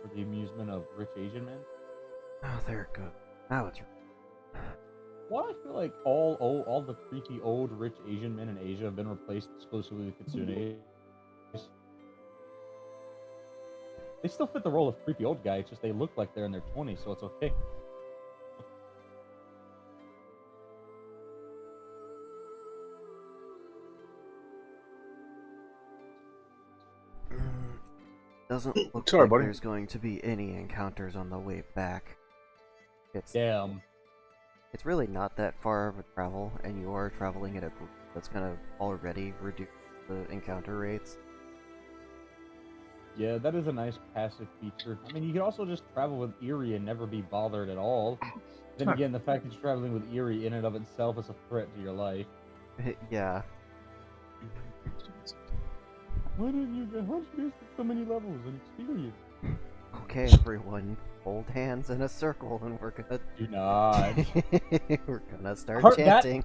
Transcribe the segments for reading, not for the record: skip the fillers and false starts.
for the amusement of rich Asian men. Oh, there it goes. Now it's. Why do I feel like all the creepy old rich Asian men in Asia have been replaced exclusively with kitsunes? They still fit the role of creepy old guy. It's just they look like they're in their 20s, so it's okay. Doesn't look Sorry, like buddy. there's going to be any encounters on the way back. Damn. It's really not that far of a travel, and you are traveling at a group that's gonna already reduce the encounter rates. Yeah, that is a nice passive feature. I mean, you could also just travel with Eerie and never be bothered at all. Then again, the fact that you're traveling with Eerie in and of itself is a threat to your life. Yeah. Why did you get so many levels and experience? Okay, everyone, hold hands in a circle, and we're gonna Do not. we're gonna start Her- chanting.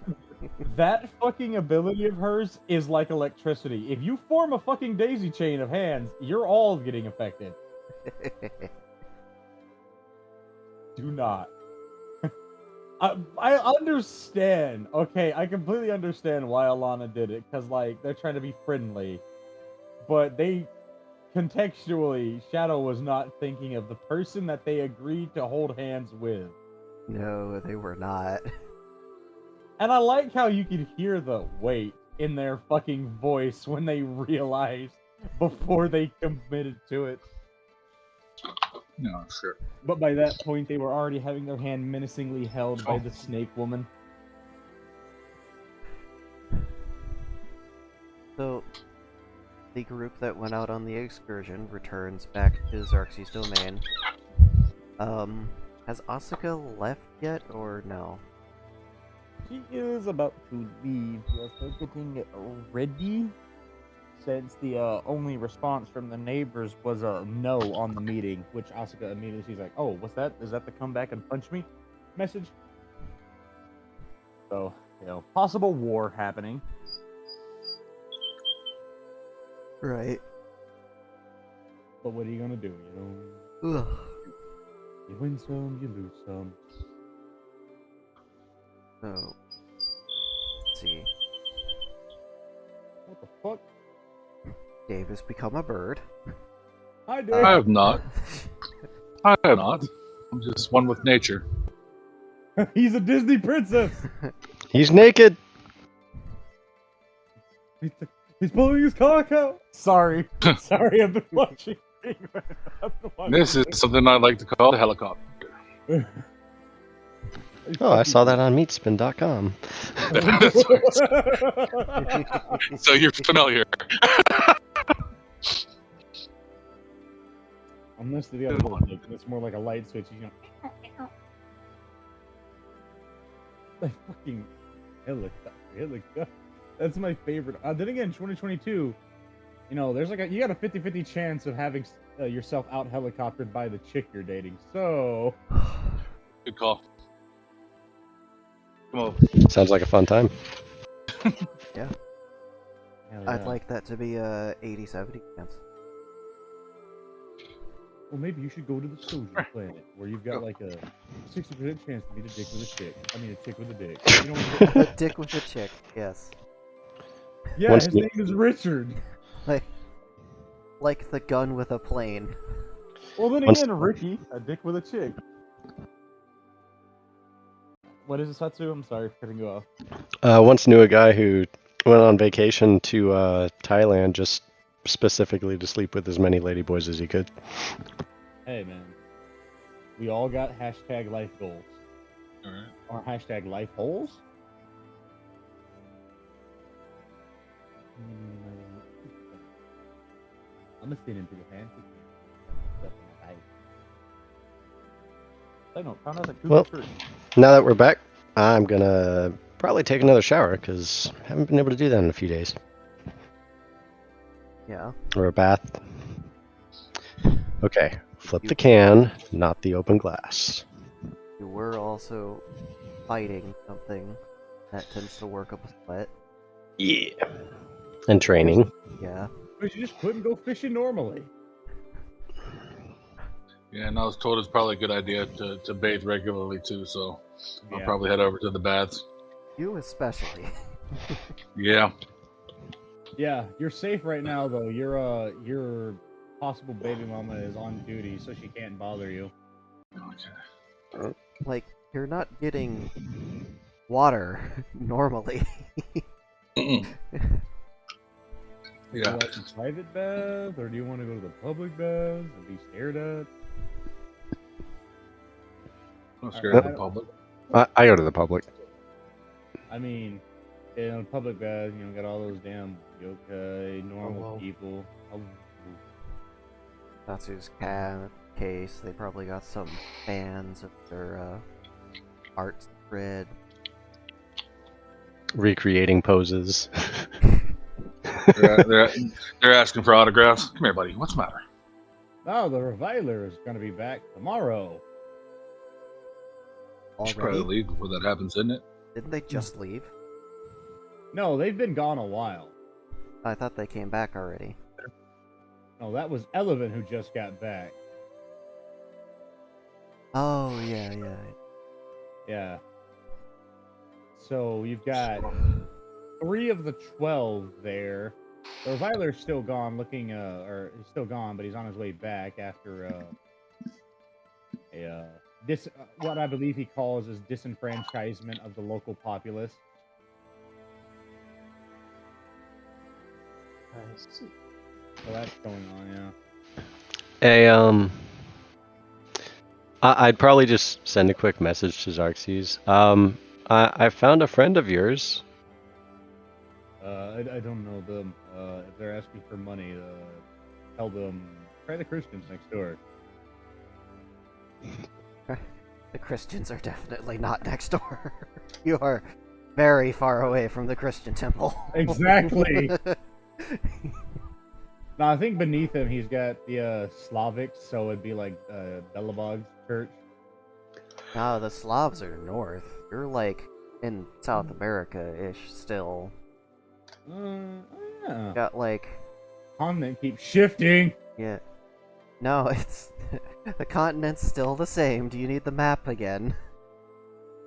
That fucking ability of hers is like electricity. If you form a fucking daisy chain of hands, you're all getting affected. Do not. I understand. Okay, I completely understand why Alana did it, because, like, they're trying to be friendly. But contextually, Shadow was not thinking of the person that they agreed to hold hands with. No, they were not. And I like how you could hear the weight in their fucking voice when they realized before they committed to it. No, sure. But by that point, they were already having their hand menacingly held by the snake woman. So, the group that went out on the excursion returns back to Xerxes' domain. Has Asuka left yet, or no? She is about to leave. Yes, they're getting ready. Since the only response from the neighbors was a no on the meeting, which Asuka immediately she's like, "Oh, what's that? Is that the come back and punch me message?" So, possible war happening. Right. But what are you gonna do? Ugh. You win some, you lose some. So, let's see. What the fuck? Dave has become a bird. Hi, Dave. I have not. I have not. I'm just one with nature. He's a Disney princess. He's naked. He's pulling his cock out. Sorry, sorry. I've been watching. This is something I like to call the helicopter. Oh, I saw that on meatspin.com. So you're familiar. Unless the other one, it's more like a light switch. Like fucking helicopter. That's my favorite. Then again, 2022. There's you got a 50-50 chance of having yourself out helicoptered by the chick you're dating. So. Good call. Come on. Sounds like a fun time. Yeah. Hell I'd yeah. like that to be a 80-70 chance. Well, maybe you should go to the Soju planet, where you've got like a 60% chance to meet a dick with a chick. I mean, a chick with a dick. You know A dick with a chick, yes. Yeah, Once his you- name is Richard. Like the gun with a plane. Well, then Once- again, Ricky, a dick with a chick. What is it, Satsu? I'm sorry for cutting you off. Once knew a guy who went on vacation to Thailand just specifically to sleep with as many ladyboys as he could. Hey, man. We all got hashtag life goals. Alright. Or hashtag life holes? I'm gonna sit into the hand. I know, found out that Well- Google Tree. Now that we're back, I'm gonna probably take another shower because I haven't been able to do that in a few days. Yeah. Or a bath. Okay, flip the can, not the open glass. You were also fighting something that tends to work up a sweat. Yeah. And training. Yeah. But you just couldn't go fishing normally. Yeah, and I was told it's probably a good idea to bathe regularly too, so I'll Yeah. probably head over to the baths. You especially. Yeah. Yeah, you're safe right now though. Your possible baby mama is on duty, so she can't bother you. Okay. Like, you're not getting water normally. Mm-mm. Would you Yeah. like a private bath, or do you want to go to the public bath and be stared at? I'm scared of the I- public. I go to the public. I mean, in a public bath, you know, got all those damn yokai, normal whoa. people. Oh, Natsu's case, they probably got some fans of their art grid. Recreating poses. They're asking for autographs. Come here, buddy. What's the matter? oh, the reviler is gonna be back tomorrow. Should probably Already? leave before that happens, isn't it? Didn't they just leave? No, they've been gone a while. I thought they came back already. No, that was Elevin who just got back. Oh, yeah. Yeah. So you've got 3 of the 12 there. The reviler's still gone, looking or he's still gone, but he's on his way back after what I believe he calls is disenfranchisement of the local populace. I see. So that's going on, yeah. Hey, I'd probably just send a quick message to Xerxes. I found a friend of yours. I don't know them. If they're asking for money, tell them try the Christians next door. The Christians are definitely not next door. You are very far away from the Christian temple. Exactly. No, I think beneath him he's got the Slavics, so it'd be like Belobog's church. No, the Slavs are north. You're like in South America-ish still. Yeah. Got like, Continent keeps shifting. yeah. No, it's the continent's still the same. Do you need the map again?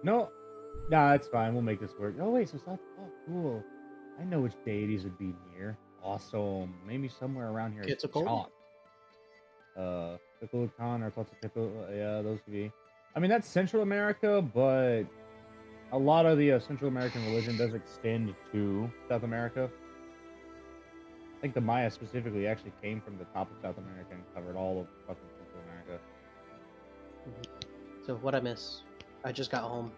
No, nah, it's fine. We'll make this work. Oh wait, so South. Oh, cool. I know which deities would be near. Awesome. Maybe somewhere around here. Quetzalcoatl? Kukulkan or Quetzalcoatl. Yeah, those could be. I mean, that's Central America, but a lot of the Central American religion does extend to South America. I think the Maya specifically actually came from the top of South America and covered all of fucking Central America. So what I miss? I just got home.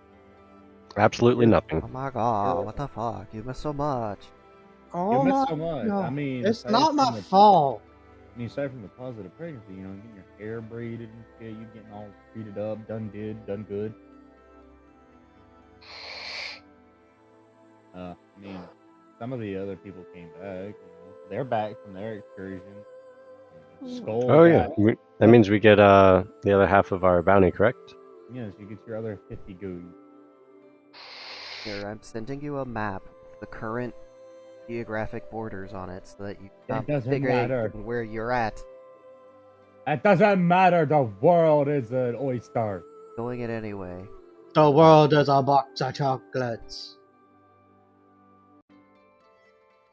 Absolutely nothing. Oh my god, what the fuck? You missed so much. Oh You missed my! so much. no. I mean, It's aside not from my the- fault. I mean, aside from the positive pregnancy, you know, getting your hair braided and shit, you getting all treated up, done good. I mean, some of the other people came back. You know, they're back from their excursion. Skull. Oh yeah, got- that means we get the other half of our bounty, correct? Yes, you get your other 50 goons. Here, I'm sending you a map with the current geographic borders on it so that you can doesn't figure matter. out where you're at. It doesn't matter. The world is an oyster. Doing it anyway. The world is a box of chocolates.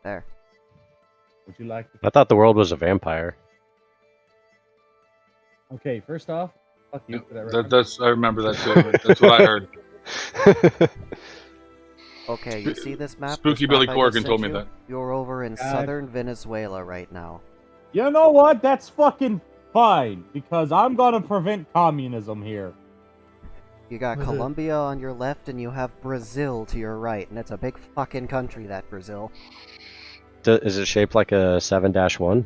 There. Would you like to? I thought the world was a vampire. Okay, first off, fuck you Yep, for that. that's I remember that too. That's what I heard. Okay, you see this map? Spooky This Billy map I just Corgan told sent me you? that. You're over in God. southern Venezuela right now. You know what? That's fucking fine because I'm gonna prevent communism here. You got Mhm. Colombia on your left and you have Brazil to your right, and it's a big fucking country, that Brazil. Is it shaped like a 7-1?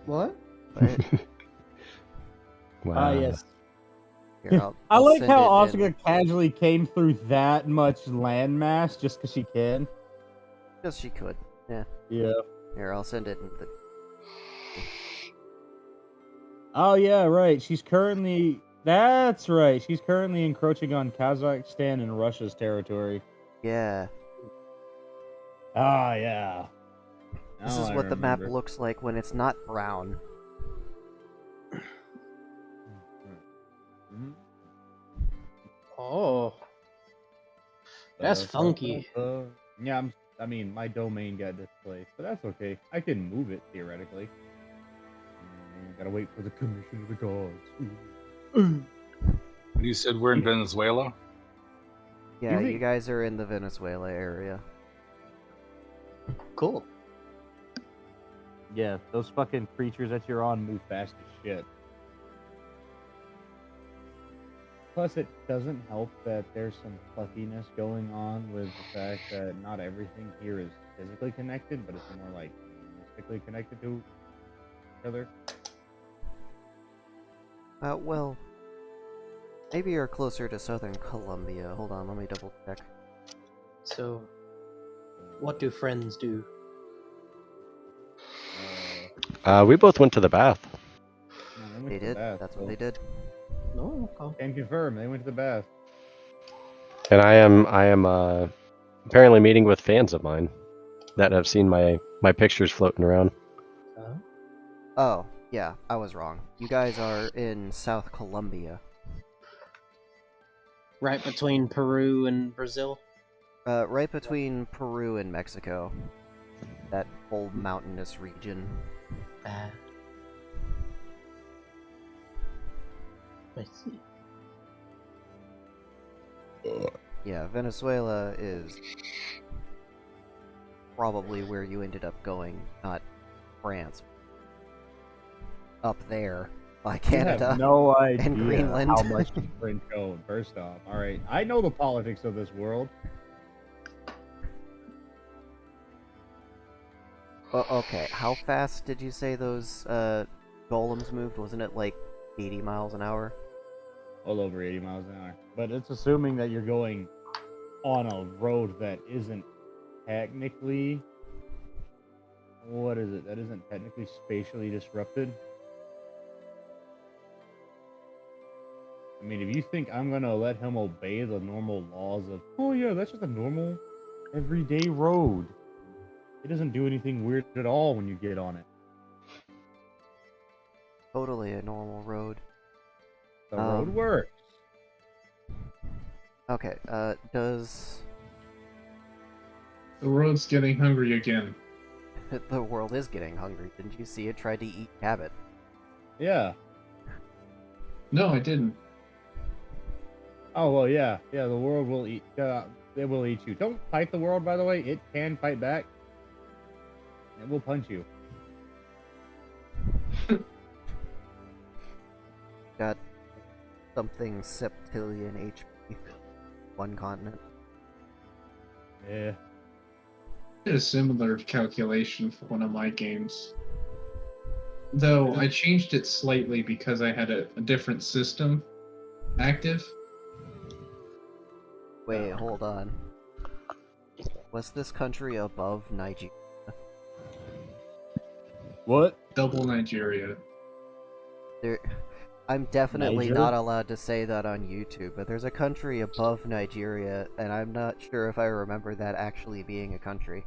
What? Right? Wow. Yes. Here, I I'll like send how it in- Asuka casually came through that much landmass just because she can. Yes, she could. Yeah. Yeah. Here, I'll send it in the... Oh yeah, right. She's currently. That's right. She's currently encroaching on Kazakhstan and Russia's territory. Yeah. Ah, yeah. This Now is I what the map remember. looks like when it's not brown. Mhm. Oh, that's funky. Yeah, I mean, my domain got displaced, but that's okay. I can move it theoretically. Gotta wait for the commission of the gods. Ooh. And you said we're in Venezuela? Yeah, you think- guys are in the Venezuela area. Cool. Yeah, those fucking creatures that you're on move fast as shit. Plus, it doesn't help that there's some fluffiness going on with the fact that not everything here is physically connected, but it's more like mystically connected to each other. Well, maybe you're closer to southern Colombia. Hold on, let me double check. So, what do friends do? We both went to the bath. No, they went They to the did. bath, That's so- what they did. No, okay. Can confirm, they went to the bath. And I am apparently meeting with fans of mine that have seen my pictures floating around. Oh, yeah, I was wrong. You guys are in South Colombia. Right between Peru and Brazil. Right between Peru and Mexico. That whole mountainous region. I see. Yeah, Venezuela is probably where you ended up going, not France. Up there by You Canada. have no idea Greenland. how much the French own. First off, all right, I know the politics of this world. Okay, how fast did you say those golems moved? Wasn't it like 80 miles an hour? Well over 80 miles an hour. But it's assuming that you're going on a road that isn't technically. What is it? That isn't technically spatially disrupted. I mean, if you think I'm gonna let him obey the normal laws of, oh yeah, that's just a normal, everyday road. It doesn't do anything weird at all when you get on it. Totally a normal road. The road works. Okay, does The world's getting hungry again. the world is getting hungry? Didn't you see it tried to eat Cabot? Yeah. No, I didn't. Oh well, yeah, yeah. The world will eat. It will eat you. Don't fight the world, by the way. It can fight back. It will punch you. Got something septillion HP. One continent. Yeah. I did a similar calculation for one of my games. Though I changed it slightly because I had a different system active. Wait, hold on. Was this country above Nigeria? What? Double Nigeria. There, I'm definitely Niger? not allowed to say that on YouTube, but there's a country above Nigeria, and I'm not sure if I remember that actually being a country.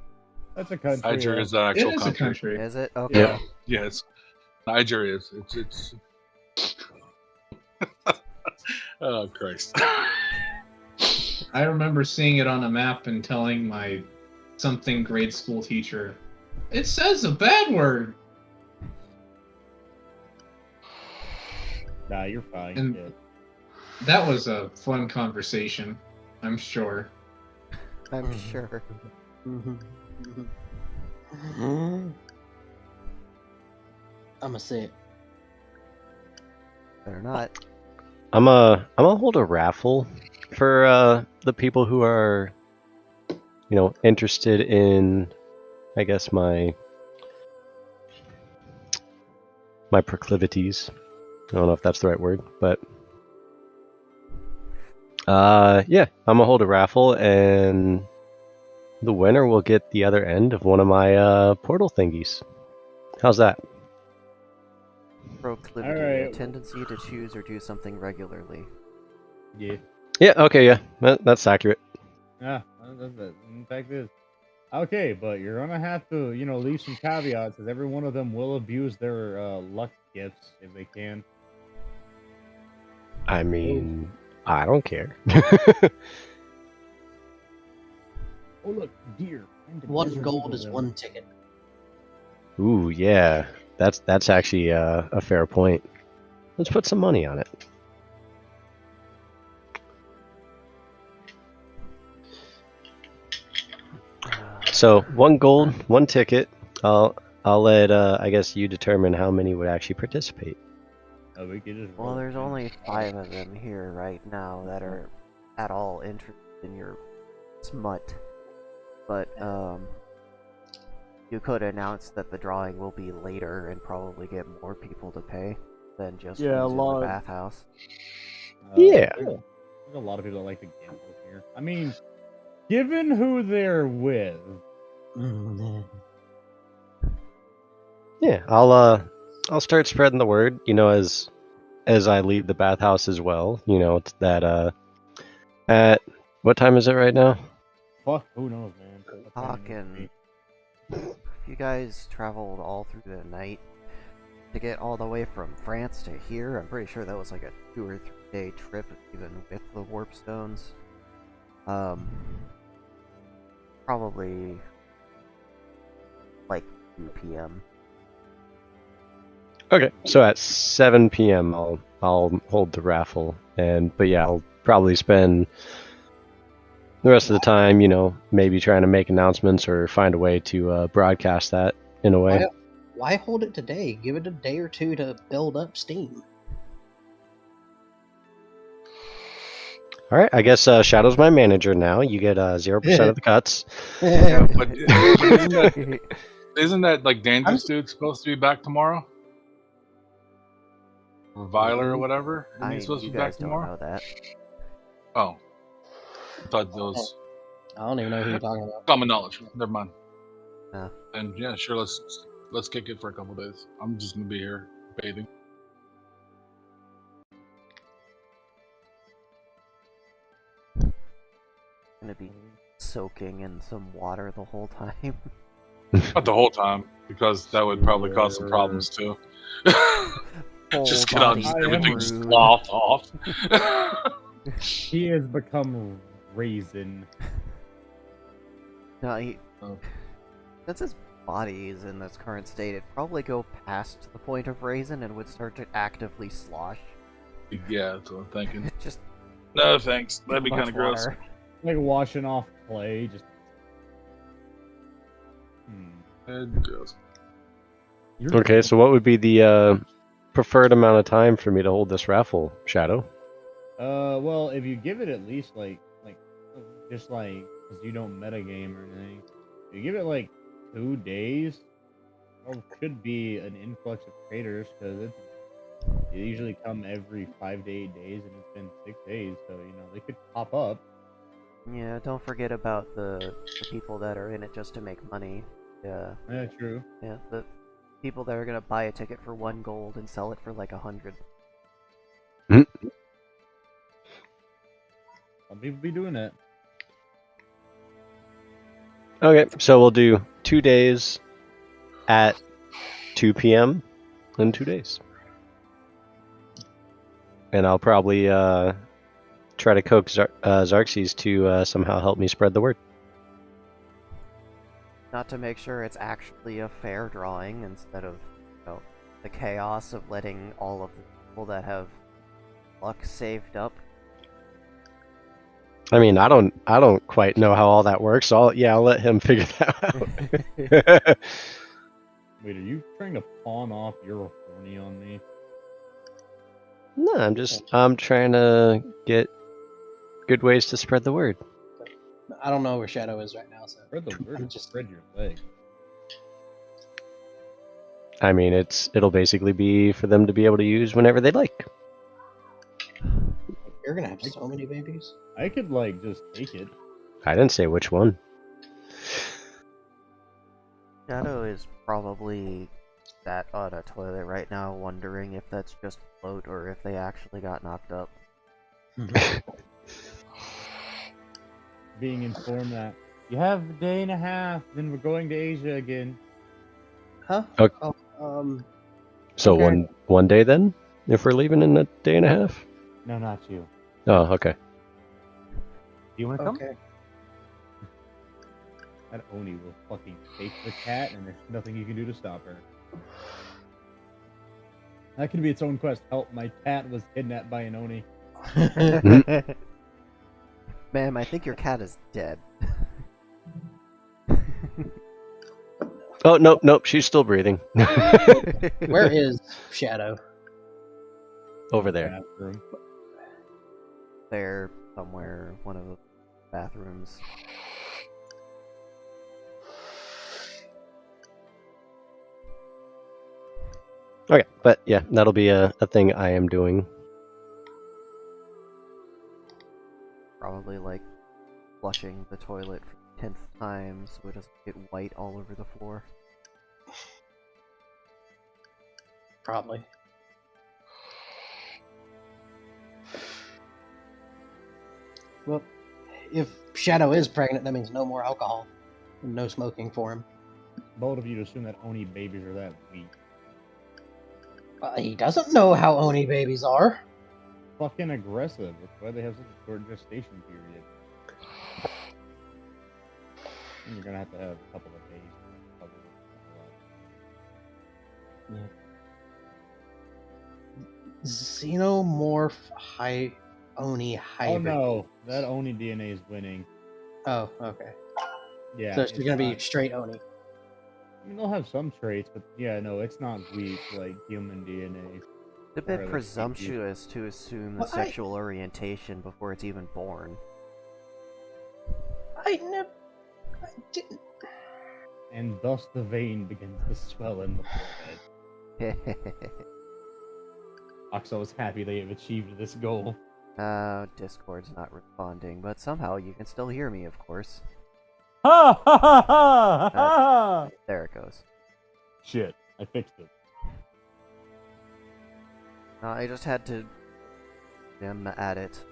That's a country. Nigeria is an It actual is a country. Is it? Okay. Yeah. Yes. Nigeria is. It's. Oh, Christ. I remember seeing it on a map and telling my something grade school teacher, "It says a bad word." Nah, you're fine. And- kid. That was a fun conversation, I'm sure. I'm sure. I'ma say it. Better not. I'm gonna hold a raffle for the people who are, interested in, I guess my proclivities. I don't know if that's the right word, but yeah, I'm gonna hold a raffle, and the winner will get the other end of one of my portal thingies. How's that? Proclivity, a Alright. tendency to choose or do something regularly. Yeah. Yeah. Okay. Yeah. That's accurate. Yeah. That's in fact it is. Okay, but you're gonna have to, leave some caveats, because every one of them will abuse their luck gifts if they can. I mean, I don't care. Oh look, deer. Find a 1 desert gold eagle is there. 1 ticket. Ooh, yeah. That's actually a fair point. Let's put some money on it. So 1 gold, 1 ticket. I'll let I guess you determine how many would actually participate. Oh, we could just Well, roll there's in. only 5 of them here right now that are at all interested in your smut. But, you could announce that the drawing will be later and probably get more people to pay than just Yeah, a using lot the of- bathhouse. Yeah. There's a lot of people that like to gamble here. I mean, given who they're with, Yeah, I'll start spreading the word, as I leave the bathhouse as well, it's that at what time is it right now? fuck, who knows, man. What time it is to me. Talking. If you guys traveled all through the night to get all the way from France to here, I'm pretty sure that was like a 2 or 3 day trip, even with the warp stones. Probably like 2 p.m. Okay, so at 7 p.m. I'll hold the raffle, but yeah, I'll probably spend the rest of the time, maybe trying to make announcements or find a way to broadcast that in a way. Why hold it today? Give it a day or 2 to build up steam. All right, I guess Shadow's my manager now. You get 0% of the cuts. Yeah, but isn't that like Dangerous Dude supposed to be back tomorrow? Or Viler or whatever? Isn't he supposed to You be back guys don't tomorrow? know that. Oh. I thought those I don't even know who you're talking about. common knowledge. Never mind. Yeah. And yeah, sure, let's kick it for a couple days. I'm just gonna be here bathing. Gonna be soaking in some water the whole time. Not the whole time, because that would probably cause some problems too. Just get on, Full body everything crude. slough off. He has become raisin. No, he, Oh. since his body is in this current state, it'd probably go past the point of raisin and would start to actively slosh. Yeah, that's what I'm thinking. Just No thanks. That'd be too kind of much gross. water. Like washing off clay, just. Gross. You're Okay, so what would be the preferred amount of time for me to hold this raffle, Shadow? Well, if you give it at least just like, because you don't metagame or anything, if you give it like 2 days, there should be an influx of traders because they usually come every 5 to 8 days, and it's been 6 days, so they could pop up. Yeah, don't forget about the people that are in it just to make money. Yeah, True. yeah, the people that are gonna buy a ticket for 1 gold and sell it for like 100. Some people be doing it. Okay, so we'll do 2 days at 2 p.m. in 2 days. And I'll probably try to coax Xerxes to somehow help me spread the word. Not to make sure it's actually a fair drawing instead of, the chaos of letting all of the people that have luck saved up. I mean, I don't quite know how all that works, so I'll let him figure that out. Wait, are you trying to pawn off your horny on me? No, I'm trying to get good ways to spread the word. I don't know where Shadow is right now, so Spread the word. I'm just Spread your leg. I mean, it'll basically be for them to be able to use whenever they like. you're gonna have so many babies. I could just take it. I didn't say which one. Shadow is probably sat on a toilet right now wondering if that's just a float or if they actually got knocked up. Being informed that you have a day and a half, then we're going to Asia again. Huh? Okay. Oh, So Okay. one day then, if we're leaving in a day and a half. No, not you. Oh, okay. Do you want to come? Okay. That Oni will fucking take the cat, and there's nothing you can do to stop her. That could be its own quest. Help, my cat was kidnapped by an Oni. Ma'am, I think your cat is dead. Oh, nope, she's still breathing. Where is Shadow? Over there. Bathroom. There, somewhere, one of the bathrooms. Okay, but yeah, that'll be a thing I am doing. Probably like flushing the toilet for the 10th time so it doesn't get white all over the floor. Probably. Well, if Shadow is pregnant, that means no more alcohol. No smoking for him. Bold of you to assume that Oni babies are that weak. He doesn't know how Oni babies are. Fucking aggressive. That's why they have such a short gestation period. And you're gonna have a couple of days. Xenomorph Oni Oh hybrid. no, that Oni DNA is winning. Oh, okay. Yeah. So it's gonna be not- straight Oni. I mean, they'll have some traits, but yeah, no, it's not weak like human DNA. It's a Or bit like presumptuous to assume the Well, I- sexual orientation before it's even born. I didn't. And thus the vein begins to swell in the forehead. Oxo is happy they have achieved this goal. Discord's not responding, but somehow you can still hear me, of course. Ha ha ha ha ha! There it goes. Shit, I fixed it. I just had to at it.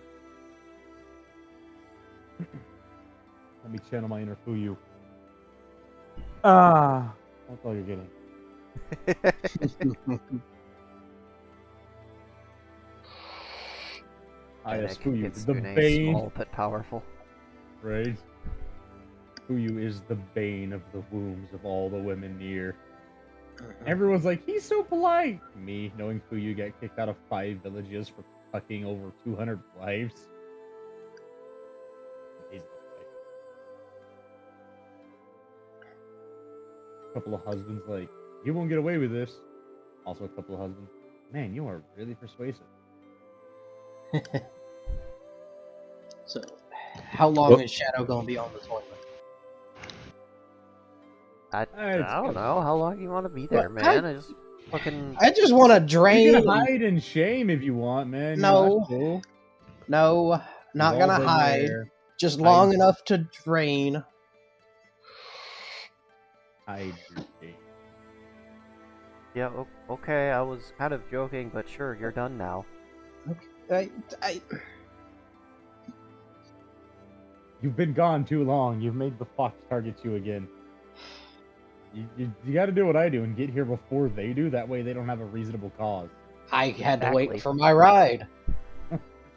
Let me channel my inner Fuyu. Ah, that's all you're getting. Ah, yes, Panic, Fuyu, it's the Tsune, bane. small but powerful. Right? Fuyu is the bane of the wombs of all the women near. Everyone's like, he's so polite. Me, knowing Fuyu got kicked out of 5 villages for fucking over 200 wives. A couple of husbands like, you won't get away with this. Also a couple of husbands, man, you are really persuasive. So, how long Well- is Shadow gonna be on the toilet? I It's don't gonna- know. How long do you want to be there, Well, man? I just fucking... I just want to You drain. can hide in shame if you want, man. You know, No. that's cool. No, not We've all gonna been hide. there. Just Hide. long enough to drain. Hide your shame. Yeah, okay, I was kind of joking, but sure, you're done now. I, You've been gone too long. You've made the fox target you again. You got to do what I do and get here before they do. That way they don't have a reasonable cause. I had to Exactly. wait for my ride.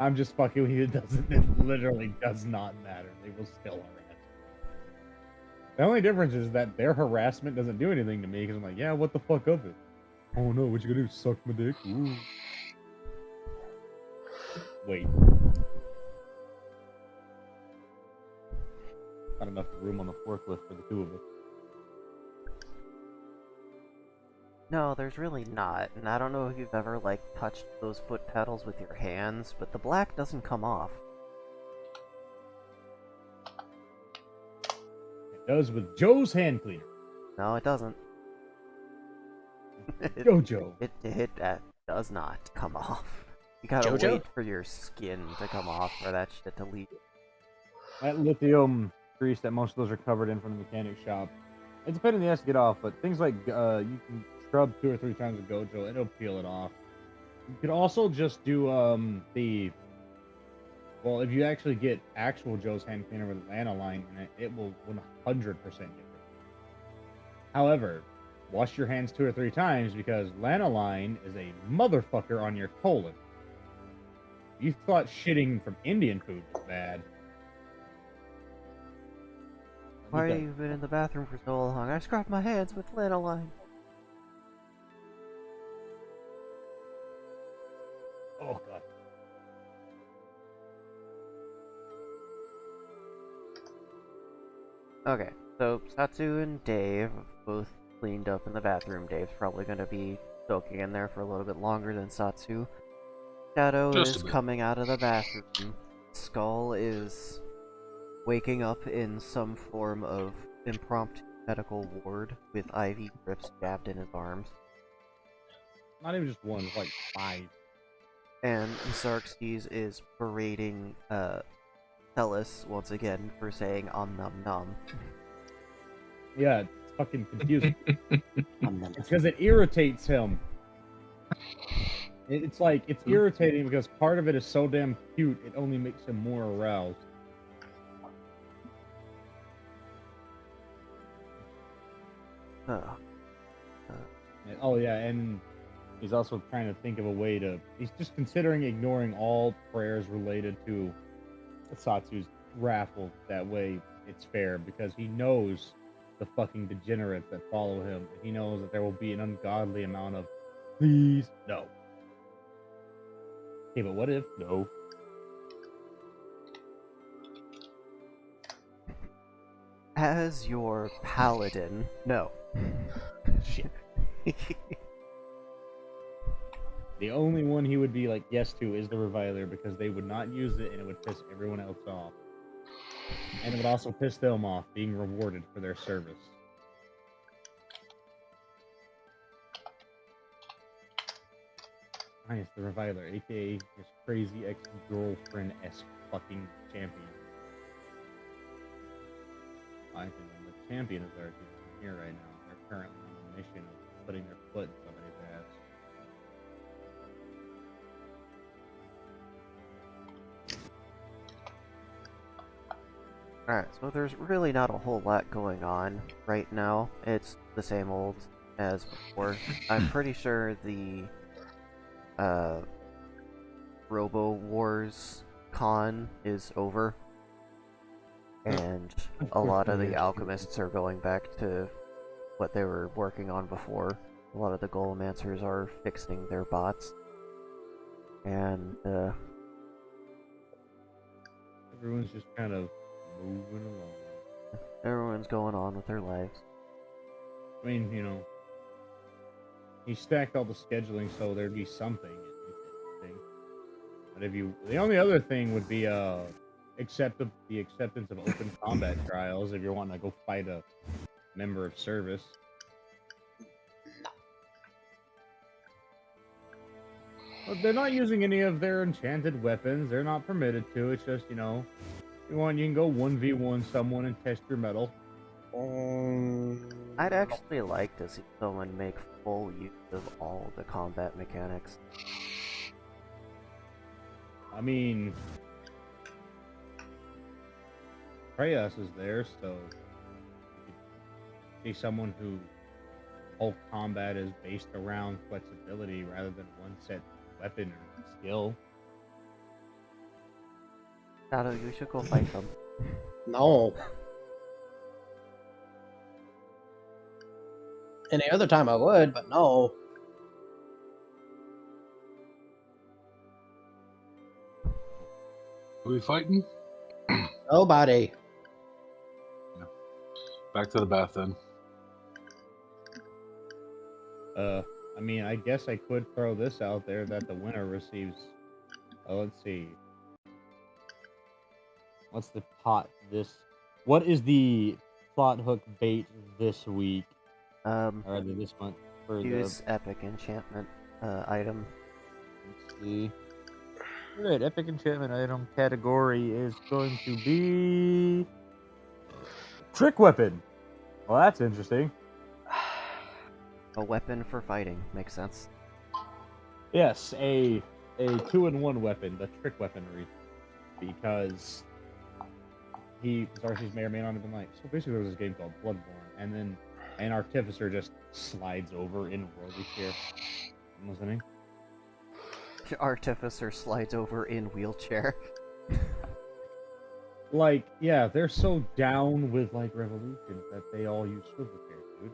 I'm just fucking with you. It literally does not matter. They will still harass. The only difference is that their harassment doesn't do anything to me because I'm like, yeah, what the fuck of it? Oh no, what you gonna do? Suck my dick? Ooh. Wait. Not enough room on the forklift for the two of us. No, there's really not, and I don't know if you've ever, like, touched those foot pedals with your hands, but the black doesn't come off. It does with Joe's hand cleaner. No, it doesn't. Jojo. It does not come off. You gotta Jojo? wait for your skin to come off for that shit to leak. That lithium grease that most of those are covered in from the mechanic shop. It's a pain in the ass to get off, but things like you can scrub 2 or 3 times with Gojo, it'll peel it off. You could also just do well, if you actually get actual Joe's hand cleaner with lanolin in it, it will 100% get rid of it. However, wash your hands 2 or 3 times because lanolin is a motherfucker on your colon. You thought shitting from Indian food was bad. Why You have got- you been in the bathroom for so long? I scrubbed my hands with lanolin. Oh god. Okay, so Satsu and Dave both cleaned up in the bathroom. Dave's probably going to be soaking in there for a little bit longer than Satsu. Shadow Just a is bit. coming out of the bathroom. Skull is waking up in some form of impromptu medical ward with IV drips jabbed in his arms. Not even just one, it's like 5. And Xerxes is berating Celis once again for saying nom nom. Yeah, it's fucking confusing. Um, num- It's because it irritates him. It's like, it's irritating because part of it is so damn cute, it only makes him more aroused. Oh yeah, and he's also trying to think of a way to. He's just considering ignoring all prayers related to Satsu's raffle. That way, it's fair because he knows the fucking degenerates that follow him. He knows that there will be an ungodly amount of please no. Okay, but what if no? As your paladin, no. Shit. The only one he would be like yes to is the Reviler because they would not use it and it would piss everyone else off. And it would also piss them off being rewarded for their service. Nice, the Reviler, aka his crazy ex-girlfriend-esque fucking champion. I think the champion is our team here right now. They're currently on a mission of putting their foot in somebody's ass. Alright, so there's really not a whole lot going on right now. It's the same old as before. I'm pretty sure the Robo Wars con is over. And a lot of the alchemists are going back to what they were working on before. A lot of the Golemancers are fixing their bots. And Everyone's just kind of moving along. everyone's going on with their lives. I mean, you know, he stacked all the scheduling so there'd be something. But if you, the only other thing would be the acceptance of open combat trials if you're wanting to go fight a member of service. But they're not using any of their enchanted weapons. They're not permitted to. It's just, you know, you can go 1v1 someone and test your metal. I'd actually like to see someone make full use of all the combat mechanics. I mean, Preyas is there, so you could see someone who whole combat is based around flexibility rather than one set weapon or skill. Shadow, you should go fight them. No. Any other time I would, but no. Are we fighting? Nobody. Back to the bath then. I mean, I guess I could throw this out there that the winner receives. Let's see. What's the pot this? What is the plot hook bait this week or rather this month for Use epic enchantment item. Let's see. Alright, epic enchantment item category is going to be trick weapon. Well, that's interesting. A weapon for fighting makes sense. Yes, a 2-in-1 weapon, the trick weaponry, because Xerxes may or may not have been like. So basically, there was this game called Bloodborne, and then an artificer just slides over in a rolly chair. I'm listening. Artificer slides over in wheelchair. Like, yeah, they're so down with like revolution that they all use swivel chairs, dude.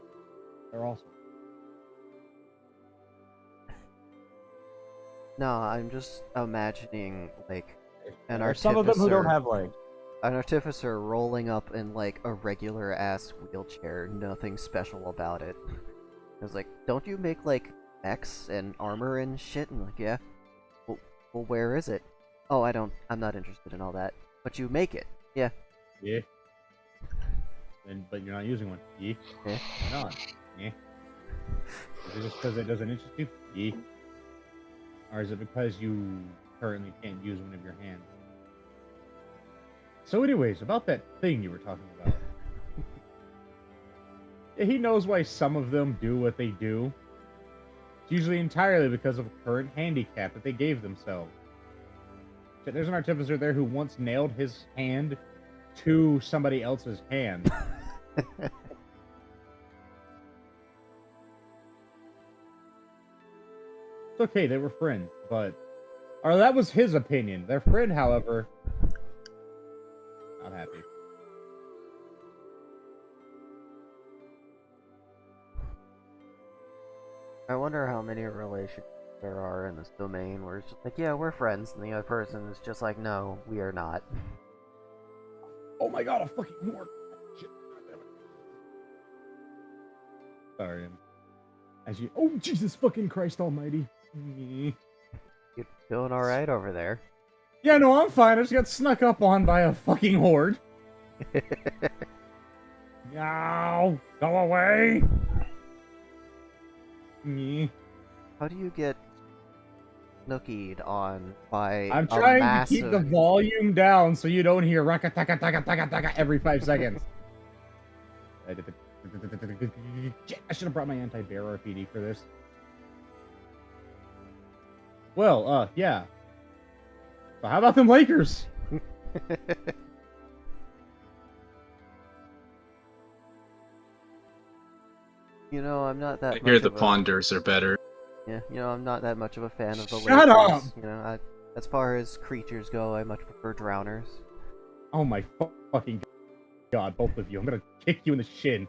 They're awesome. No, I'm just imagining like an There are some of them who don't have legs. an artificer rolling up in like a regular ass wheelchair, nothing special about it. I was like, don't you make like mechs and armor and shit? And like, yeah. Well, where is it? Oh, I'm not interested in all that. But you make it. Yeah. Yeah. But you're not using one. Yeah. Yeah. Why not? Yeah. Is it just because it doesn't interest you? Yeah. Or is it because you currently can't use one of your hands? So anyways, about that thing you were talking about. Yeah, he knows why some of them do what they do. It's usually entirely because of a current handicap that they gave themselves. There's an artificer there who once nailed his hand to somebody else's hand. It's okay, they were friends, but... Or that was his opinion. Their friend, however... Not happy. I wonder how many relationships there are in this domain where it's just like, yeah, we're friends, and the other person is just like, no, we are not. Oh my god, a fucking more. Shit. Sorry. As you. Oh, Jesus fucking Christ almighty. You're doing alright over there. Yeah, no, I'm fine. I just got snuck up on by a fucking horde. No, go away. How do you get snookied on by I'm a trying massive... to keep the volume down so you don't hear raka taka taka taka taka every 5 seconds. I should have brought my anti-bear RPD for this. Well, yeah. So how about them Lakers? You know, I'm not that I much hear the of a... Ponders are better. Yeah, you know, I'm not that much of a fan of the Shut Lakers. up! You know, as far as creatures go, I much prefer drowners. Oh my fucking god, both of you. I'm gonna kick you in the shin.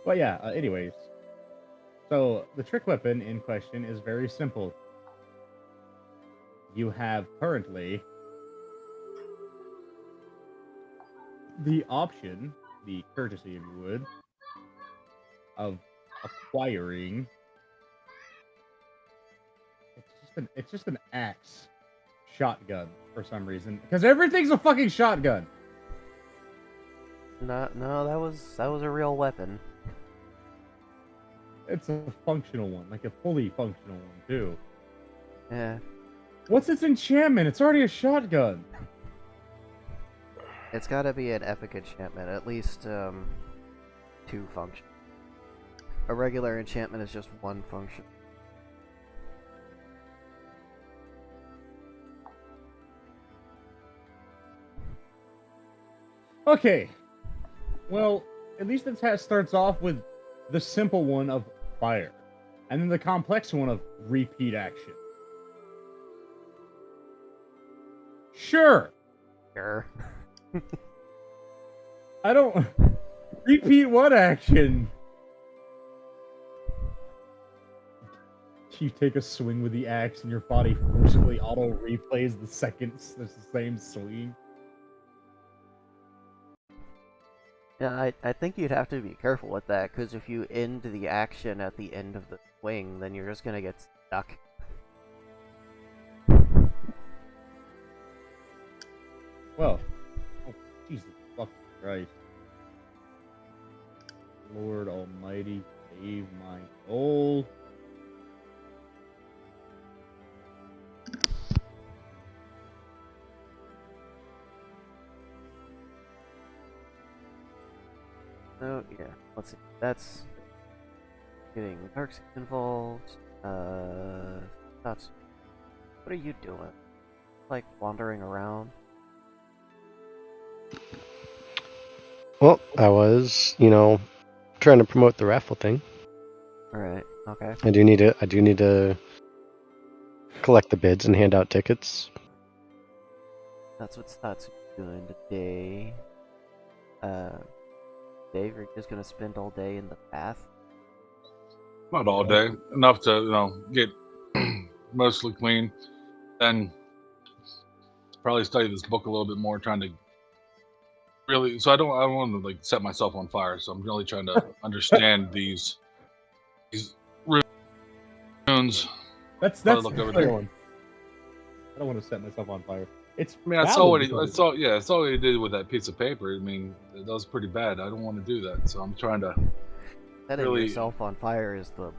But yeah, anyways. So, the trick weapon in question is very simple. You have currently the option, the courtesy if you would, of acquiring... It's just an axe shotgun for some reason. Because everything's a fucking shotgun! No, that was a real weapon. It's a functional one, like a fully functional one, too. Yeah, What's its enchantment? It's already a shotgun. it's gotta be an epic enchantment, at least, 2 functions. A regular enchantment is just 1 function. Okay. Well, at least the test starts off with the simple one of fire. And then the complex one of repeat action. Sure. Sure. I don't... Repeat what action? You take a swing with the axe and your body forcibly auto-replays the seconds. There's the same swing. Yeah, I think you'd have to be careful with that, because if you end the action at the end of the swing, then you're just gonna get stuck. Well, oh, Jesus fucking Christ. Lord Almighty, save my soul. So, yeah, let's see. That's getting Darkseid involved. That's... What are you doing? Like, wandering around? Well, I was, trying to promote the raffle thing. Alright, okay. I do need to collect the bids and hand out tickets. That's what Statsu's doing today. Dave, you're just gonna spend all day in the bath? Not all day, enough to get mostly clean, then probably study this book a little bit more, trying to really. So I don't want to like set myself on fire. So I'm really trying to understand these runes. That's Probably look over a fair there. one. I don't want to set myself on fire. It's I mean, I saw valid because I saw what he did with that piece of paper. I mean, that was pretty bad. I don't want to do that. So I'm trying to. Setting Really- yourself on fire is the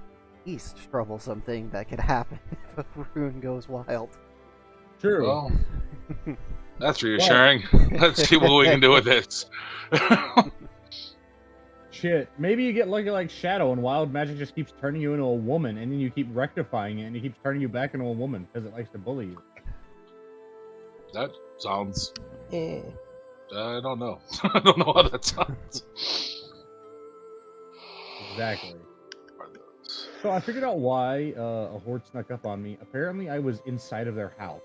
least troublesome thing that could happen if a rune goes wild. True. Well, that's reassuring. Let's see what we can do with this. Shit. Maybe you get lucky like Shadow, and wild magic just keeps turning you into a woman, and then you keep rectifying it, and it keeps turning you back into a woman because it likes to bully you. That sounds. Eh. I don't know. I don't know how that sounds. Exactly. So I figured out why a horde snuck up on me. Apparently, I was inside of their house.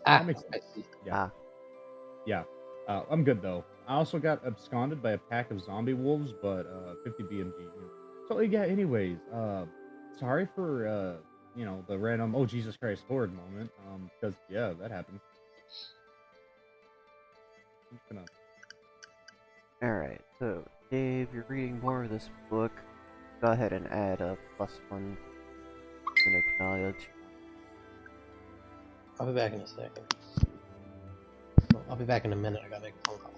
Ah, That makes I sense. see. Yeah. I'm good though. I also got absconded by a pack of zombie wolves, but 50 BMG. So yeah. Anyways, sorry for the random oh Jesus Christ horde moment. Because yeah, that happened. I'm just gonna. Alright, so Dave, you're reading more of this book. Go ahead and add a +1 runic knowledge. I'll be back in a second. Well, I'll be back in a minute. I gotta make a phone call.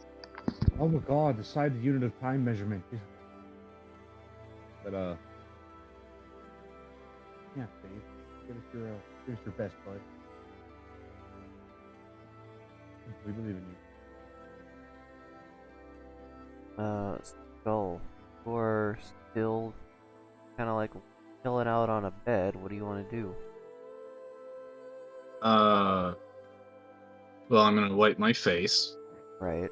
Oh my God! Decide the unit of time measurement. But yeah, Dave, give us your best, bud. We believe in you. Skull, you're still kind of like chilling out on a bed. What do you want to do? Well, I'm gonna wipe my face. Right.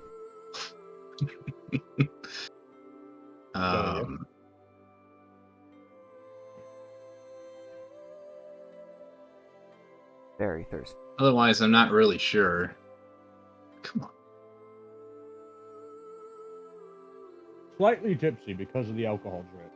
idea. Very thirsty. Otherwise, I'm not really sure. Come on. Slightly tipsy because of the alcohol drip.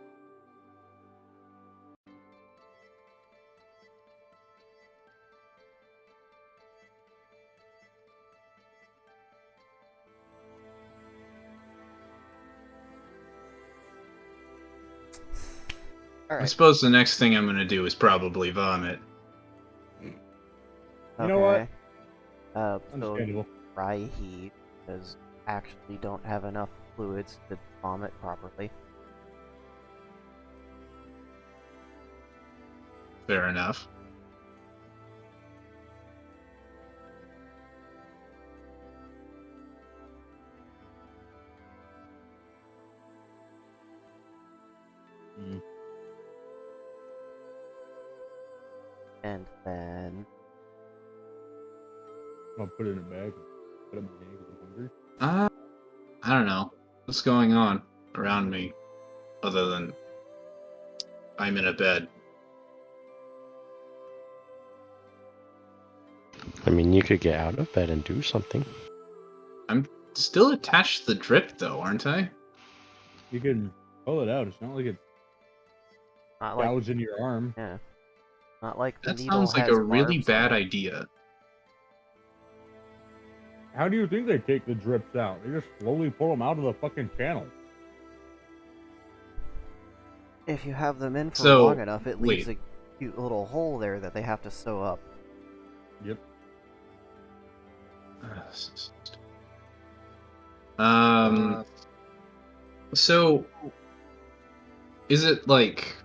I Alright. suppose the next thing I'm gonna do is probably vomit. You know what? So Understandable. dry heat, because actually don't have enough fluids to vomit properly. Fair enough. And then I'll put it in a bag. Put it in my hand because I'm hungry. I don't know. What's going on around me other than I'm in a bed? I mean, you could get out of bed and do something. I'm still attached to the drip, though, aren't I? You can pull it out. It's not like it's not like gouged in your arm. yeah. Not like the That needle sounds like has a really barbs bad in it. idea. How do you think they take the drips out? They just slowly pull them out of the fucking channel. If you have them in for So, long enough, it leaves wait. a cute little hole there that they have to sew up. Yep. So is it like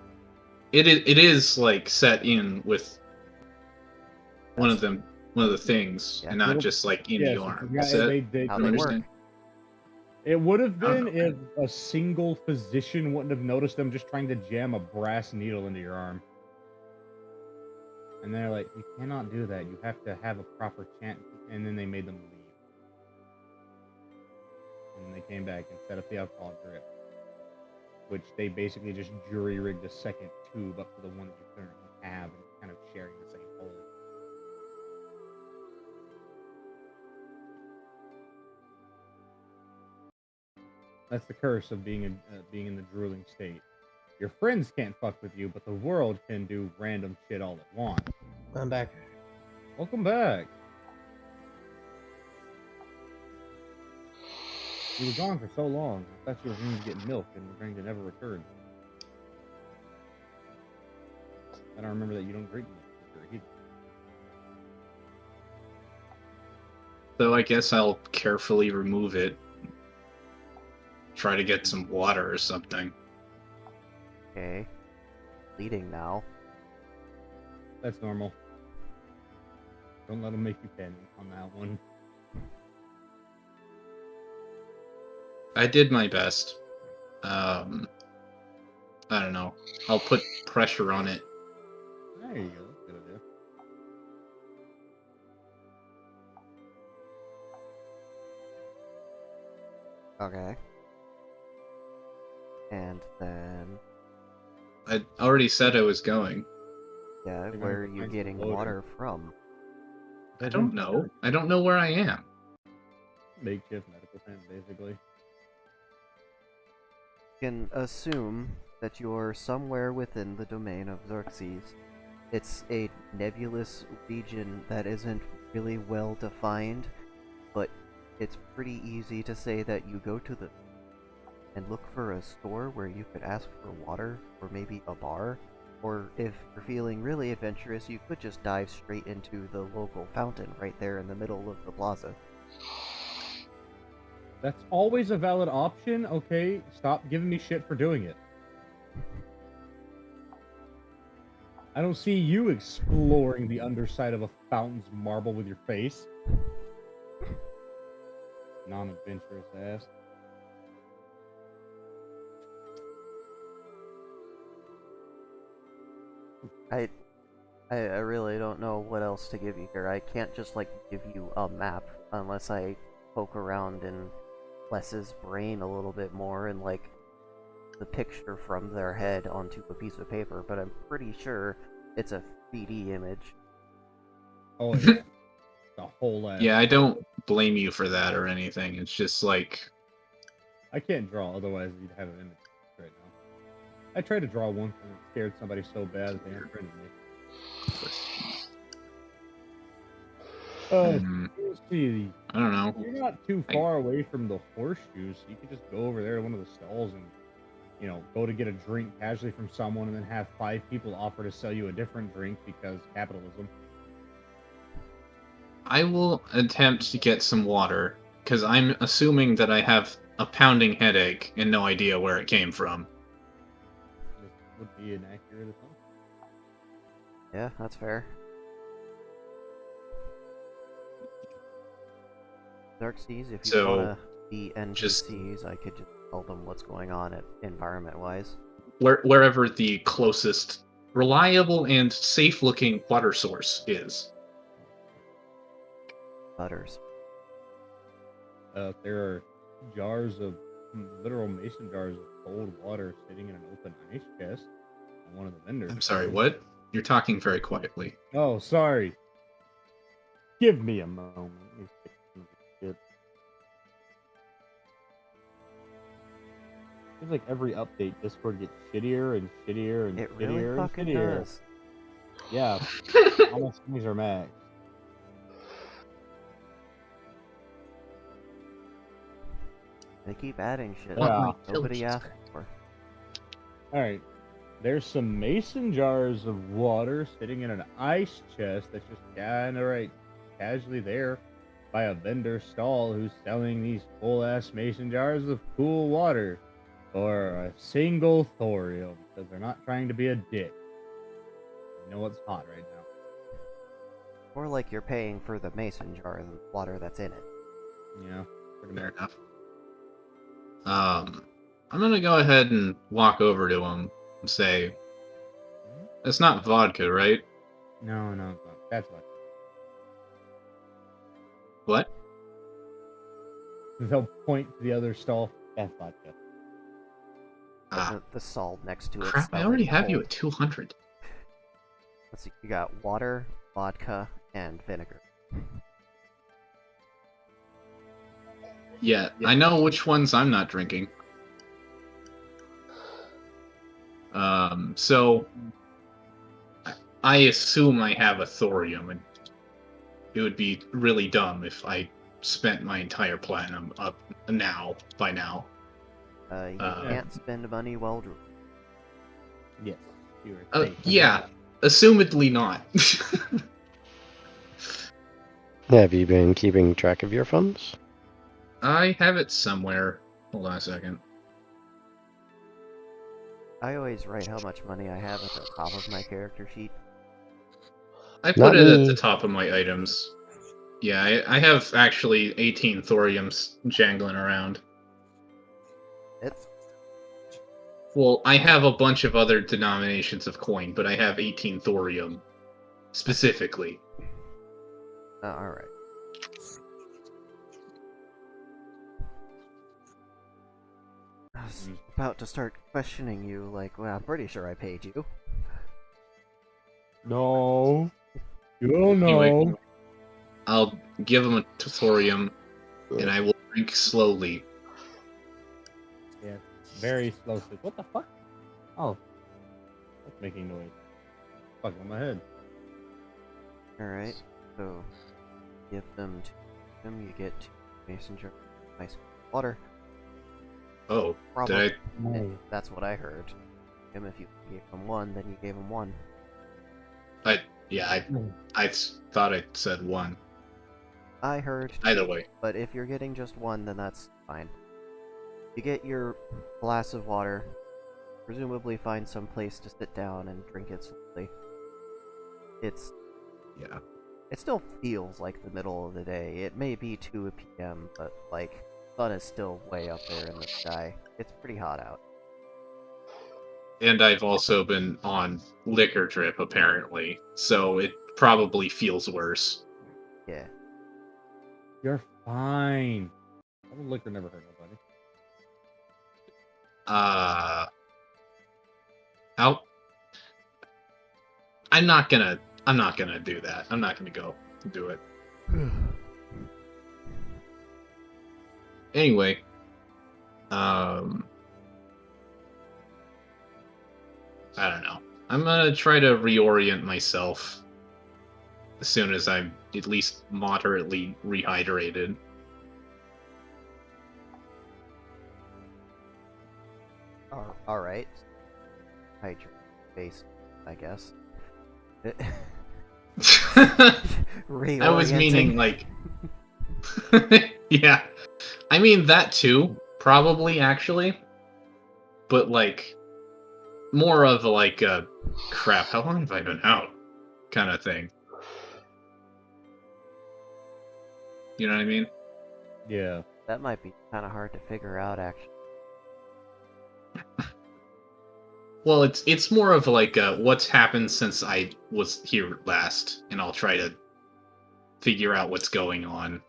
it is like set in with one of them, one of the things, Yeah. and not just like in the arm? Is that How I they understand? work. It would have I don't been know. if a single physician wouldn't have noticed them just trying to jam a brass needle into your arm. And they're like, you cannot do that. You have to have a proper chant. And then they made them leave. And they came back and set up the alcohol drip. Which they basically just jury rigged a second tube up to the one that you currently have and kind of sharing the same That's the curse of being in the drooling state. Your friends can't fuck with you, but the world can do random shit all it wants. I'm back. Welcome back. You were gone for so long. I thought you were going to get milk and were going to never return. I don't remember that you don't drink milk either. So I guess I'll carefully remove it. Try to get some water or something. Okay. Bleeding now. That's normal. Don't let them make you panic on that one. I did my best. I don't know. I'll put pressure on it. There you go. That's a good idea. Okay. And then, I already said I was going. yeah, You're gonna where are have to you find some getting loader. water from? I don't know. I don't know where I am. Makeshift medical tent, basically. You can assume that you're somewhere within the domain of Xerxes. It's a nebulous region that isn't really well defined, but it's pretty easy to say that you go to the and look for a store where you could ask for water, or maybe a bar, or if you're feeling really adventurous, you could just dive straight into the local fountain right there in the middle of the plaza. That's always a valid option, okay? Stop giving me shit for doing it. I don't see you exploring the underside of a fountain's marble with your face. Non-adventurous ass. I really don't know what else to give you here. I can't just, like, give you a map unless I poke around in Les's brain a little bit more and, like, the picture from their head onto a piece of paper, but I'm pretty sure it's a 3D image. Oh, yeah. The whole ass. Yeah, I don't blame you for that or anything. It's just like, I can't draw, otherwise you'd have an image right now. I tried to draw once and it scared somebody so bad that they unfriended me. hmm, Let's see. I don't know. You're not too far away from the horseshoes, so you could just go over there to one of the stalls and, you know, go to get a drink casually from someone and then have 5 people offer to sell you a different drink because capitalism. I will attempt to get some water, because I'm assuming that I have a pounding headache and no idea where it came from. This would be an accurate assumption. Yeah, that's fair. Xerxes, if you So, wanna be NPCs, I could just tell them what's going on at environment-wise. Wherever the closest reliable and safe-looking water source is. Butters. There are jars of literal mason jars of cold water sitting in an open ice chest on one of the vendors. I'm sorry, what? You're talking very quietly. Oh, sorry. Give me a moment. Let me fix some of this shit. Seems like every update, Discord gets shittier and shittier and It shittier really and fucking shittier. does. Yeah, almost things are max. They keep adding shit. Yeah. Nobody asked for. Alright. There's some mason jars of water sitting in an ice chest that's just kinda right casually there by a vendor stall who's selling these full ass mason jars of cool water for a single thorium because they're not trying to be a dick. You know what's hot right now. More like you're paying for the mason jar and the water that's in it. Yeah, pretty Fair much. enough. I'm gonna go ahead and walk over to him and say, "It's not vodka, right?" No, that's what. What? They'll point to the other stall. That's vodka. Ah, The stall next to it. crap! I already have you at 200. Let's see. You got water, vodka, and vinegar. Yeah, I know which ones I'm not drinking. So I assume I have a thorium, and it would be really dumb if I spent my entire platinum up by now. You can't spend money while drinking. Yes. You were safe. Yeah, assumedly not. Have you been keeping track of your funds? I have it somewhere. Hold on a second. I always write how much money I have at the top of my character sheet. I put Not it at me. the top of my items. Yeah, I have actually 18 thoriums jangling around. It's Well, I have a bunch of other denominations of coin, but I have 18 thorium specifically. alright. I was about to start questioning you, like, well, I'm pretty sure I paid you. No. You don't know. Anyway. I'll give him a thorium, and I will drink slowly. Yeah. Very slow. What the fuck? Oh. That's making noise. Fuck on my head. Alright, so give them to him, you get 2 mason jar, ice water. Oh, Probably. did That's what I heard. Him, if you gave him 1, then you gave him 1. Yeah, I thought I said 1. I heard. Either way. But if you're getting just 1, then that's fine. You get your glass of water, presumably find some place to sit down and drink it slowly. Yeah. It still feels like the middle of the day. It may be 2 p.m., but, like, sun is still way up there in the sky. It's pretty hot out. And I've also been on liquor drip, apparently, so it probably feels worse. Yeah. You're fine. Liquor never hurt nobody. How? I'm not gonna do that. I'm not gonna go do it. Anyway, I don't know. I'm gonna try to reorient myself as soon as I'm at least moderately rehydrated. Alright. Hydrate face, I guess. I was meaning, like... yeah. I mean, that too, probably, actually. But, like, more of, like, a crap, how long have I been out kind of thing. You know what I mean? Yeah. That might be kind of hard to figure out, actually. Well, it's more of like what's happened since I was here last, and I'll try to figure out what's going on.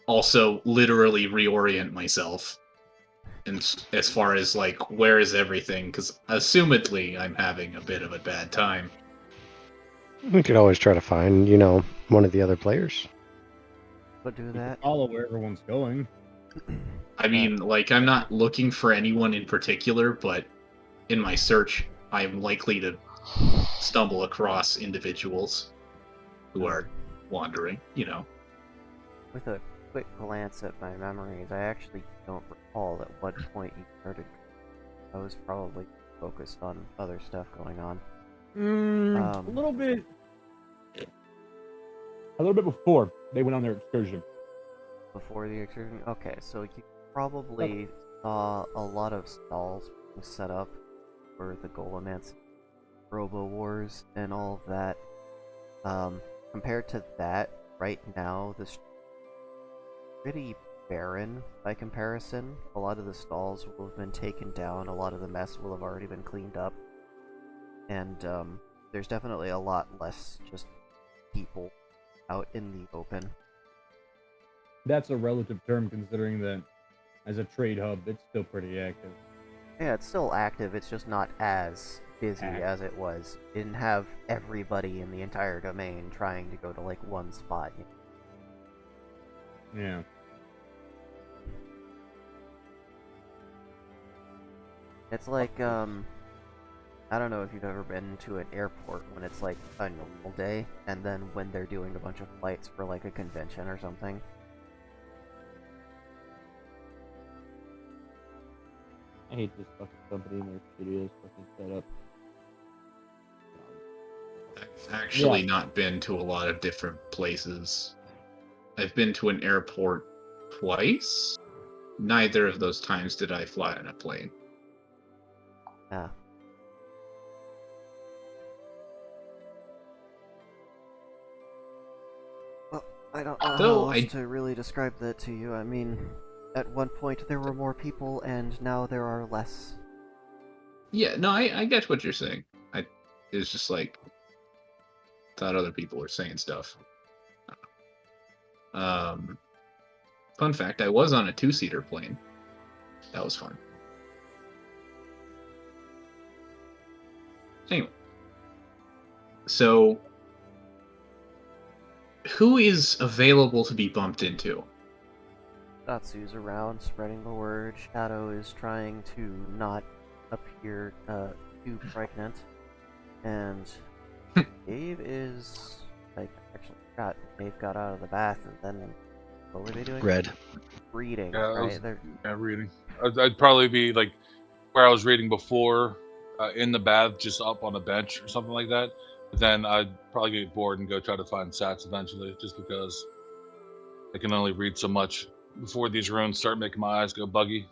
Also, literally reorient myself, and as far as like where is everything, because assumedly I'm having a bit of a bad time. We could always try to find, one of the other players. But do that. Follow where everyone's going. I mean, like, I'm not looking for anyone in particular, but in my search, I'm likely to stumble across individuals who are wandering, With a quick glance at my memories, I actually don't recall at what point you started. I was probably focused on other stuff going on. A little bit before they went on their excursion. Before the excursion? Okay, so you probably saw a lot of stalls being set up for the Golemancy, Robo Wars, and all of that. Compared to that, right now, this pretty barren by comparison. A lot of the stalls will have been taken down, a lot of the mess will have already been cleaned up, and there's definitely a lot less just people out in the open. That's a relative term considering that as a trade hub, it's still pretty active. Yeah, it's still active, it's just not as busy as it was. It didn't have everybody in the entire domain trying to go to, like, one spot. Yeah. It's like, I don't know if you've ever been to an airport when it's like a normal day, and then when they're doing a bunch of flights for like a convention or something. I hate this fucking company and their studios fucking set up. I've actually not been to a lot of different places. I've been to an airport twice. Neither of those times did I fly on a plane. Yeah. Well, I don't know Though how else to really describe that to you. I mean, at one point there were more people, and now there are less. Yeah, no, I get what you're saying. It's just like thought other people were saying stuff. Fun fact: I was on a 2-seater plane. That was fun. Anyway, so who is available to be bumped into? Datsu's around, spreading the word. Shadow is trying to not appear too pregnant, and Dave is like actually forgot. Dave got out of the bath, and then what were they doing? Red. Reading, Yeah, I right? was- They're Yeah, reading. I'd probably be like where I was reading before, in the bath, just up on a bench or something like that. But then I'd probably get bored and go try to find Sats eventually, just because I can only read so much before these runes start making my eyes go buggy.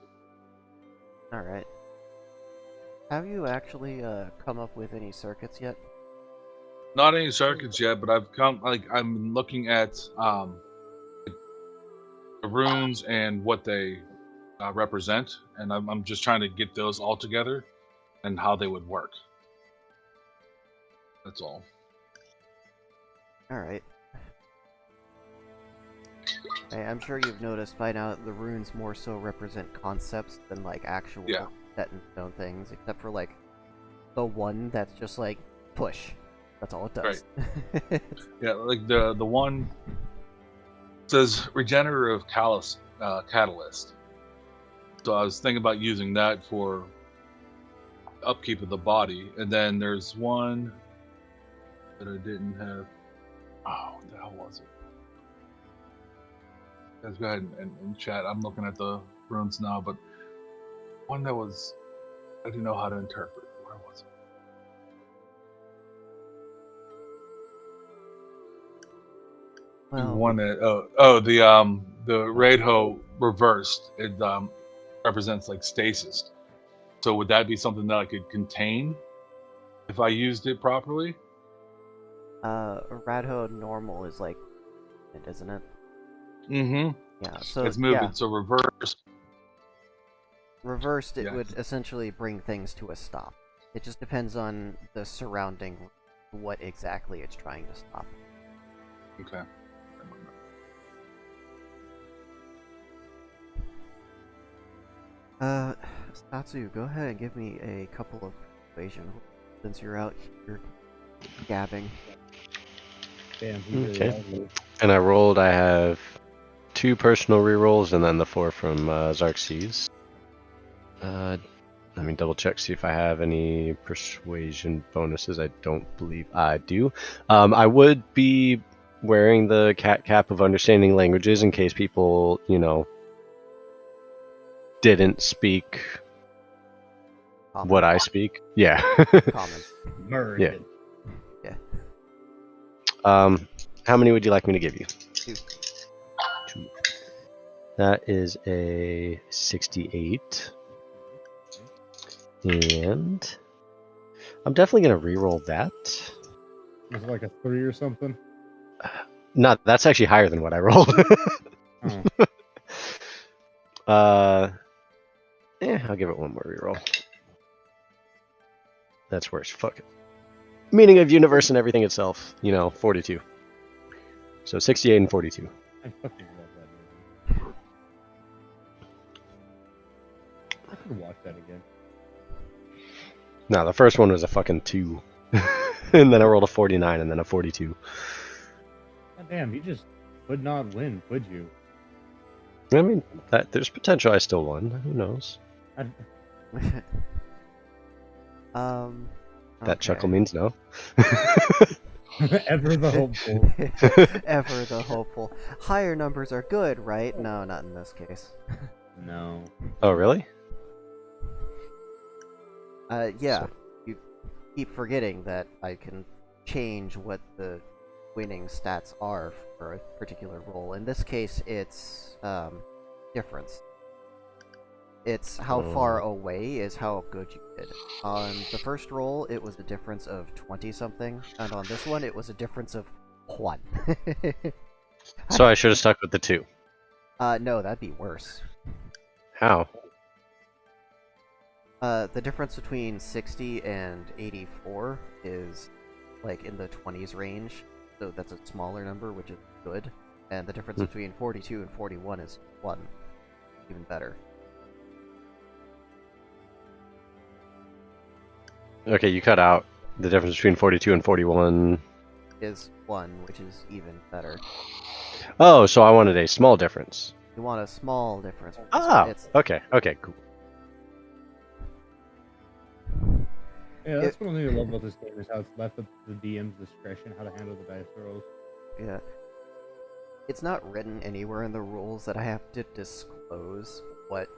all right. Have you actually come up with any circuits yet? Not any circuits yet, but I'm looking at the runes and what they represent, and I'm just trying to get those all together and how they would work. That's all. All right. Hey, I'm sure you've noticed by now that the runes more so represent concepts than like actual Yeah. set in stone things, except for like the one that's just like push. That's all it does. Yeah, like the one says regenerative catalyst. So I was thinking about using that for upkeep of the body, and then there's one that I didn't have. Oh, what the hell was it? Guys, go ahead and chat. I'm looking at the runes now, but one that was I didn't know how to interpret. Where was it? Well, One that the Radho reversed. It represents like stasis. So would that be something that I could contain if I used it properly? Radho normal is like, isn't it? Mm-hmm. Yeah. So It's moving. yeah, So reversed. reversed it Yes. would essentially bring things to a stop. It just depends on the surrounding, what exactly it's trying to stop. Okay. Statsu, go ahead and give me a couple of persuasion since you're out here gabbing. Damn, he really Okay. loves you. And I have 2 personal rerolls and then the 4 from Xerxes. Let me double check, see if I have any persuasion bonuses. I don't believe I do. I would be wearing the cat cap of understanding languages in case people, didn't speak what I speak. Yeah. Common. Murdered. How many would you like me to give you? 2. 2. That is a 68. And I'm definitely going to reroll that. Was it like a 3 or something? No, that's actually higher than what I rolled. Oh. I'll give it one more reroll. That's worse. Fuck it. Meaning of universe and everything itself, 42. So 68 and 42. I fucking love that movie. I could watch that again. No, the first one was a fucking 2. And then I rolled a 49 and then a 42. God damn, you just would not win, would you? I mean, there's potential I still won. Who knows? That chuckle Okay. means no. Ever the hopeful. Ever the hopeful. Higher numbers are good, right? No, not in this case. No. Oh, really? Yeah. So- You keep forgetting that I can change what the winning stats are for a particular roll. In this case, it's difference. It's how far away is how good you did. On the first roll, it was a difference of 20-something, and on this one, it was a difference of 1. So I should have stuck with the 2. No, that'd be worse. How? The difference between 60 and 84 is, like, in the 20s range, so that's a smaller number, which is good. And the difference between 42 and 41 is 1. Even better. Okay, you cut out the difference between 42 and 41. Is 1, which is even better. Oh, so I wanted a small difference. You want a small difference. For this Ah, one. It's okay, cool. Yeah, that's one thing I love about this game is how it's left up to the DM's discretion how to handle the dice rolls. Yeah. It's not written anywhere in the rules that I have to disclose what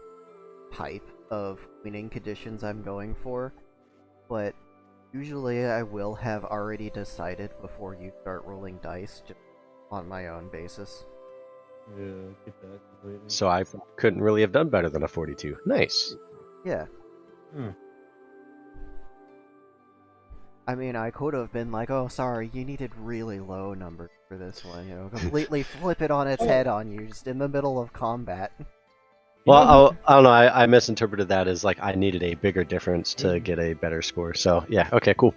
type of winning conditions I'm going for, but usually I will have already decided before you start rolling dice, just on my own basis. Yeah, get that completely. So I couldn't really have done better than a 42. Nice. Yeah. Hmm. I mean, I could have been like, oh, sorry, you needed really low numbers for this one, you know, completely flip it on its head on you, just in the middle of combat. Well, I don't know. I misinterpreted that as like I needed a bigger difference to get a better score. So yeah, okay, cool.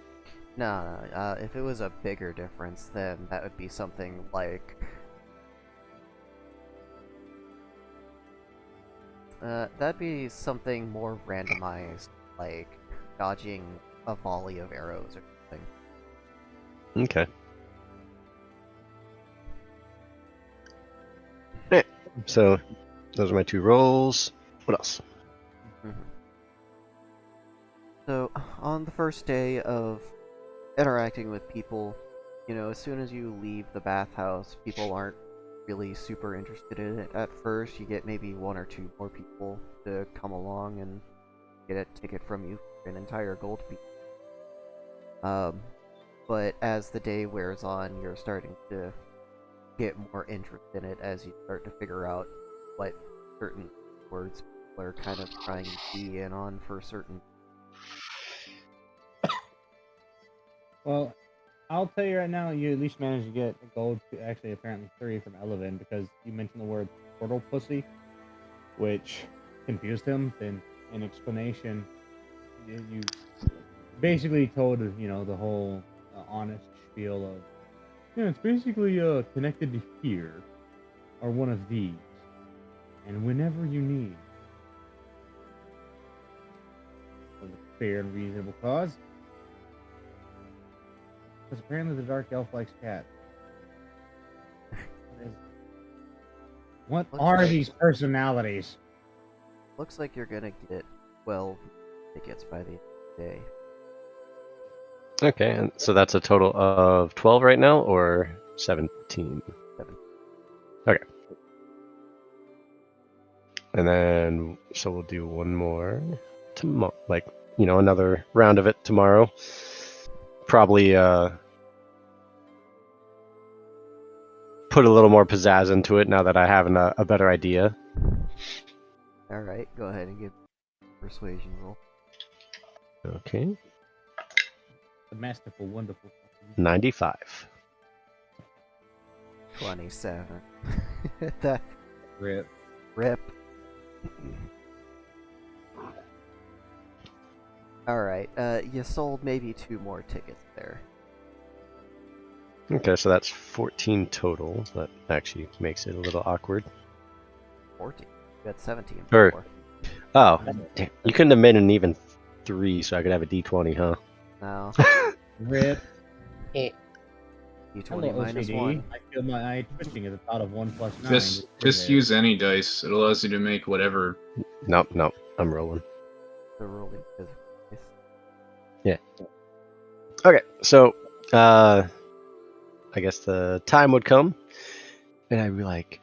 No, if it was a bigger difference, then that would be something like... that'd be something more randomized, like dodging a volley of arrows or something. Okay. So those are my 2 rolls. What else? So, on the first day of interacting with people, you know, as soon as you leave the bathhouse, people aren't really super interested in it at first. You get maybe 1 or 2 more people to come along and get a ticket from you for an entire gold piece. But as the day wears on, you're starting to get more interest in it as you start to figure out what certain words people are kind of trying to key in on for certain. Well, I'll tell you right now, you at least managed to get a gold, actually apparently 3 from Elevin, because you mentioned the word portal pussy, which confused him. Then, in explanation, you basically told, you know, the whole honest spiel of, yeah, it's basically connected to here, or one of these, and whenever you need, for the fair and reasonable cause. Because apparently the dark elf likes cats. What Looks are like- these personalities? Looks like you're gonna get 12 tickets by the end of the day. Okay, and so that's a total of 12 right now, or 17? 7. Okay. And then, so we'll do one more tomorrow, like, you know, another round of it tomorrow. Probably, put a little more pizzazz into it now that I have a better idea. Alright, go ahead and give persuasion roll. Okay. The masterful, wonderful. 95. 27. That Rip. rip. Alright, you sold maybe 2 more tickets there. Okay, so that's 14 total. That actually makes it a little awkward. 14. You got 17 Or- before. Oh, damn. You couldn't have made an even 3 so I could have a D20, huh? No. Rip. D20 Hello, minus OCD. 1. I feel my eye twitching at the thought of 1 plus 9. Just use any dice. It allows you to make whatever. Nope, I'm rolling. The rolling is. Okay, so I guess the time would come, and I'd be like,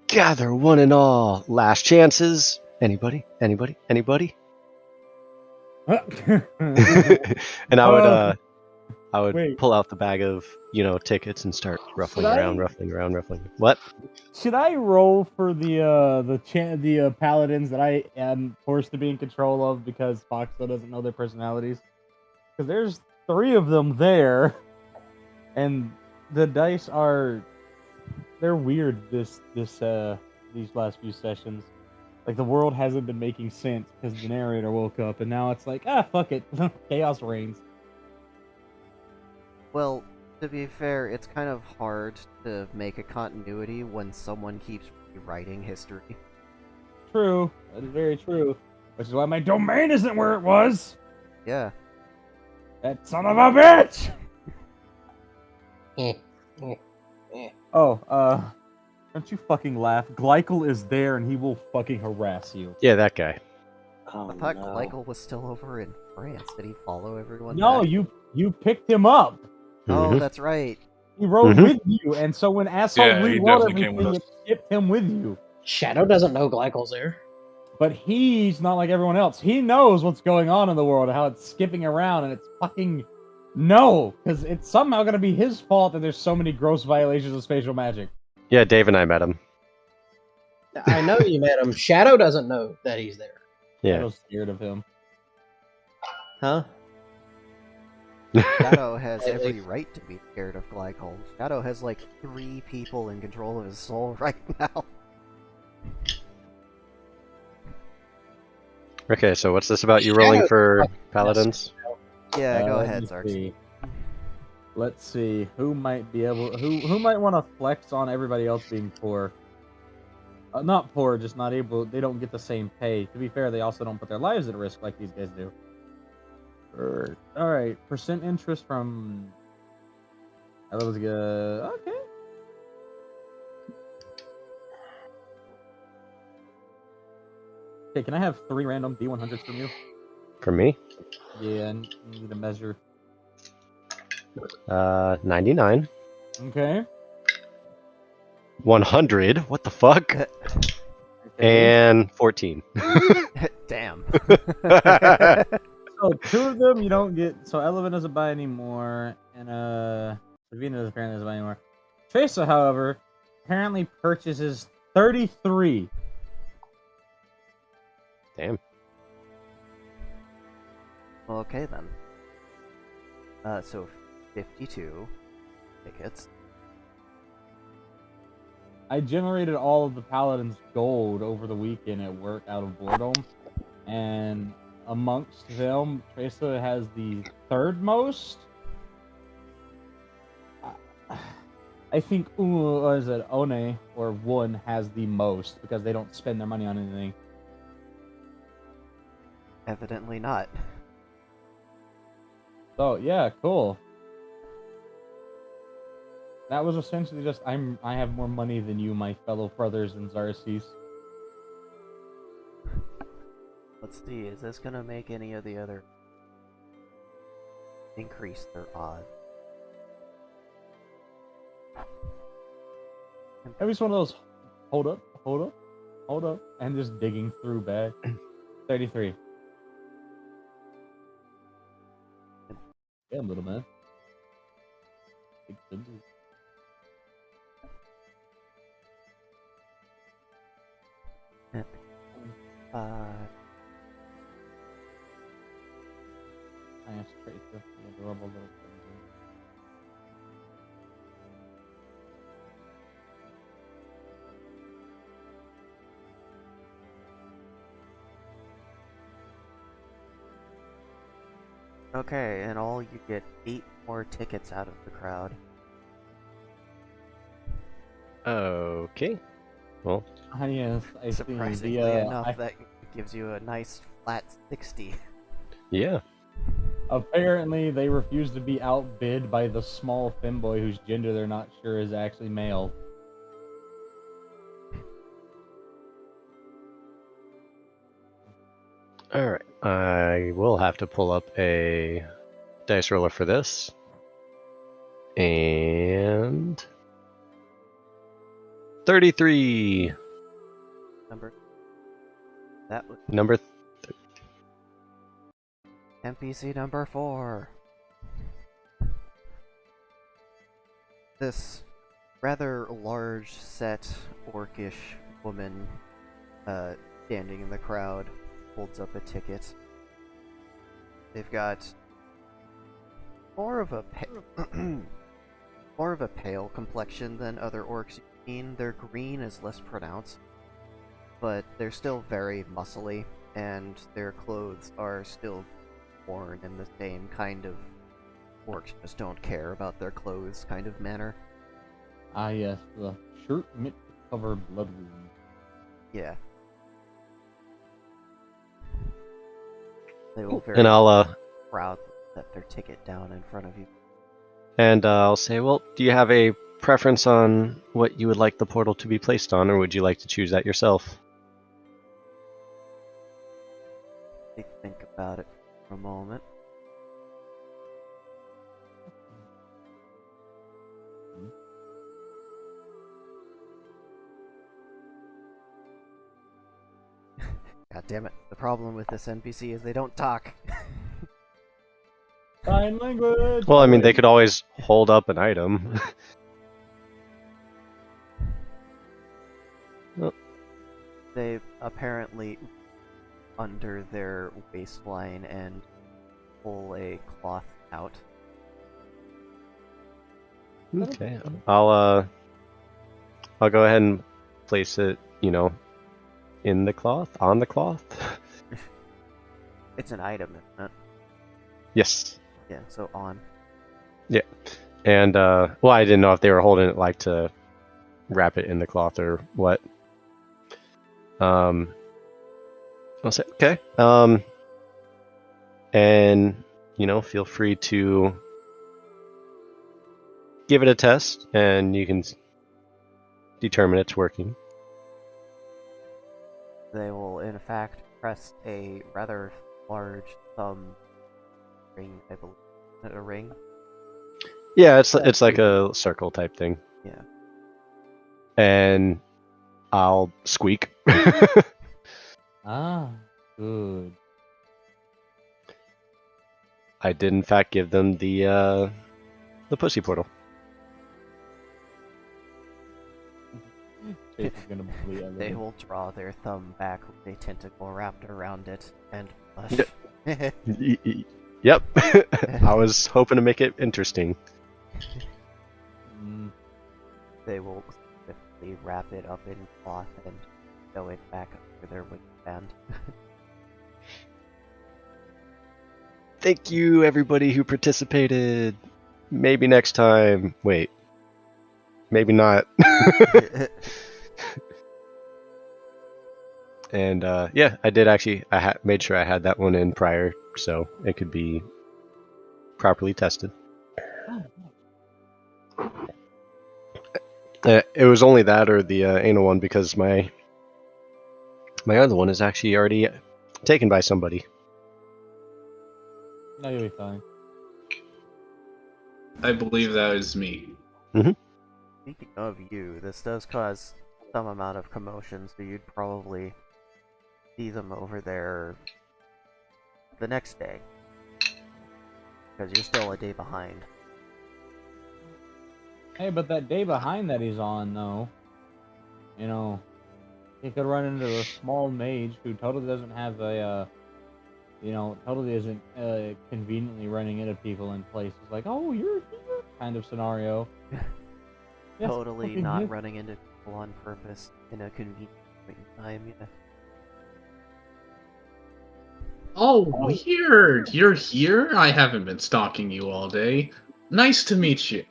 gather one and all, last chances. Anybody? Anybody? Anybody? And I would Wait. pull out the bag of, tickets and start ruffling around, I- ruffling. What? Should I roll for the paladins that I am forced to be in control of because Foxo doesn't know their personalities? Because there's 3 of them there, and the dice they're weird these last few sessions. Like the world hasn't been making sense because the narrator woke up, and now it's like, fuck it, chaos reigns. Well, to be fair, it's kind of hard to make a continuity when someone keeps rewriting history. True, that is very true. Which is why my domain isn't where it was. Yeah. That son of a bitch. Eh, eh, eh. Oh, don't you fucking laugh. Glycol is there and he will fucking harass you. Yeah, that guy. Oh, I thought no. Glycol was still over in France. Did he follow everyone No, back? you picked him up. Oh, Mhm. that's right. He rode Mhm. with you, and so when asshole Yeah, he rewrote definitely came with everything, us. it skipped him with you. Shadow doesn't know Glycol's there. But he's not like everyone else. He knows what's going on in the world, how it's skipping around, and it's fucking no, because it's somehow gonna be his fault that there's so many gross violations of spatial magic. Yeah, Dave and I met him. I know you met him. Shadow doesn't know that he's there. I Yeah. was scared of him. Huh? Shadow has Hey, every right to be scared of Glycol. Shadow has like 3 people in control of his soul right now. Okay, so what's this about you rolling Shadow- for Yes. paladins? Yeah, go Let ahead, me Zarks. see. Let's see who might be able who might want to flex on everybody else being poor. Not poor, just not able. They don't get the same pay. To be fair, they also don't put their lives at risk like these guys do. All right, percent interest from. That was good. Okay. Okay, can I have 3 random D100s from you? For me? Yeah, I need a measure. 99. Okay. 100? What the fuck? Okay. And 14. Damn. So 2 of them you don't get. So Eleven doesn't buy anymore, and Savina apparently doesn't buy anymore. Tracer, however, apparently purchases 33. Damn. Okay then. So 52 tickets. I generated all of the paladins' gold over the weekend at work out of boredom, and amongst them, Tracer has the 3rd most. I think is it One or One has the most because they don't spend their money on anything. Evidently not. So yeah, cool. That was essentially just I have more money than you, my fellow brothers in Xarces. Let's see, is this gonna make any of the other increase their odds? Maybe it's one of those hold up, and just digging through bag. 33. Damn, little man. Expensive. I asked Tracer for the adorable little thing. Okay, in all you get 8 more tickets out of the crowd. Okay. Well, Yes, I see. Surprisingly enough, that gives you a nice flat 60. yeah. Apparently, they refuse to be outbid by the small femboy whose gender they're not sure is actually male. Alright. I will have to pull up a dice roller for this. And 33. Number. That was Number NPC number 4. This rather large set orcish woman standing in the crowd holds up a ticket. They've got more of a pale complexion than other orcs you've seen. Their green is less pronounced, but they're still very muscly, and their clothes are still worn in the same kind of orcs just don't care about their clothes kind of manner. Ah, yes, the shirt meant to cover blood wounds. Yeah. They will very and proud set their ticket down in front of you. I'll say, well, do you have a preference on what you would like the portal to be placed on, or would you like to choose that yourself? Think about it for a moment. God damn it. The problem with this NPC is they don't talk. Sign language! Well, I mean, they could always hold up an item. They apparently under their waistline and pull a cloth out. Okay, I'll go ahead and place it, in the cloth, on the cloth. It's an item, isn't it? Yes. Yeah, so on. Yeah. And well, I didn't know if they were holding it like to wrap it in the cloth or what. I'll say okay. And feel free to give it a test, and you can determine it's working. They will, in fact, press a rather large thumb ring, I believe. Is it a ring? Yeah, it's like a circle type thing. Yeah. And I'll squeak. Ah, good. I did in fact give them the pussy portal. Chase is gonna bully everyone. They will draw their thumb back with a tentacle wrapped around it and blush. Yep. I was hoping to make it interesting. They will swiftly wrap it up in cloth and sew it back under their waistband. Thank you, everybody who participated. Maybe next time. Wait. Maybe not. And yeah, I did actually. I made sure I had that one in prior, so it could be properly tested. It was only that or the anal one because my other one is actually already taken by somebody. No, you'll be fine. I believe that is me. Speaking of you, this does cause some amount of commotion, so you'd probably see them over there the next day. Because you're still a day behind. Hey, but that day behind that he's on, though, he could run into a small mage who totally doesn't have a, totally isn't conveniently running into people in places like, oh, you're here kind of scenario. Yes, Totally fucking not yes. running into people on purpose in a convenient point in time, yeah. Oh, weird! You're here? I haven't been stalking you all day. Nice to meet you.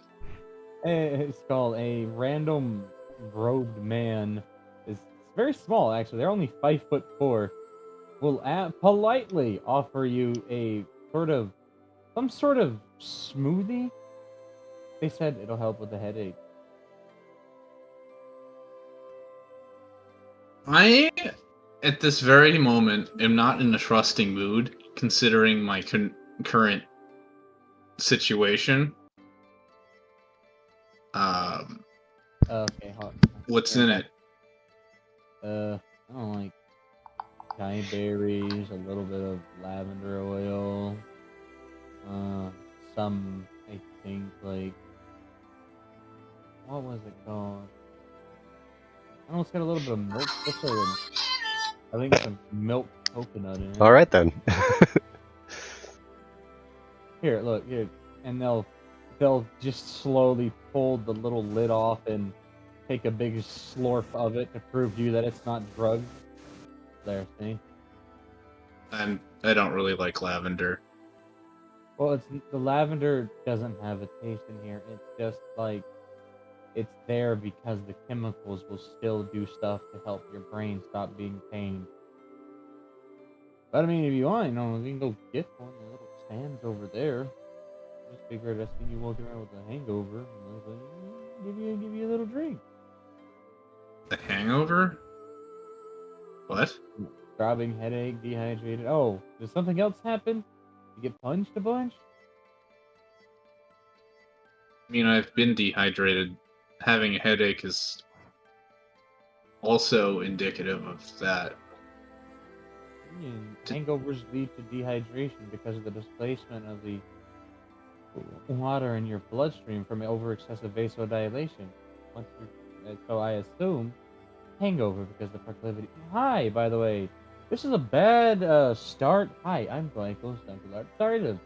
It's called a random robed man. It's very small, actually. They're only 5'4". Will politely offer you some sort of smoothie. They said it'll help with the headache. I, at this very moment, am not in a trusting mood, considering my current situation. Okay, hold on. What's in it? I don't like cayenne berries, a little bit of lavender oil, some, I think, like, what was it called? I know it's got a little bit of milk. I think some milk coconut in it. All right then. Here, look, here, and they'll just slowly pull the little lid off and take a big slurp of it to prove to you that it's not drugged. There, see? I don't really like lavender. Well, the lavender doesn't have a taste in here. It's just like it's there because the chemicals will still do stuff to help your brain stop being pained. But I mean, if you want, you can go get one. The little stands over there. Just figured I seen you walking around with a hangover, and I was like, give you a little drink. A hangover? What? Throbbing headache, dehydrated. Oh, did something else happen? You get punched a bunch? I mean, I've been dehydrated. Having a headache is also indicative of that. Hangovers lead to dehydration because of the displacement of the water in your bloodstream from over excessive vasodilation. So I assume hangover because the proclivity. Hi, by the way. This is a bad start. Hi, I'm Blanco Stunkler. Sorry to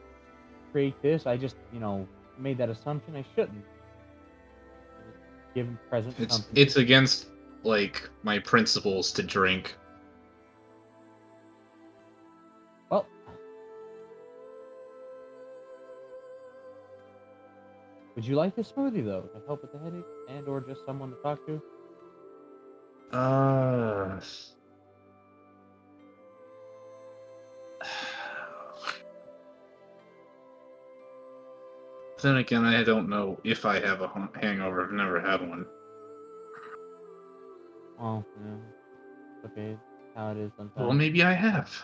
create this. I just, made that assumption. I shouldn't. Give him present something. It's against, like, my principles to drink. Well, would you like this smoothie though to help with the headache and or just someone to talk to? Then again, I don't know if I have a hangover. I've never had one. Oh, yeah. Okay, how it is sometimes. Well, maybe I have.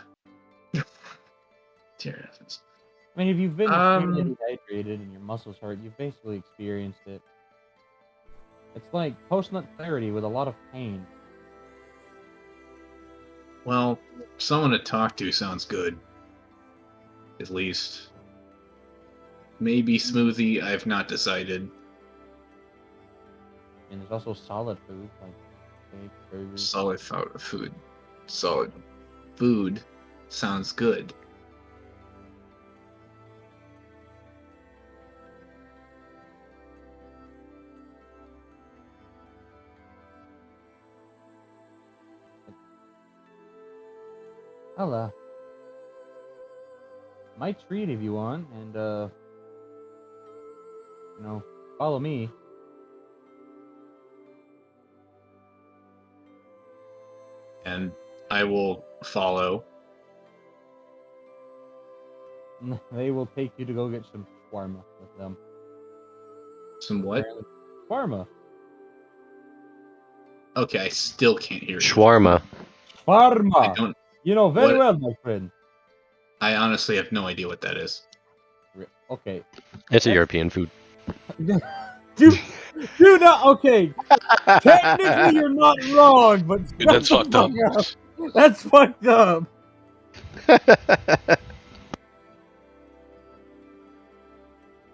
Dear heavens. I mean, if you've been extremely dehydrated and your muscles hurt, you've basically experienced it. It's like post-nut clarity with a lot of pain. Well, someone to talk to sounds good. At least. Maybe smoothie, I've not decided. And there's also solid food, like steak, burgers. Solid food. Solid food sounds good. I'll, might treat if you want, and, follow me. And I will follow. They will take you to go get some shawarma with them. Some what? Shawarma. Okay, I still can't hear you. Shawarma. Shawarma! I don't. You know very What? well, my friend. I honestly have no idea what that is. Okay. It's a European food. Do not. Okay. Technically, you're not wrong, but Dude, that's fucked up. That's fucked up.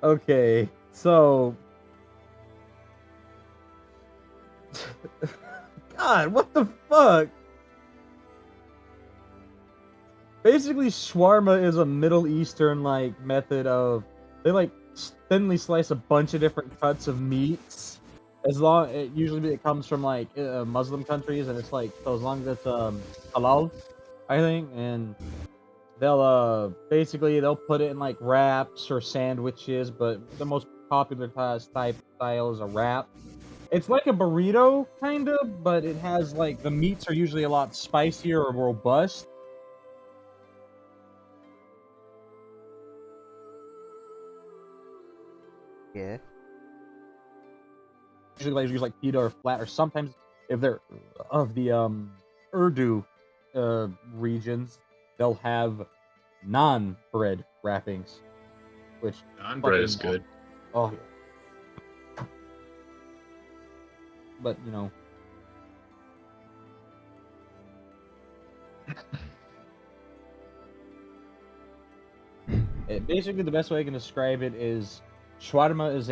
Okay, so. God, what the fuck? Basically, shawarma is a Middle Eastern method of they thinly slice a bunch of different cuts of meats. Usually it comes from Muslim countries, and it's so as long as it's halal, I think, and they'll put it in wraps or sandwiches, but the most popular style is a wrap. It's like a burrito kind of, but it has the meats are usually a lot spicier or robust. Yeah. Usually use pita or flat, or sometimes if they're of the Urdu regions, they'll have naan bread wrappings, which Non bread is fucking- good. Oh yeah. But you know, basically the best way I can describe it is shawarma is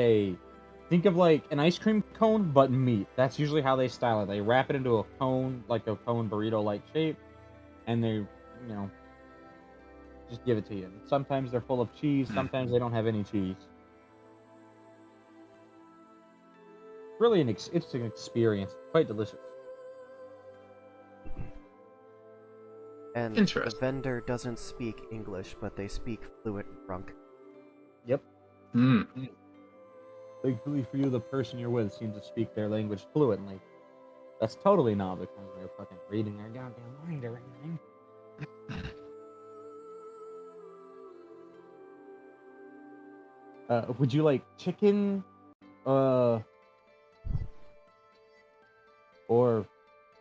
think of like an ice cream cone but meat. That's usually how they style it. They wrap it into a cone, like a cone burrito like shape, and they, just give it to you. Sometimes they're full of cheese, sometimes they don't have any cheese. Really it's an experience. Quite delicious. And the Interesting. vendor doesn't speak English, but they speak fluent drunk. Yep. Hmm. Thankfully for you, the person you're with seems to speak their language fluently. That's totally not because they're fucking reading their goddamn mind or anything. Would you like chicken? Or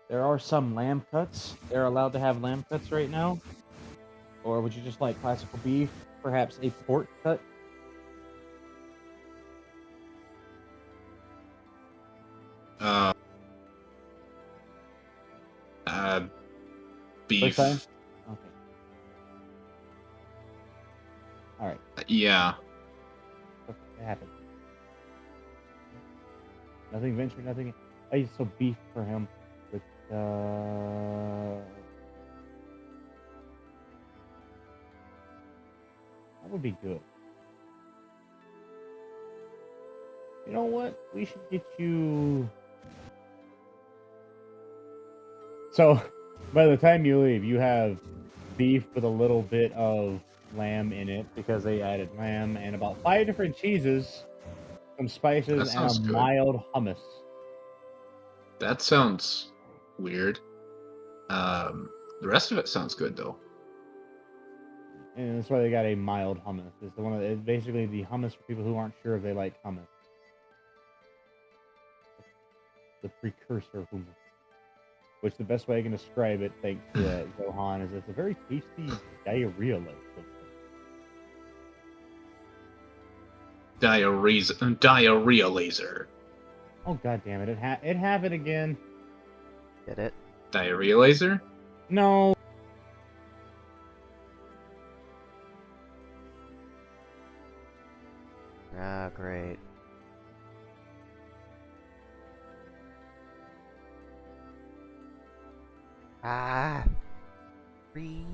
there are some lamb cuts. They're allowed to have lamb cuts right now. Or would you just like classical beef? Perhaps a pork cut? Beef. First time? Okay. Alright. Yeah. It happens. Nothing venture, nothing. I eat some beef for him with that would be good. You know what? We should get you. So, by the time you leave, you have beef with a little bit of lamb in it because they added lamb and about 5 different cheeses, some spices, That and a sounds good. mild hummus. That sounds weird. The rest of it sounds good though. And that's why they got a mild hummus. It's the one that it's basically the hummus for people who aren't sure if they like hummus. The precursor hummus. Which the best way I can describe it, thanks to Zohan, is it's a very tasty diarrhea-like. Diarrhea laser. Oh god damn it! It have it again. Get it? Diarrhea laser? No. Ah, great. Ah! Free!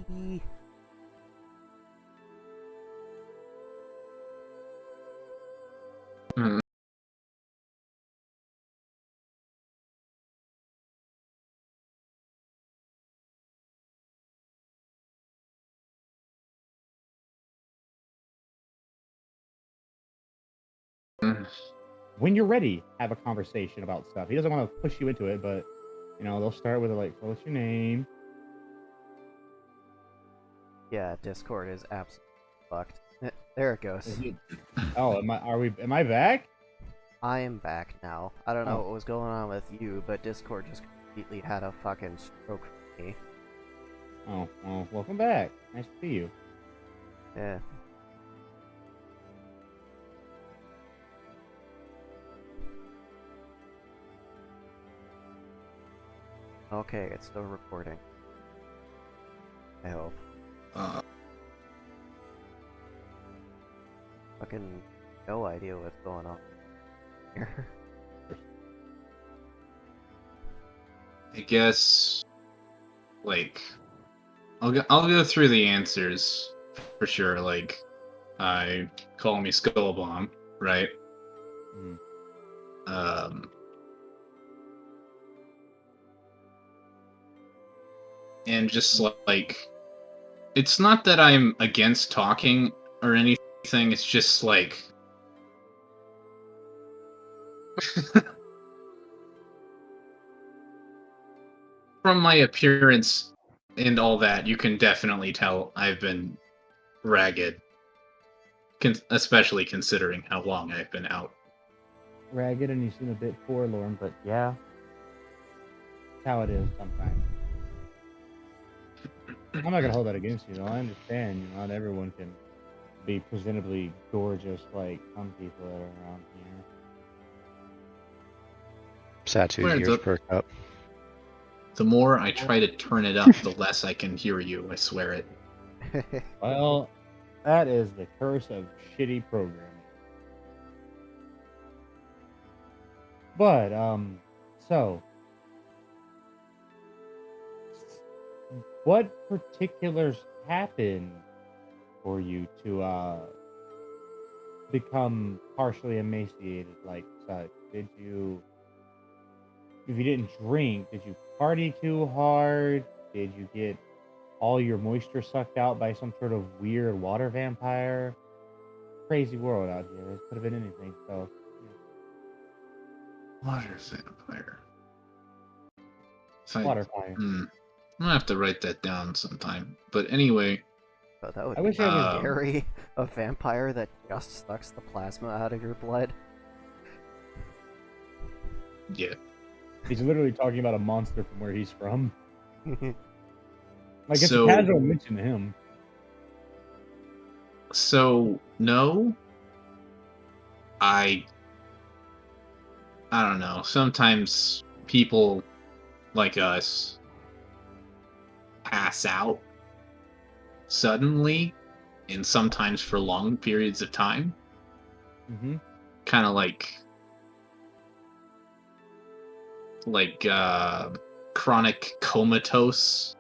Hmm. When you're ready, have a conversation about stuff. He doesn't want to push you into it, but they'll start with like, "What's your name?" Yeah, Discord is absolutely fucked. There it goes. Is it- Oh, am I back? I am back now. I don't know Oh. what was going on with you, but Discord just completely had a fucking stroke for me. Oh, well, welcome back. Nice to see you. Yeah. Okay, it's still recording. I hope. Fucking no idea what's going on here. I guess, like, I'll go through the answers for sure. Like, I call me Skullbomb, right? Mm. And just like, it's not that I'm against talking or anything. It's just like, from my appearance and all that, you can definitely tell I've been ragged, especially considering how long I've been out. Ragged and you seem a bit forlorn, but yeah, that's how it is sometimes. I'm not gonna hold that against you, though. I understand. Not everyone can be presentably gorgeous like some people that are around here. Satu's Where ears the- perk up. The more I try to turn it up, the less I can hear you. I swear it. Well, that is the curse of shitty programming. But so what particulars happened for you to become partially emaciated like such? Did you, if you didn't drink, did you party too hard? Did you get all your moisture sucked out by some sort of weird water vampire? Crazy world out here. It could have been anything. So Water vampire. If I- water fire. I'm gonna have to write that down sometime. But anyway, Oh, that would I be wish I was- scary. A vampire that just sucks the plasma out of your blood. yeah. He's literally talking about a monster from where he's from. Like it's So- a casual mention to him. So no, I don't know. Sometimes people like us pass out suddenly, and sometimes for long periods of time. Mm-hmm. Kind of like chronic comatose,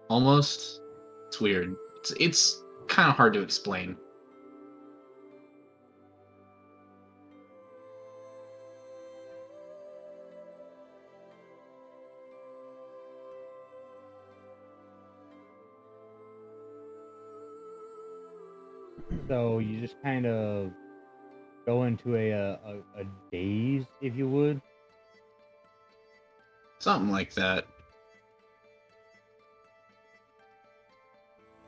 almost. It's weird. It's kind of hard to explain. So you just kind of go into a daze, if you would. Something like that.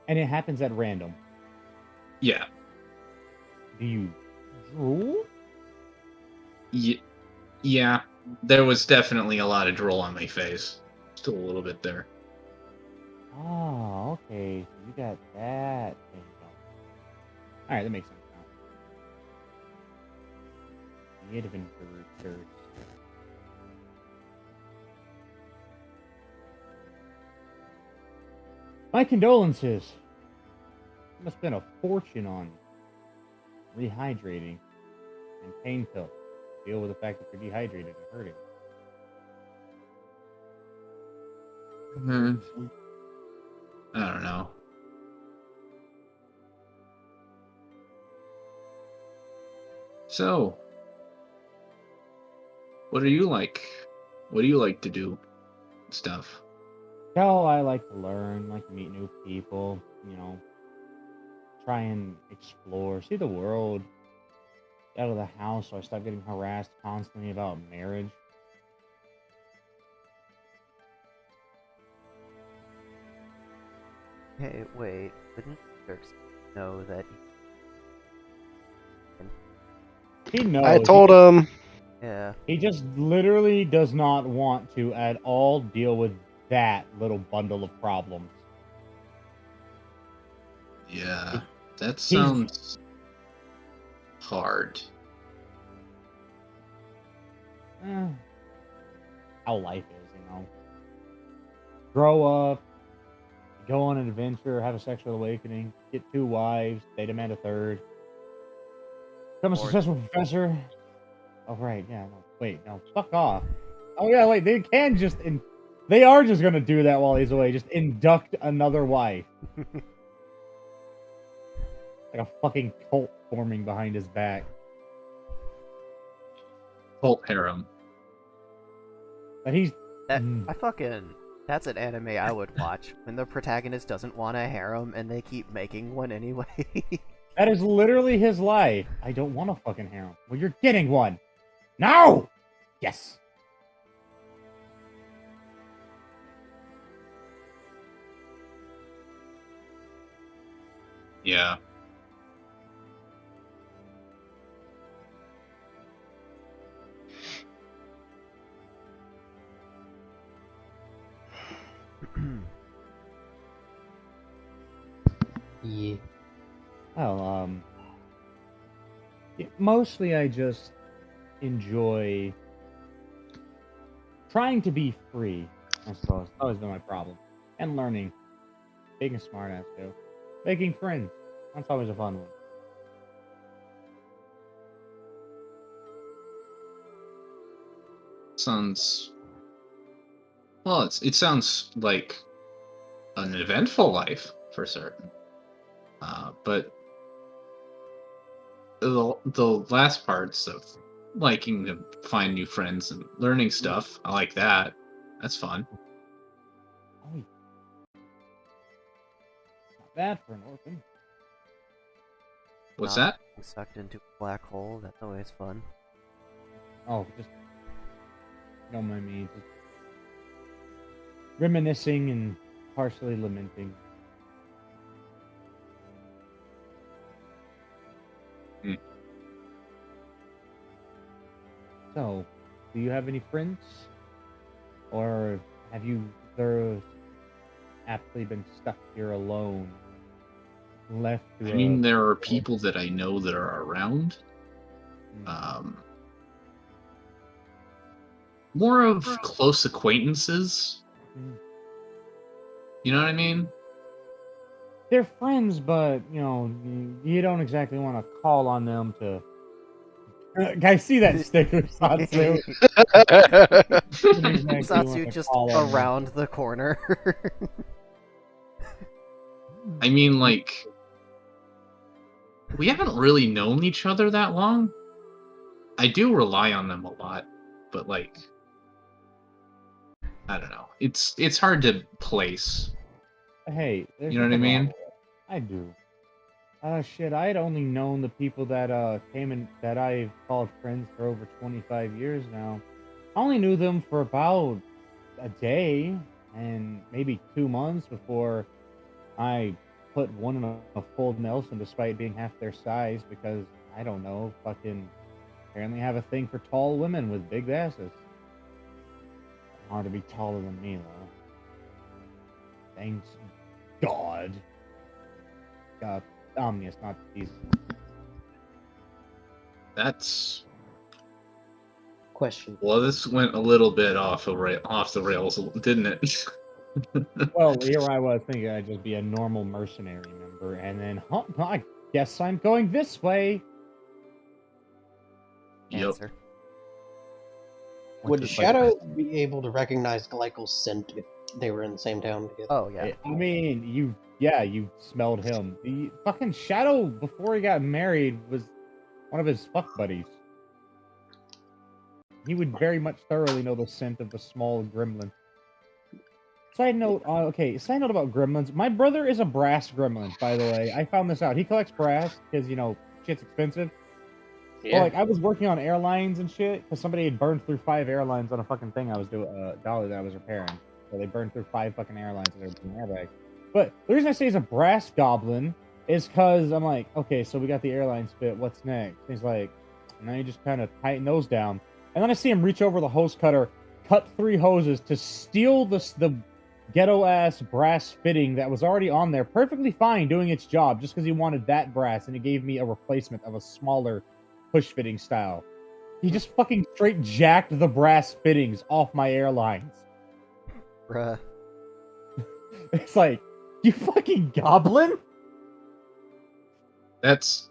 And it happens at random. Yeah. Do you drool? Yeah. There was definitely a lot of drool on my face. Still a little bit there. Oh, okay. So you got that thing going. Alright, that makes sense now. The adventurers. My condolences. You must spend a fortune on rehydrating and pain pills. Deal with the fact that you're dehydrated and hurting. I don't know. So, what are you like? What do you like to do? Stuff. Oh, I like to learn, like to meet new people, you know, try and explore, see the world, get out of the house so I stop getting harassed constantly about marriage. Hey, wait, didn't Dirk know that He knows. I told him. yeah. He just literally does not want to at all deal with that little bundle of problems. Yeah, that sounds hard. How life is, you know. Grow up, go on an adventure, have a sexual awakening, get 2 wives, they demand a 3rd. Become a Or- successful professor. Oh, right, yeah, no, wait, no, fuck off. Oh, yeah, wait, they can just, they are just gonna do that while he's away, just induct another wife. Like a fucking cult forming behind his back. Cult harem. But he's, That that's an anime I would watch when the protagonist doesn't want a harem and they keep making one anyway. that is literally his life. I don't want a fucking harem. Well, you're getting one. No! Yes. Yeah. Yeah. Well, mostly I just enjoy trying to be free, I suppose. That's always been my problem. And learning. Being a smartass, too. Making friends. That's always a fun one. Sounds well. It sounds like an eventful life for certain. But the last parts of liking to find new friends and learning stuff, I like that. That's fun. Oh, yeah. Not bad for an orphan. What's Not that? being sucked into a black hole. That's always fun. Oh, just don't mind me. Just reminiscing and partially lamenting. Hmm. So, do you have any friends? Or have you aptly been stuck here alone? Left to I mean, there are people that I know that are around. More of close acquaintances. Mm. You know what I mean? They're friends, but you don't exactly want to call on them to. I see that sticker, Satsu. Don't exactly want Satsu to just call on them. around the corner. I mean, like, we haven't really known each other that long. I do rely on them a lot, but like, I don't know. It's hard to place. Hey, there's You know what I nothing wrong mean? with it. I do. Shit, I'd only known the people that came in that I've called friends for over 25 years now. I only knew them for about a day and maybe 2 months before I put one in a full Nelson despite being half their size because I don't know, fucking apparently have a thing for tall women with big asses. Hard to be taller than me though. Thanks God. Omnius, not Jesus. That's Question. well. This went a little bit off the rails, didn't it? Well, here I was thinking I'd just be a normal mercenary member, and then, I guess I'm going this way. Yep. Answer. Would Which is like- Shadow be able to recognize Glycol's scent if they were in the same town together? Oh yeah. I mean, you smelled him. The fucking Shadow, before he got married, was one of his fuck buddies. He would very much thoroughly know the scent of the small gremlin. Side note about gremlins. My brother is a brass gremlin, by the way. I found this out. He collects brass because, shit's expensive. Yeah. Well, like, I was working on airlines and shit because somebody had burned through 5 airlines on a fucking thing I was doing, dolly that I was repairing. So they burned through 5 fucking airlines and they were doing airbags. But the reason I say he's a brass goblin is because I'm like, okay, so we got the airlines fit. What's next? And he's like, now you just kind of tighten those down. And then I see him reach over the hose cutter, cut 3 hoses to steal the ghetto-ass brass fitting that was already on there, perfectly fine doing its job, just because he wanted that brass, and he gave me a replacement of a smaller push-fitting style. He just fucking straight jacked the brass fittings off my airlines. Bruh. It's like, you fucking goblin? That's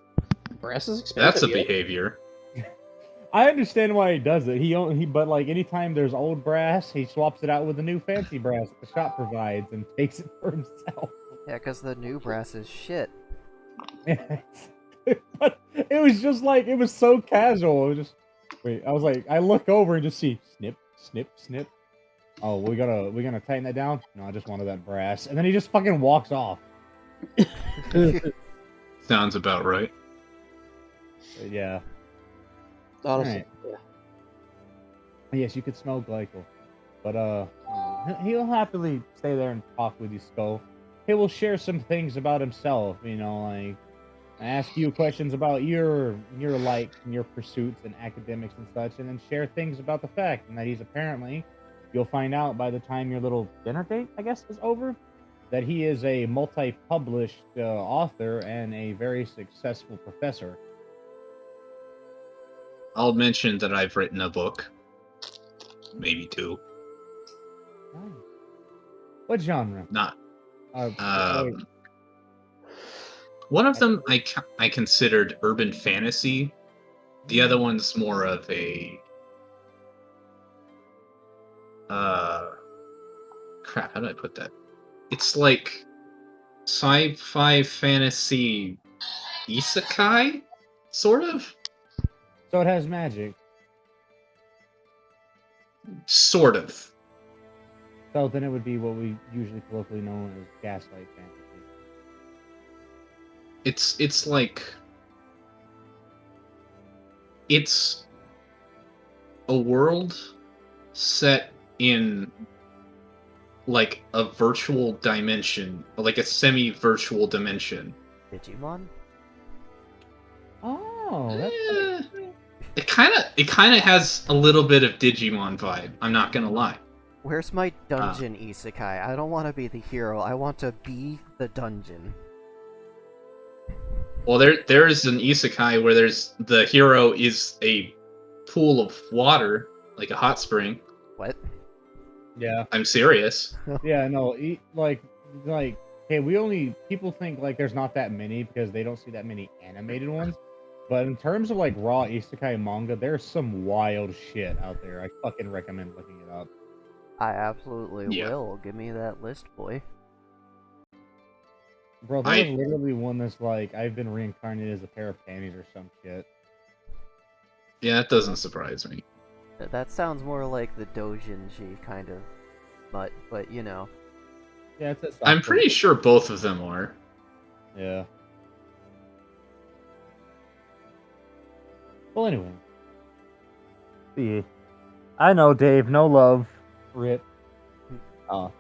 Brass is expensive. a yeah. behavior. I understand why he does it. But like anytime there's old brass, he swaps it out with the new fancy brass that the shop provides and takes it for himself. Yeah, because the new brass is shit. But it was just like, it was so casual. It was just, wait, I was like, I look over and just see snip, snip, snip. Oh, we're gonna tighten that down? No, I just wanted that brass. And then he just fucking walks off. Sounds about right. But yeah. Honestly, Alright. Yes, you could smell glycol. But he'll happily stay there and talk with you, Skull. He will share some things about himself, like ask you questions about your likes and your pursuits and academics and such, and then share things about the fact and that he's apparently, you'll find out by the time your little dinner date, I guess, is over, that he is a multi-published author and a very successful professor. I'll mention that I've written a book, maybe two. Nice. What genre? Not Wait, one of them I considered urban fantasy. The other one's more of a crap, how do I put that? It's like sci-fi fantasy isekai, sort of. so it has magic. Sort of. So then it would be what we usually colloquially know as gaslight fantasy. It's like it's a world set in like a virtual dimension, like a semi-virtual dimension. Digimon? Oh, that's It kind of has a little bit of Digimon vibe. I'm not gonna lie. Where's my dungeon isekai? I don't want to be the hero. I want to be the dungeon. Well, there is an isekai where the hero is a pool of water, like a hot spring. What? yeah. I'm serious. Yeah, no, like, hey, people think like there's not that many because they don't see that many animated ones. But in terms of like raw isekai manga, there's some wild shit out there. I fucking recommend looking it up. I absolutely Yeah. will. Give me that list, boy. Bro, there was literally one that's like, I've been reincarnated as a pair of panties or some shit. Yeah, that doesn't surprise me. That sounds more like the doujinshi kind of, but you know. Yeah, it's a I'm pretty sure both of them are. Yeah. Well, anyway. See, I know, Dave. No love. Rip. The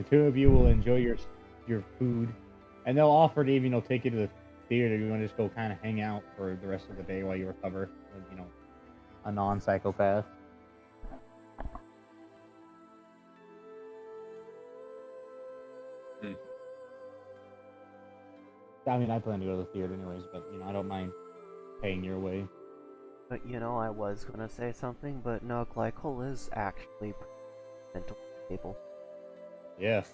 two of you will enjoy your food, and they'll offer to even take you to the theater. You want to just go kind of hang out for the rest of the day while you recover. A non-psychopath. I mean, I plan to go to the theater anyways, but I don't mind paying your way. But I was gonna say something, but no, glycol is actually mentally stable. Yes.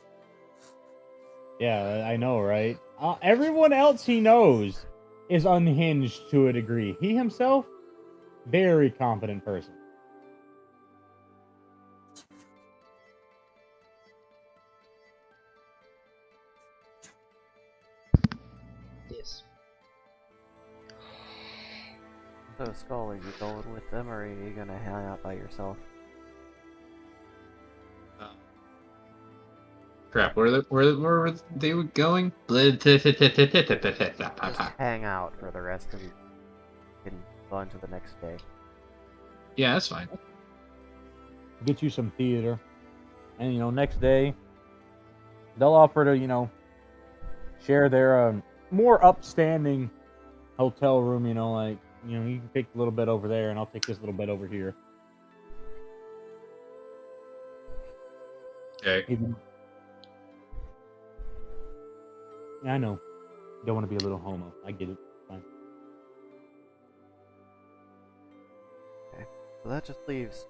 Yeah, I know, right? Everyone else he knows is unhinged to a degree. He himself, very competent person. Yes. So, Skull, are you going with them, or are you gonna hang out by yourself? Crap, where were they going? Just hang out for the rest of the and go on to the next day. Yeah, that's fine. Get you some theater. And, next day, they'll offer to, share their more upstanding hotel room, you can take a little bit over there, and I'll take this little bit over here. Okay. Yeah, I know. You don't want to be a little homo. I get it. Fine. So that just leaves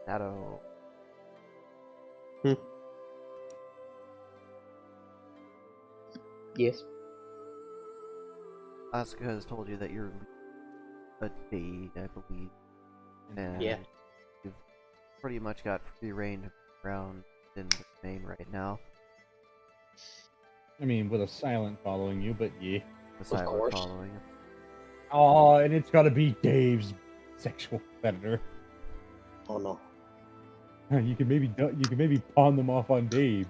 Shadow. Yes. Asuka has told you that you're a day, I believe. And Yeah. you've pretty much got free reign around in the main right now. I mean, with a silent following you, but yeah. The silent course. following. Oh, and it's gotta be Dave's sexual predator. Oh no. You can maybe pawn them off on Dave.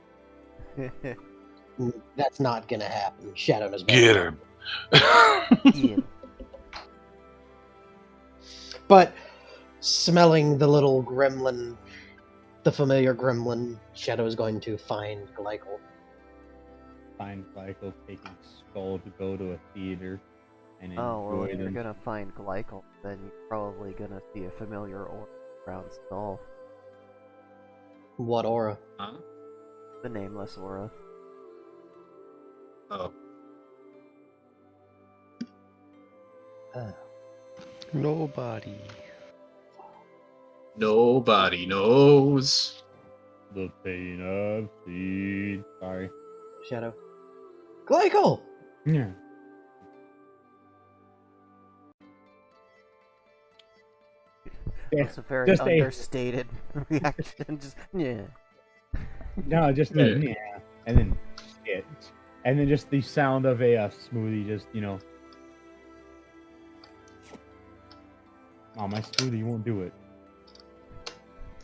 That's not gonna happen. Shadow knows Get better. him. Yeah. But smelling the little gremlin, the familiar gremlin, Shadow is going to find Glycol. Find Glycol taking Skull to go to a theater and Oh, well, enjoy if you're them. gonna find Glycol, then you're probably gonna see a familiar aura around Skull. What aura? Huh? The nameless aura. Oh, Nobody. nobody knows. The pain I've seen. Sorry. Shadow. Glycol! Yeah. That's a very just a- understated reaction. Just yeah. No, just Yeah. yeah, and then shit, and then just the sound of a smoothie. Just oh, my smoothie won't do it.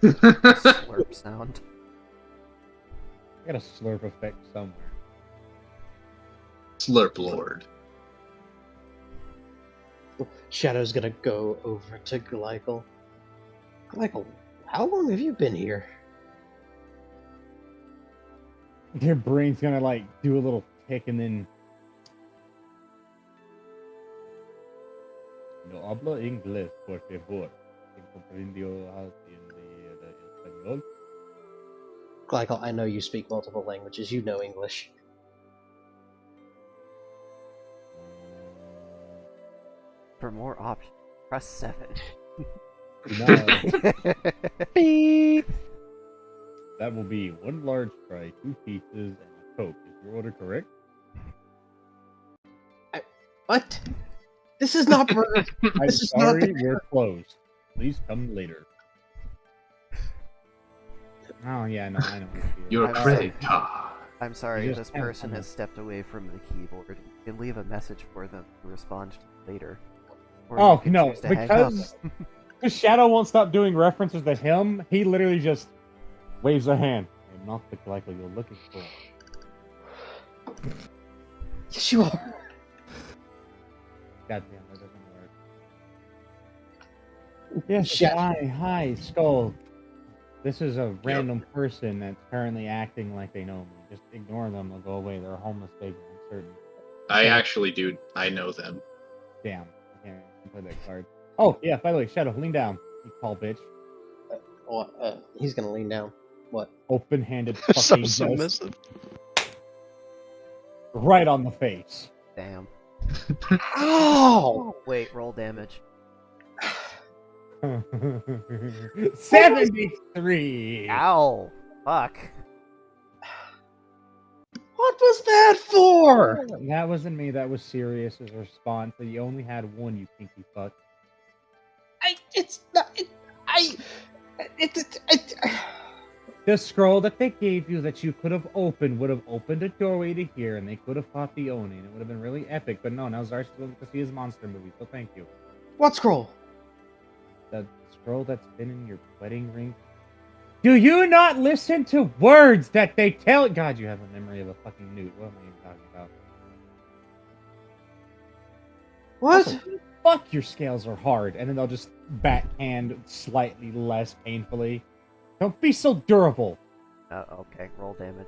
Slurp sound. I got a slurp effect somewhere. Slurp Lord. Shadow's gonna go over to Glycol. Glycol, how long have you been here? Your brain's gonna like do a little tick and then. No hablo inglés, por favor. Comprendió el español. Glycol, I know you speak multiple languages. You know English. For more options, press 7. No, Beep. that will be 1 large fry, 2 pizzas, and a Coke. Is your order correct? What? This is not Burger. I'm This is not sorry, the- we're closed. Please come later. Oh yeah, no, I know. Your I'm credit sorry. card. I'm sorry, just this can't person find has stepped away from the keyboard. You can leave a message for them to respond to later. Or you Oh can no, choose to hang up. because Shadow won't stop doing references to him. He literally just waves a hand. I'm not the Glycol you're looking for. Yes, you are. God damn, that doesn't work. Yes, Shadow. hi, Skull. This is a random person that's currently acting like they know me. Just ignore them; they'll go away. They're a homeless beggar. I'm certain. I actually do. I know them. Damn, I can't play that card. Oh yeah, by the way, Shadow, lean down. You tall bitch. What? He's gonna lean down. What? Open-handed So fucking just submissive. right on the face. Damn. Ow! Wait, roll damage. 73. Ow! Fuck. What was that for? That wasn't me. That was Sirius's response. That you only had one, you pinky fuck. It's not. The scroll that they gave you that you could have opened would have opened a doorway to here, and they could have fought the Oni, and it would have been really epic. But no, now Zar's going to see his monster movie, so thank you. What scroll? The scroll that's been in your wedding ring. Do you not listen to words that they tell? God, you have a memory of a fucking newt. What am I even talking about? What? Also, fuck, your scales are hard, and then they'll just backhand slightly less painfully. Don't be so durable. Okay, roll damage.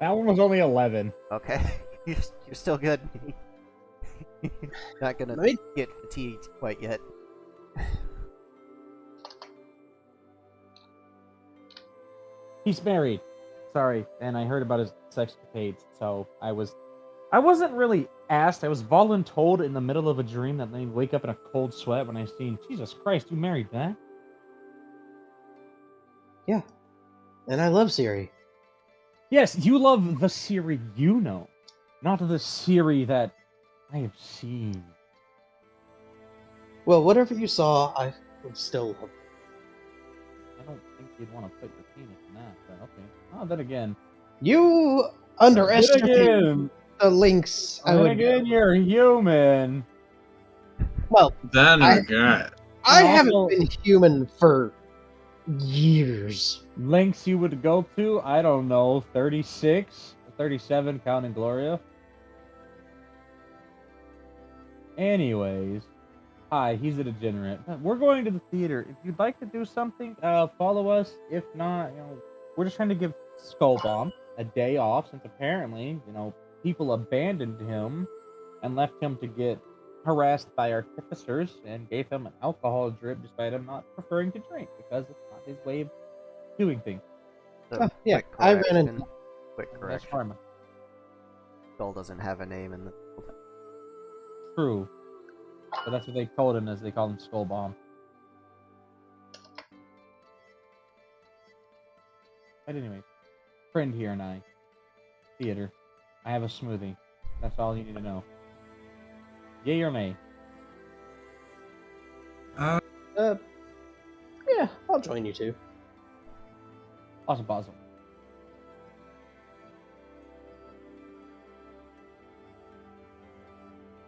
That one was only 11. Okay, you're still good. Not gonna Let me- get fatigued quite yet. He's married. Sorry, and I heard about his sexcapades, so I wasn't really asked. I was voluntold in the middle of a dream that made me wake up in a cold sweat when I seen, Jesus Christ, you married, man? Yeah. And I love Siri. Yes, you love the Siri you know, not the Siri that I have seen. Well, whatever you saw, I would still love. I don't think you'd want to put your penis in that, but okay. Oh, then again. You underestimate the links. I Then would. again, you're human. Well, Then I- again. I And haven't also- been human for years. Links you would go to, I don't know, 36, 37, counting Gloria. Anyways, hi, he's a degenerate. We're going to the theater. If you'd like to do something, follow us. If not, we're just trying to give Skullbomb a day off since apparently, people abandoned him and left him to get harassed by artificers and gave him an alcohol drip despite him not preferring to drink because it's not his way of doing things. So, Yeah, quick I ran correction. into. Quick That's correction. karma. Skull doesn't have a name in the. True. But that's what they called him, as they called him Skull Bomb. But anyway, friend here and I. Theater. I have a smoothie. That's all you need to know. Yay or nay? Yeah, I'll join you too. Awesome, awesome.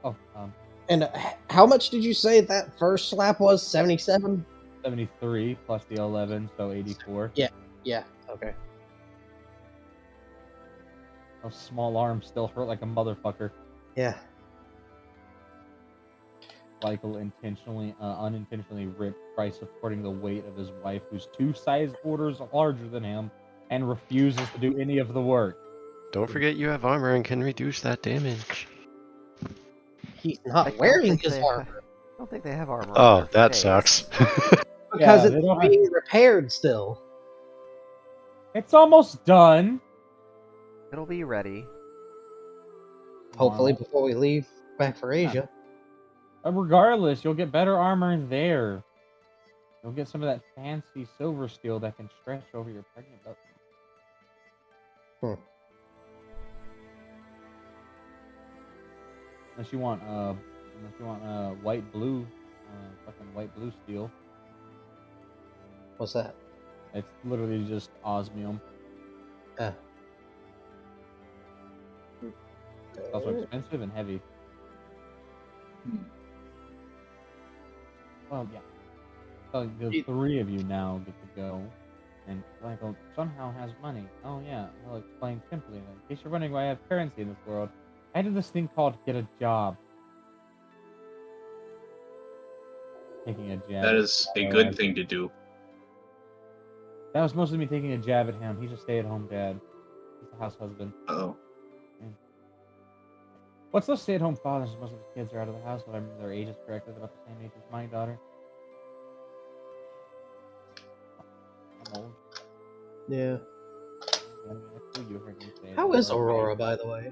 Oh, And how much did you say that first slap was? 77? 73 plus the 11, so 84. Yeah, okay. Those small arms still hurt like a motherfucker. Yeah. Michael unintentionally ripped by supporting the weight of his wife, who's 2 size orders larger than him, and refuses to do any of the work. Don't forget you have armor and can reduce that damage. He's I not don't wearing think his they armor I don't think they have armor. on Oh, their that face. sucks. because Yeah, they it's don't have- being repaired still. It's almost done. It'll be ready. Hopefully before we leave back for Asia. Regardless, you'll get better armor there. You'll get some of that fancy silver steel that can stretch over your pregnant belly. Unless you want white blue, fucking white blue steel. What's that? It's literally just osmium. Ah. It's also expensive and heavy. Well, yeah. So the 3 of you now get to go, and Michael somehow has money. Oh yeah, I'll explain simply. In case you're wondering why I have currency in this world, I did this thing called get a job. Taking a jab. That at is a Shadow good as- thing to do. That was mostly me taking a jab at him. He's a stay-at-home dad. He's a house husband. Oh, What's those stay-at-home fathers? Most of the kids are out of the house, but I remember their age is correct. They're about the same age as my daughter. I'm old. Yeah. I mean, that's who you heard me say. How is Aurora, by the way?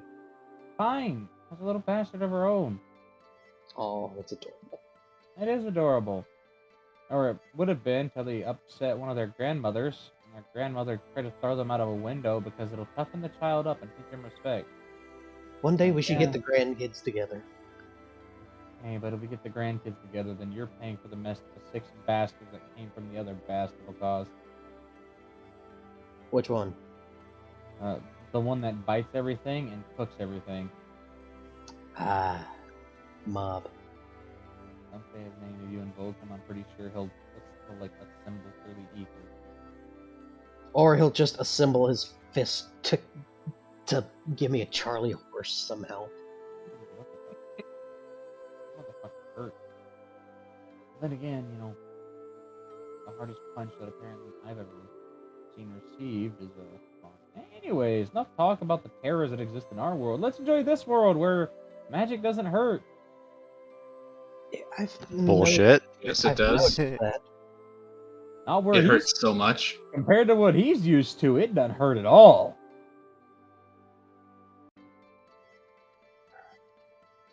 Fine. Has a little bastard of her own. Oh, that's adorable. It is adorable. Or it would have been till they upset one of their grandmothers. And their grandmother tried to throw them out of a window because it'll toughen the child up and teach him respect. One day we should Yeah. get the grandkids together. Hey, but if we get the grandkids together, then you're paying for the mess that the 6 bastards that came from the other bastard will cause. Which one? The one that bites everything and cooks everything. Ah, Mob. Don't say his name if you invoke him. I'm pretty sure he'll like assemble through the ether. Or he'll just assemble his fist to give me a Charlie horse somehow. Motherfucker hurt. Then again, you know, the hardest punch that apparently I've ever seen received is a. Anyways, enough talk about the terrors that exist in our world. Let's enjoy this world where magic doesn't hurt. I've Bullshit. yes, it I've does. noticed that. Not where It he's hurts so much. compared to what he's used to. It doesn't hurt at all.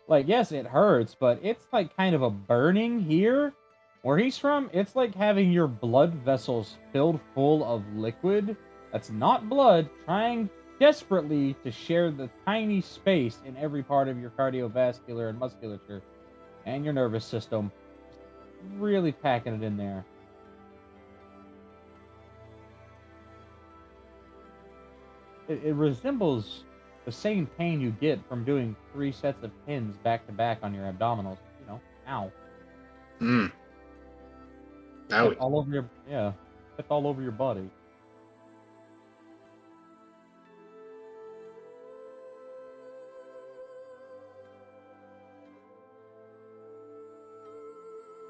Like, yes, it hurts, but it's like kind of a burning here. Where he's from, it's like having your blood vessels filled full of liquid that's not blood, trying desperately to share the tiny space in every part of your cardiovascular and musculature and your nervous system. Really packing it in there. It resembles the same pain you get from doing 3 sets of pins back to back on your abdominals. You know, ow. Mm. Except Owie. all over your except all over your body.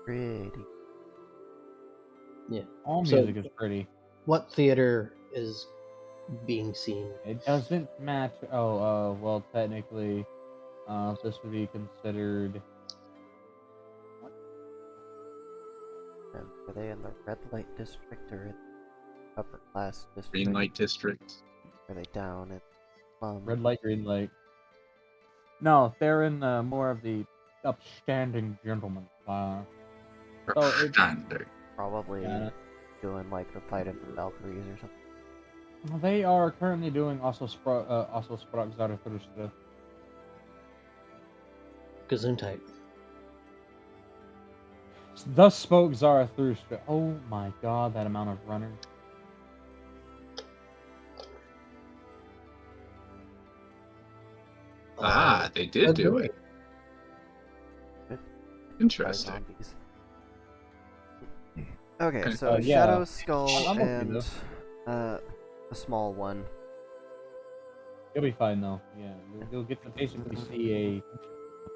Pretty. All So- music is pretty. What theater is being seen? It doesn't match. Oh, well, technically, this would be considered. And are they in the red light district or in the upper class district? Green Light District. Are they down in Red light, green light. No, they're in more of the upstanding gentleman. So it's Standard. Probably Yeah. doing like the fight of the Valkyries or something. They are currently doing also Sprach Zarathustra. Gesundheit. Thus spoke Zarathustra. Oh my god, that amount of runners. Ah, they did do agree. it. By Interesting. zombies. Okay, Okay. so Yeah. Shadow Skull I'm okay, and a small one. You'll be fine though. Yeah, you'll get to basically see a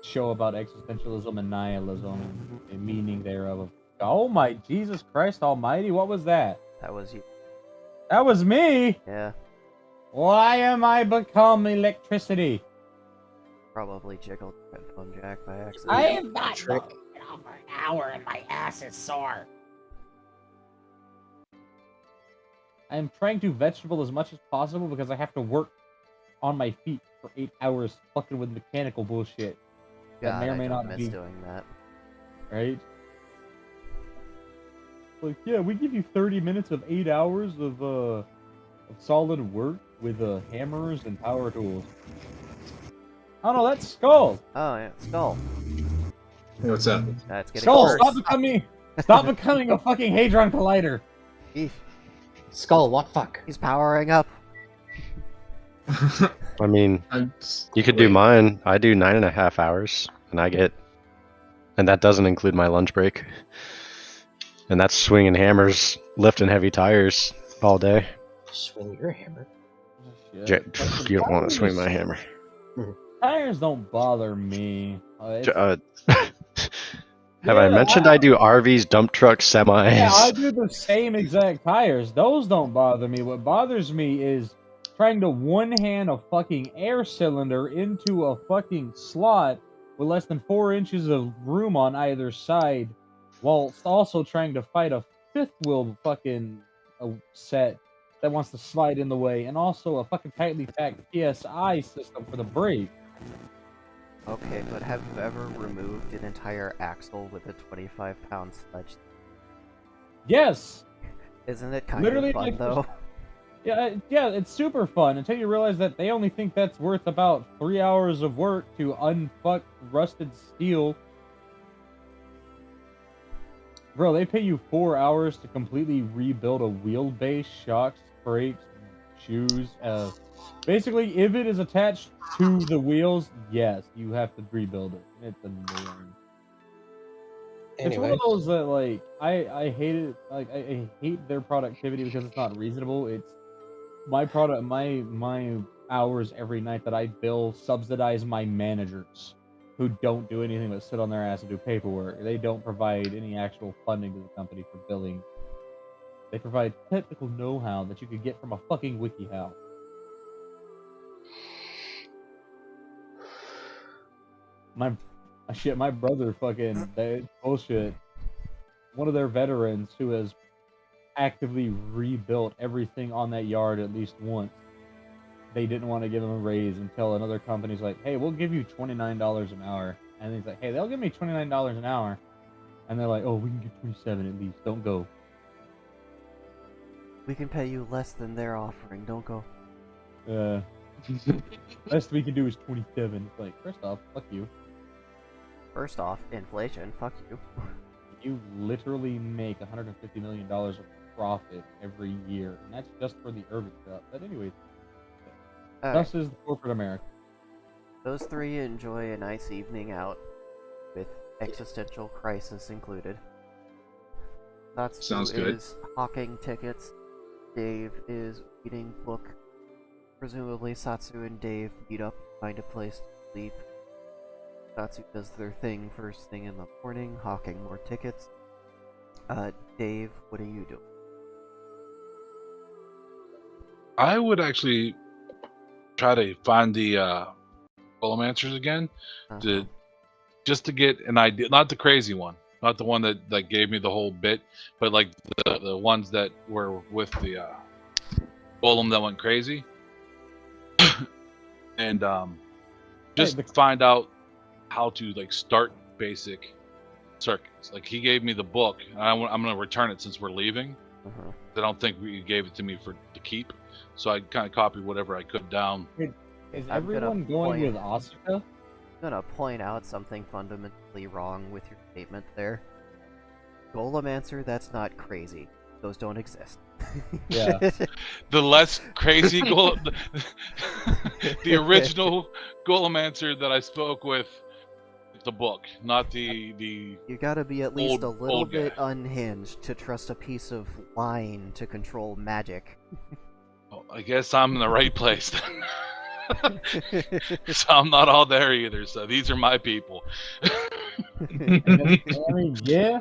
show about existentialism and nihilism and the meaning thereof. Oh my Jesus Christ Almighty! What was that? That was you. That was me. Yeah, Why am I become electricity? probably jiggled the headphone jack by accident. I am not Trick. going out for an hour and my ass is sore. I am trying to vegetable as much as possible because I have to work on my feet for 8 hours fucking with mechanical bullshit. That God, may or I may don't not miss be, doing that. right? Like, yeah, we give you 30 minutes of 8 hours of solid work with hammers and power tools. Oh no, that's Skull! Oh yeah, Skull. Hey, what's up? That's getting Skull, worse. stop becoming a fucking Hadron Collider! Eesh, Skull, what fuck? he's powering up. I mean, you could do mine. I do 9.5 hours, and and that doesn't include my lunch break. And that's swinging hammers, lifting heavy tires all day. Swing your hammer. You don't want to swing my hammer. Tires don't bother me. Have I mentioned I do RVs, dump trucks, semis? Yeah, I do the same exact tires. Those don't bother me. What bothers me is trying to one-hand a fucking air cylinder into a fucking slot with less than 4 inches of room on either side, while also trying to fight a fifth wheel fucking set that wants to slide in the way, and also a fucking tightly packed PSI system for the brake. Okay, but have you ever removed an entire axle with a 25-pound sledge? Yes! Isn't it kind Literally, of fun like, though? Yeah, it's super fun until you realize that they only think that's worth about 3 hours of work to unfuck rusted steel. Bro, they pay you 4 hours to completely rebuild a wheelbase, shocks, brakes, shoes. Basically, if it is attached to the wheels, yes, you have to rebuild it. It's annoying. It's one Anyway, of those that, like, I hate it. Like, I hate their productivity because it's not reasonable. It's my product, my hours every night that I bill subsidize my managers, who don't do anything but sit on their ass and do paperwork. They don't provide any actual funding to the company for billing. They provide technical know-how that you could get from a fucking WikiHow. My brother fucking bullshit. One of their veterans who has actively rebuilt everything on that yard at least once. They didn't want to give him a raise until another company's like, hey, we'll give you $29 an hour. And he's like, hey, they'll give me $29 an hour. And they're like, oh, we can get 27 at least. Don't go. We can pay you less than they're offering, don't go. Best we can do is 27. It's like, first off, fuck you. First off, inflation, fuck you. You literally make $150 million of profit every year. And that's just for the urban stuff. But anyways, Alright, thus is the corporate America. those three enjoy a nice evening out, with existential crisis included. Satsu Sounds good. is hawking tickets. Dave is reading book. Presumably Satsu and Dave meet up, find a place to sleep. Satsu does their thing first thing in the morning, hawking more tickets. Dave, what are you doing? I would actually try to find the Golemancers again, just to get an idea. Not the crazy one, not the one that gave me the whole bit, but like the ones that were with the Golem that went crazy. and just the- find out how to like start basic circuits. Like he gave me the book, and I'm gonna return it since we're leaving. Mhm. I don't think you gave it to me to keep, so I kind of copied whatever I could down. Is I'm gonna everyone going point- with Asuka? I'm gonna point out something fundamentally wrong with your statement there. Golemancer, that's not crazy. Those don't exist. Yeah. The less crazy the original Golemancer that I spoke with, the book, not the. You gotta be at least a Old- little old bit guy. unhinged to trust a piece of line to control magic. Oh, I guess I'm in the right place then. So I'm not all there either. So these are my people. I mean, yeah.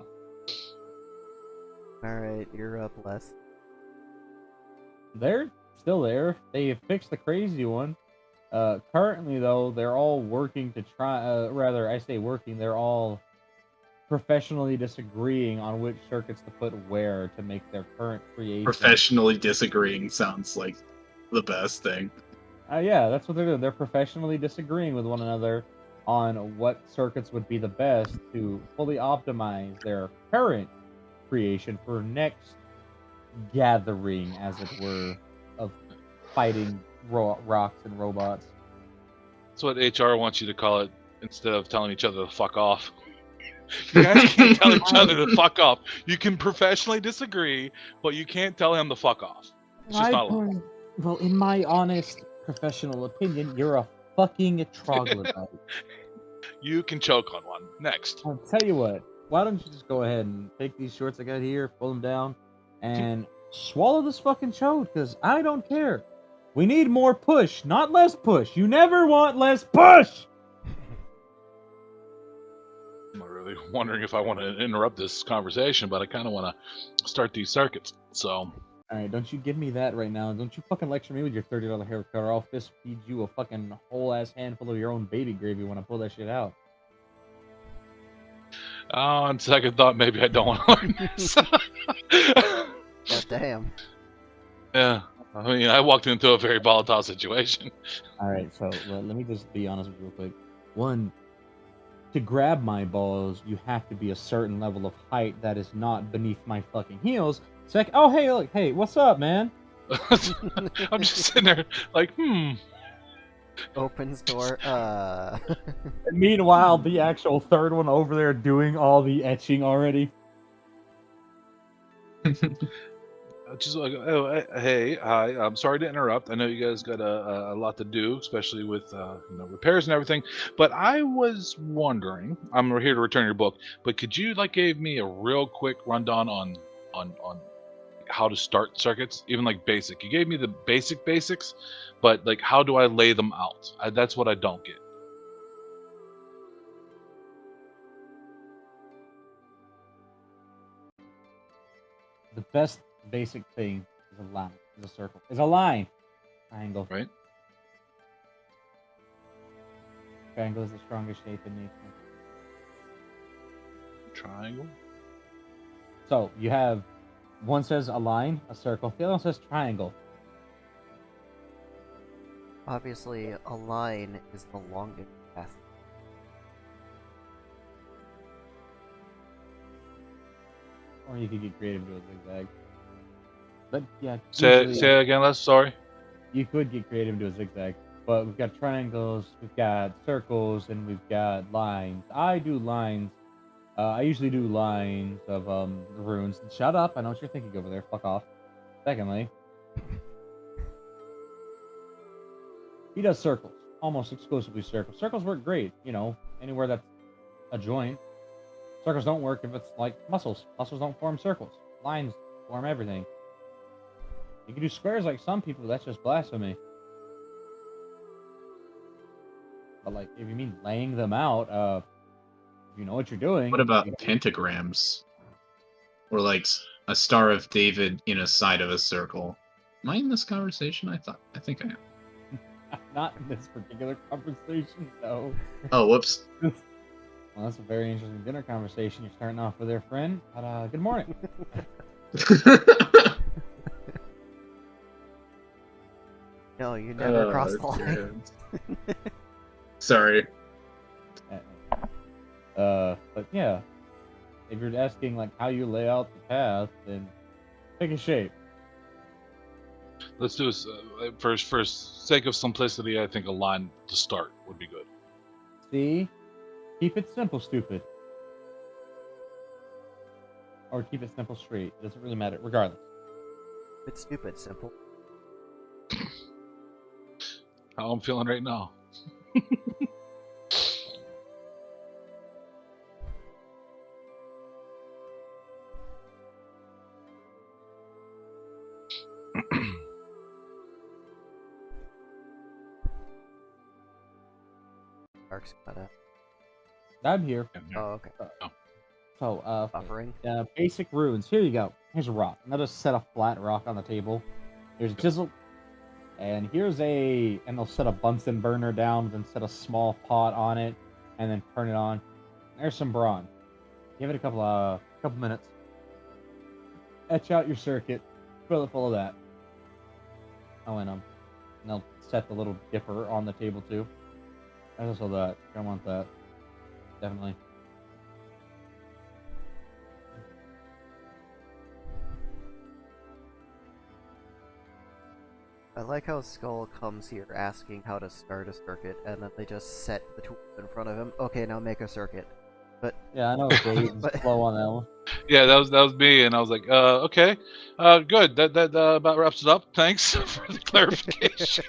Alright, you're up, Les. They're still there. They fixed the crazy one. Currently, though, they're all working to try. Rather, I say working. They're all professionally disagreeing on which circuits to put where to make their current creation. Professionally disagreeing sounds like the best thing. Yeah, that's what they're doing. They're professionally disagreeing with one another on what circuits would be the best to fully optimize their current creation for next gathering, as it were, of fighting rocks and robots. That's what HR wants you to call it instead of telling each other to fuck off. You guys can't tell each other to fuck off. You can professionally disagree, but you can't tell him to fuck off. It's just not allowed. Well, in my honest professional opinion, you're a fucking troglodyte. You can choke on one. Next. I'll tell you what. Why don't you just go ahead and take these shorts I got here, pull them down, and swallow this fucking chode, because I don't care. We need more push, not less push. You never want less push! I'm not really wondering if I want to interrupt this conversation, but I kind of want to start these circuits. So, Alright, don't you give me that right now. Don't you fucking lecture me with your $30 haircut, or I'll fist feed you a fucking whole-ass handful of your own baby gravy when I pull that shit out. on second thought, maybe I don't want to learn this. God damn. Yeah. I mean, I walked into a very volatile situation. Alright, so let me just be honest with you real quick. One, to grab my balls, you have to be a certain level of height that is not beneath my fucking heels. Oh, hey, look, hey, what's up, man? I'm just sitting there like, Opens door. Meanwhile, the actual third one over there doing all the etching already. Just like, oh, hey, hi. I'm sorry to interrupt. I know you guys got a lot to do, especially with repairs and everything. But I was wondering, I'm here to return your book, but could you like give me a real quick rundown on how to start circuits, even like basic? You gave me the basics, but like how do I lay them out? That's what I don't get. The best basic thing is a line, is a circle, is a line. Triangle. Right. Triangle is the strongest shape in nature. Triangle. So you have one says a line, a circle. The other one says triangle. Obviously, a line is the longest path. Or you could get creative and do a zigzag. But yeah, Say usually, it again, Les. Sorry. you could get creative and do a zigzag. But we've got triangles, we've got circles, and we've got lines. I do lines. I usually do lines of runes. Shut up! I know what you're thinking over there. Fuck off. Secondly, he does circles, almost exclusively circles. Circles work great, anywhere that's a joint. Circles don't work if it's like muscles. Muscles don't form circles. Lines form everything. You can do squares like some people, that's just blasphemy. But like, if you mean laying them out, you know what you're doing. What about pentagrams? Or like a Star of David in a side of a circle? Am I in this conversation? I think I am. Not in this particular conversation, no. Oh, whoops. Well, that's a very interesting dinner conversation you're starting off with there, friend. But, good morning. No, you never cross the line. Sorry. But yeah, if you're asking like how you lay out the path, then pick a shape. Let's do this for sake of simplicity. I think a line to start would be good. See, keep it simple, stupid, or keep it simple, straight. It doesn't really matter, regardless. It's stupid, simple. How I'm feeling right now. Dark's gotta. I'm here. Oh, okay. So, Buffering. basic runes. Here you go. Here's a rock. Now just set a flat rock on the table. Here's chisel. And here's and they'll set a Bunsen burner down, then set a small pot on it, and then turn it on. There's some bronze. Give it a couple minutes. Etch out your circuit. Fill it full of that. Oh, and they'll set the little dipper on the table too. There's also that. I want that. Definitely. I like how Skull comes here asking how to start a circuit, and then they just set the tools in front of him. Okay, now make a circuit. But Yeah, I know Dave's slow on that one. Yeah, that was me, and I was like, okay, good. That about wraps it up. Thanks for the clarification.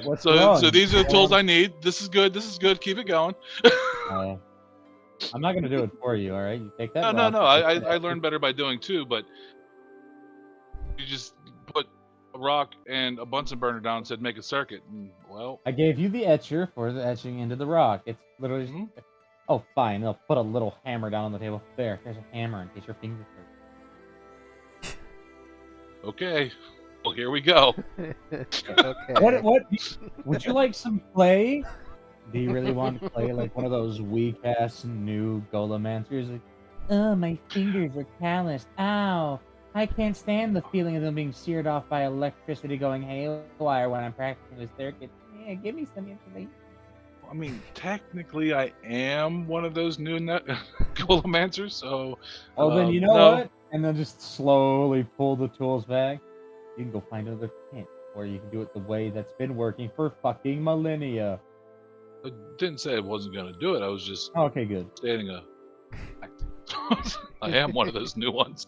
What's so wrong? so these are the tools I need. This is good. This is good. Keep it going. I'm not gonna do it for you. All right, you take that. No. rock, I learned better by doing too, but you just put a rock and a Bunsen burner down and said make a circuit. And, well, I gave you the etcher for the etching into the rock. It's literally. Mhm. Oh, fine. They'll put a little hammer down on the table. There's a hammer in case your fingers hurt. okay. Well, here we go. okay. What? Would you like some clay? Do you really want clay like one of those weak ass new Golemancers? Like, oh, my fingers are calloused. Ow. I can't stand the feeling of them being seared off by electricity going haywire when I'm practicing this circuit. Yeah, give me some information. I mean, technically, I am one of those new Golemancers, so. Oh, then you know no. what? And then just slowly pull the tools back. You can go find another tent, or you can do it the way that's been working for fucking millennia. I didn't say I wasn't going to do it. I was just Okay, good. stating a fact. I am one of those new ones.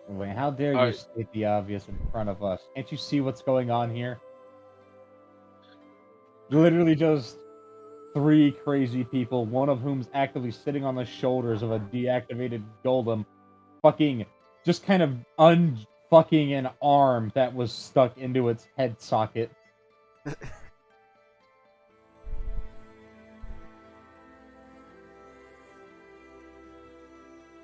Wait, how dare you Alright. state the obvious in front of us? Can't you see what's going on here? Literally just 3 crazy people, one of whom's actively sitting on the shoulders of a deactivated golem, fucking just kind of unfucking an arm that was stuck into its head socket.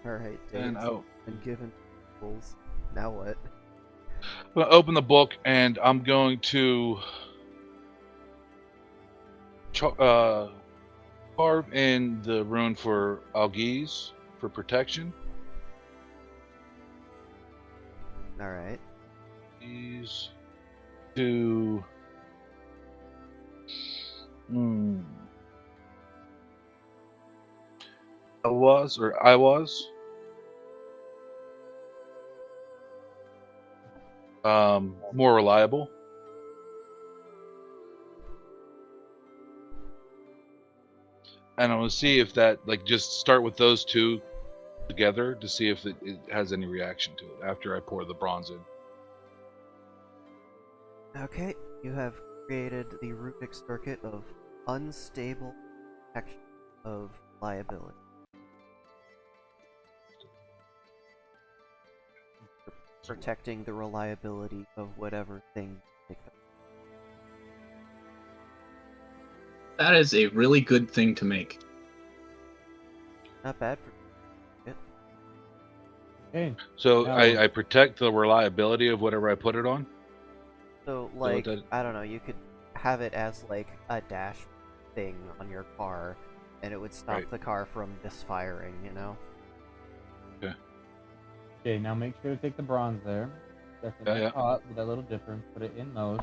Alright, And Dave's been given tools. Now what? I'm going to open the book, and I'm going to carve in the rune for Algiz for protection. Alright. These to I was more reliable. And I'm gonna see if that, like, just start with those two together to see if it has any reaction to it after I pour the bronze in. Okay, you have created the Rubik circuit of unstable protection of liability. Protecting the reliability of whatever thing you pick up. That is a really good thing to make. Not bad for Okay. So Now- I protect the reliability of whatever I put it on. So, like, that- I don't know, you could have it as, like, a dash thing on your car, and it would stop Right. the car from misfiring, you know? Okay, now make sure to take the bronze there. That's in Yeah, that yeah. pot with that little dipper. Put it in those.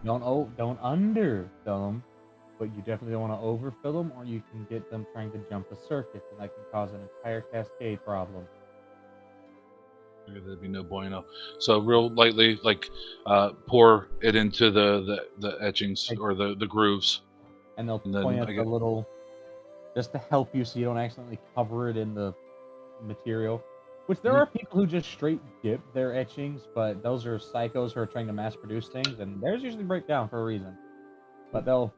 Don't underfill them, but you definitely don't want to overfill them, or you can get them trying to jump a circuit, and that can cause an entire cascade problem. There'd be no bueno. So real lightly, like pour it into the etchings or the grooves. And they'll And then point I at the get- little, just to help you so you don't accidentally cover it in the material. Which there Mhm. are people who just straight dip their etchings, but those are psychos who are trying to mass produce things, and theirs usually break down for a reason. But they'll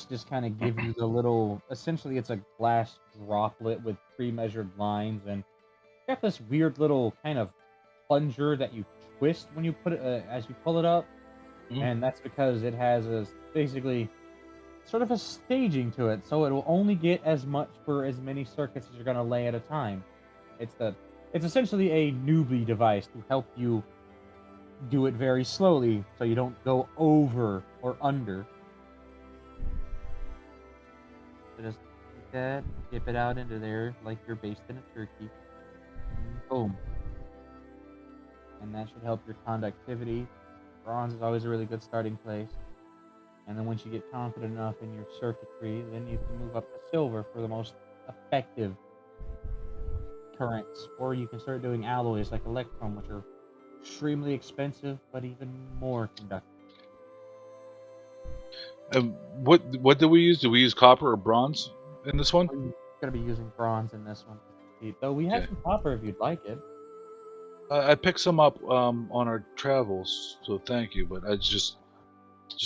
just kind of give you the little, essentially it's a glass droplet with pre-measured lines, and got this weird little kind of plunger that you twist when you put it as you pull it up, Mhm. and that's because it has a basically sort of a staging to it, so it will only get as much for as many circuits as you're going to lay at a time. It's essentially a newbie device to help you do it very slowly, so you don't go over or under. So just take that, dip it out into there like you're basting a turkey. And boom. And that should help your conductivity. Bronze is always a really good starting place. And then once you get confident enough in your circuitry, then you can move up to silver for the most effective currents. Or you can start doing alloys like electrum, which are extremely expensive, but even more conductive. What do we use? Do we use copper or bronze in this one? You're going to be using bronze in this one. Though we have Okay. some copper if you'd like it. I picked some up on our travels, so thank you. But I just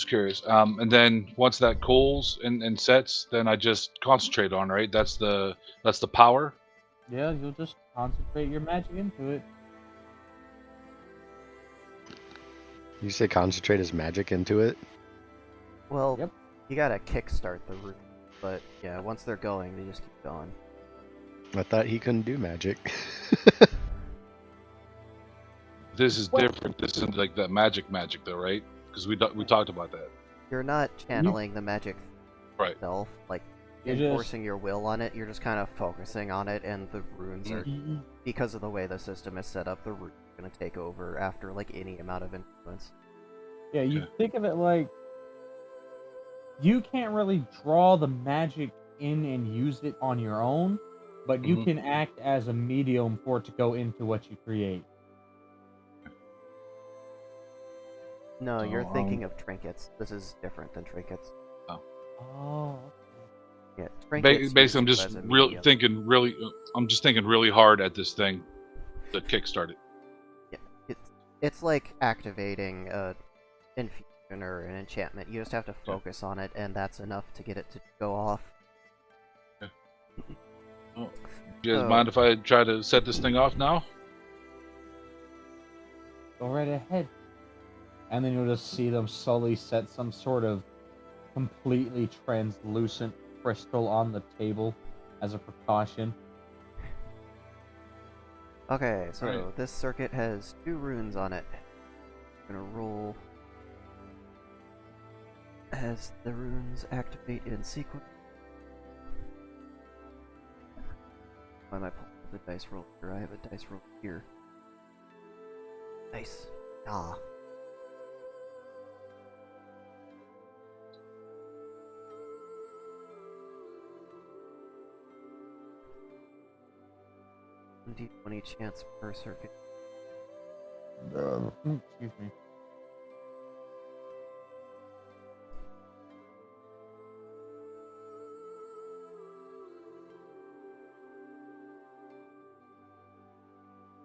curious. And then once that cools and sets, then I just concentrate on, right? That's the power. Yeah, you'll just concentrate your magic into it. You say concentrate his magic into it? Well, Yep. you gotta kickstart the room, but yeah, once they're going, they just keep going. I thought he couldn't do magic. This is Well- different. This isn't like that magic though, right? Because we talked about that. You're not channeling the magic Right. itself, like You're just- enforcing your will on it. You're just kind of focusing on it, and the runes are, Y- because of the way the system is set up, the runes are gonna take over after like any amount of influence. Yeah, you Okay. think of it like you can't really draw the magic in and use it on your own, but you Mhm. can act as a medium for it to go into what you create. No, you're Oh, thinking of trinkets. This is different than trinkets. Oh, Yeah, trinkets. Basically, I'm use just you as a medium. I'm just thinking really hard at this thing to kickstart it. It's like activating a infusion or an enchantment. You just have to focus on it, and that's enough to get it to go off. Do you guys Oh. mind if I try to set this thing off now? go right ahead. And then you'll just see them slowly set some sort of completely translucent crystal on the table as a precaution. Okay, so Right. this circuit has 2 runes on it. I'm gonna roll as the runes activate in sequence. Why am I pulling the dice roll here? I have a dice roll here. Nice. Ah. D20 chance per circuit. Excuse me.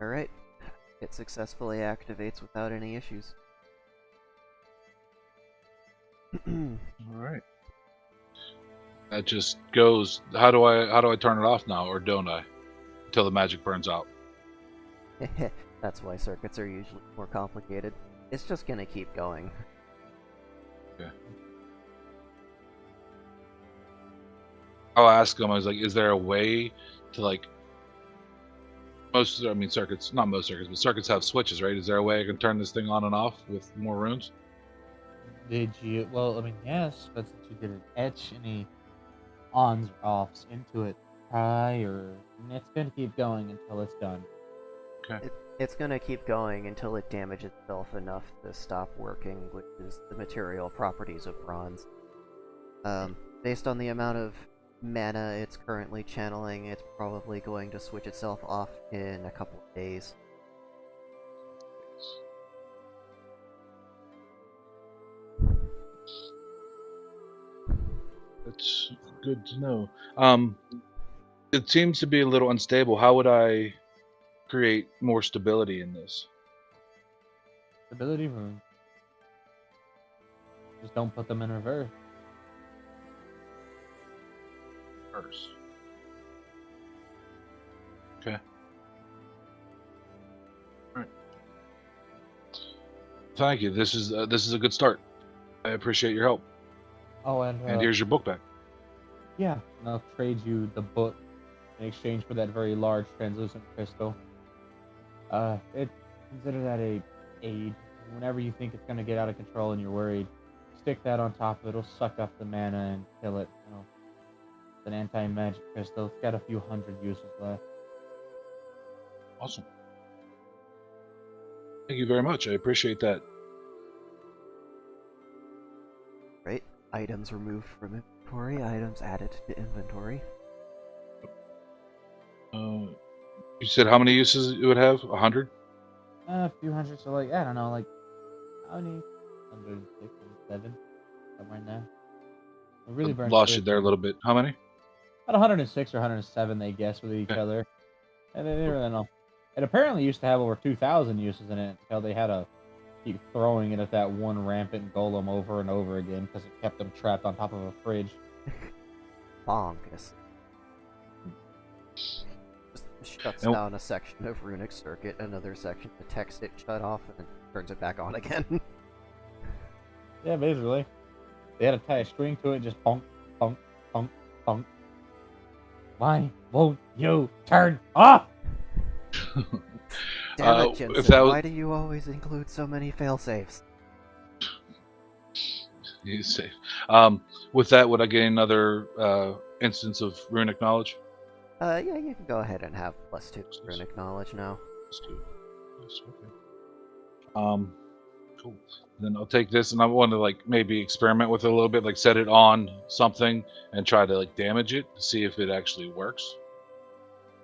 Alright. It successfully activates without any issues. All right. That just goes. How do I turn it off now, or don't I? Until the magic burns out. That's why circuits are usually more complicated. It's just gonna keep going. I'll ask him. I was like, "Is there a way to like?" Circuits. Not most circuits, but circuits have switches, right? Is there a way I can turn this thing on and off with more runes? Did you? Well, I mean, yes, but since you didn't etch any ons or offs into it prior, and it's gonna keep going until it's done. It's gonna keep going until it damages itself enough to stop working, which is the material properties of bronze. Based on the amount of mana it's currently channeling, it's probably going to switch itself off in a couple of days. That's good to know. It seems to be a little unstable. How would I create more stability in this? Stability room. Just don't put them in reverse. First. Okay. All right. Thank you. This is a good start. I appreciate your help. Oh, and Here's your book back. yeah, and I'll trade you the book in exchange for that very large translucent crystal. Consider that a aid. Whenever you think it's gonna get out of control and you're worried, stick that on top of it. It'll suck up the mana and kill it. You know, it's an anti-magic crystal. It's got a few hundred uses left. Awesome. Thank you very much. I appreciate that. Right? Items removed from inventory, items added to inventory. You said how many uses it would have? 100? A few hundred. So like I don't know, like how many? 106, 107, somewhere in there. It really burns. Lost you there a little bit. How many? About 106 or 107, they guess, with each Okay. other. And they didn't really know. It apparently used to have over 2,000 uses in it until they had to keep throwing it at that one rampant golem over and over again because it kept them trapped on top of a fridge. Bonkus. Just shuts Nope. down a section of runic circuit, another section detects it shut off, and then turns it back on again. Yeah, basically. They had to tie a string to it and just bonk, bonk, bonk, bonk. Why won't you turn off? Damn it, if Jensen, that was- why do you always include so many failsafes? He's safe. With that, would I gain another instance of runic knowledge? Yeah, you can go ahead and have +2 runic knowledge now. Let's do it. Yes, okay. Cool. Then I'll take this, and I want to like maybe experiment with it a little bit, like set it on something and try to like damage it to see if it actually works.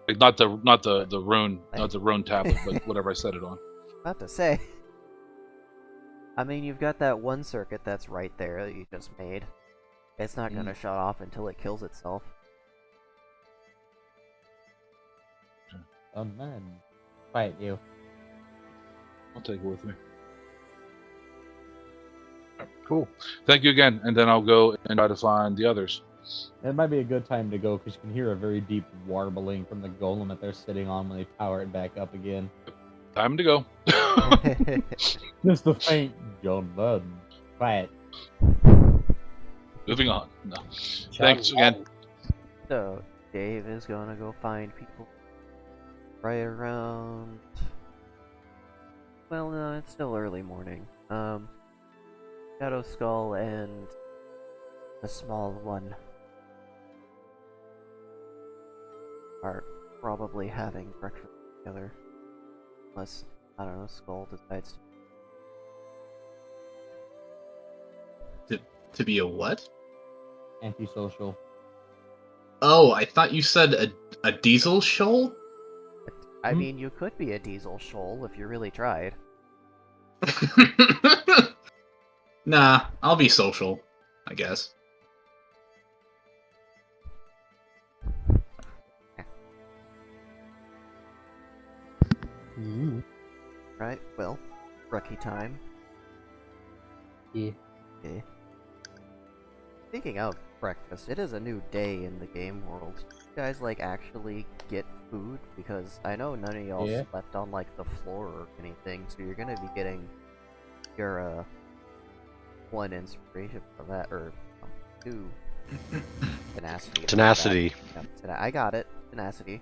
Like not the rune tablet, but whatever I set it on. About to say. I mean, you've got that one circuit that's right there that you just made. It's not gonna shut off until it kills itself. Oh man. Quiet you. I'll take it with me. Alright, cool. Thank you again, and then I'll go and try to find the others. It might be a good time to go because you can hear a very deep warbling from the golem that they're sitting on when they power it back up again. Time to go. Just the faint John Madden. Quiet. Moving on. No. Thanks again. So, Dave is gonna go find people right around... Well, no, it's still early morning. Shadow Skull and the small one are probably having breakfast together. Unless, I don't know, Skull decides To be a what? Antisocial. Oh, I thought you said a diesel shoal? I mean, you could be a diesel shoal if you really tried. Nah, I'll be social, I guess. Right, well, rookie time. Yeah. Okay. Speaking of breakfast, it is a new day in the game world. You guys, like, actually get food? Because I know none of y'all Yeah. slept on, like, the floor or anything, so you're gonna be getting your, one inspiration from that, or two tenacity. from Tenacity. that. Yep, I got it. Tenacity.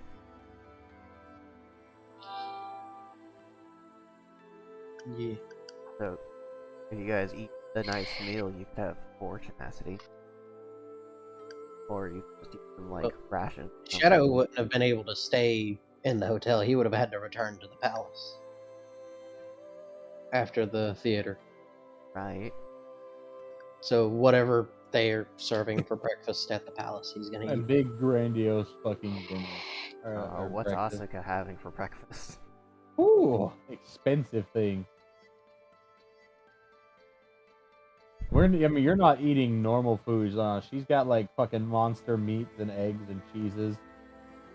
Yeah. So, if you guys eat a nice meal, you could have 4 tenacity. Or you could just eat some, like, Well, rations. Shadow wouldn't have been able to stay in the hotel. He would have had to return to the palace. after the theater. Right. So whatever they're serving for breakfast at the palace, he's gonna A eat. big grandiose fucking dinner. Or What's breakfast. Asuka having for breakfast? Ooh, expensive thing. I mean, you're not eating normal foods. She's got like fucking monster meats and eggs and cheeses.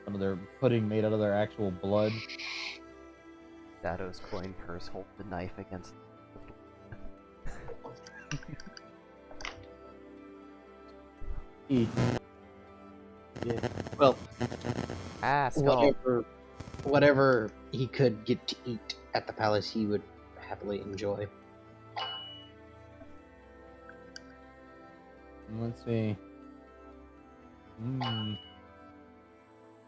Some of their pudding made out of their actual blood. Shadow's coin purse holds the knife against. Eat. Well, Skull. whatever he could get to eat at the palace, he would happily enjoy. Let's see.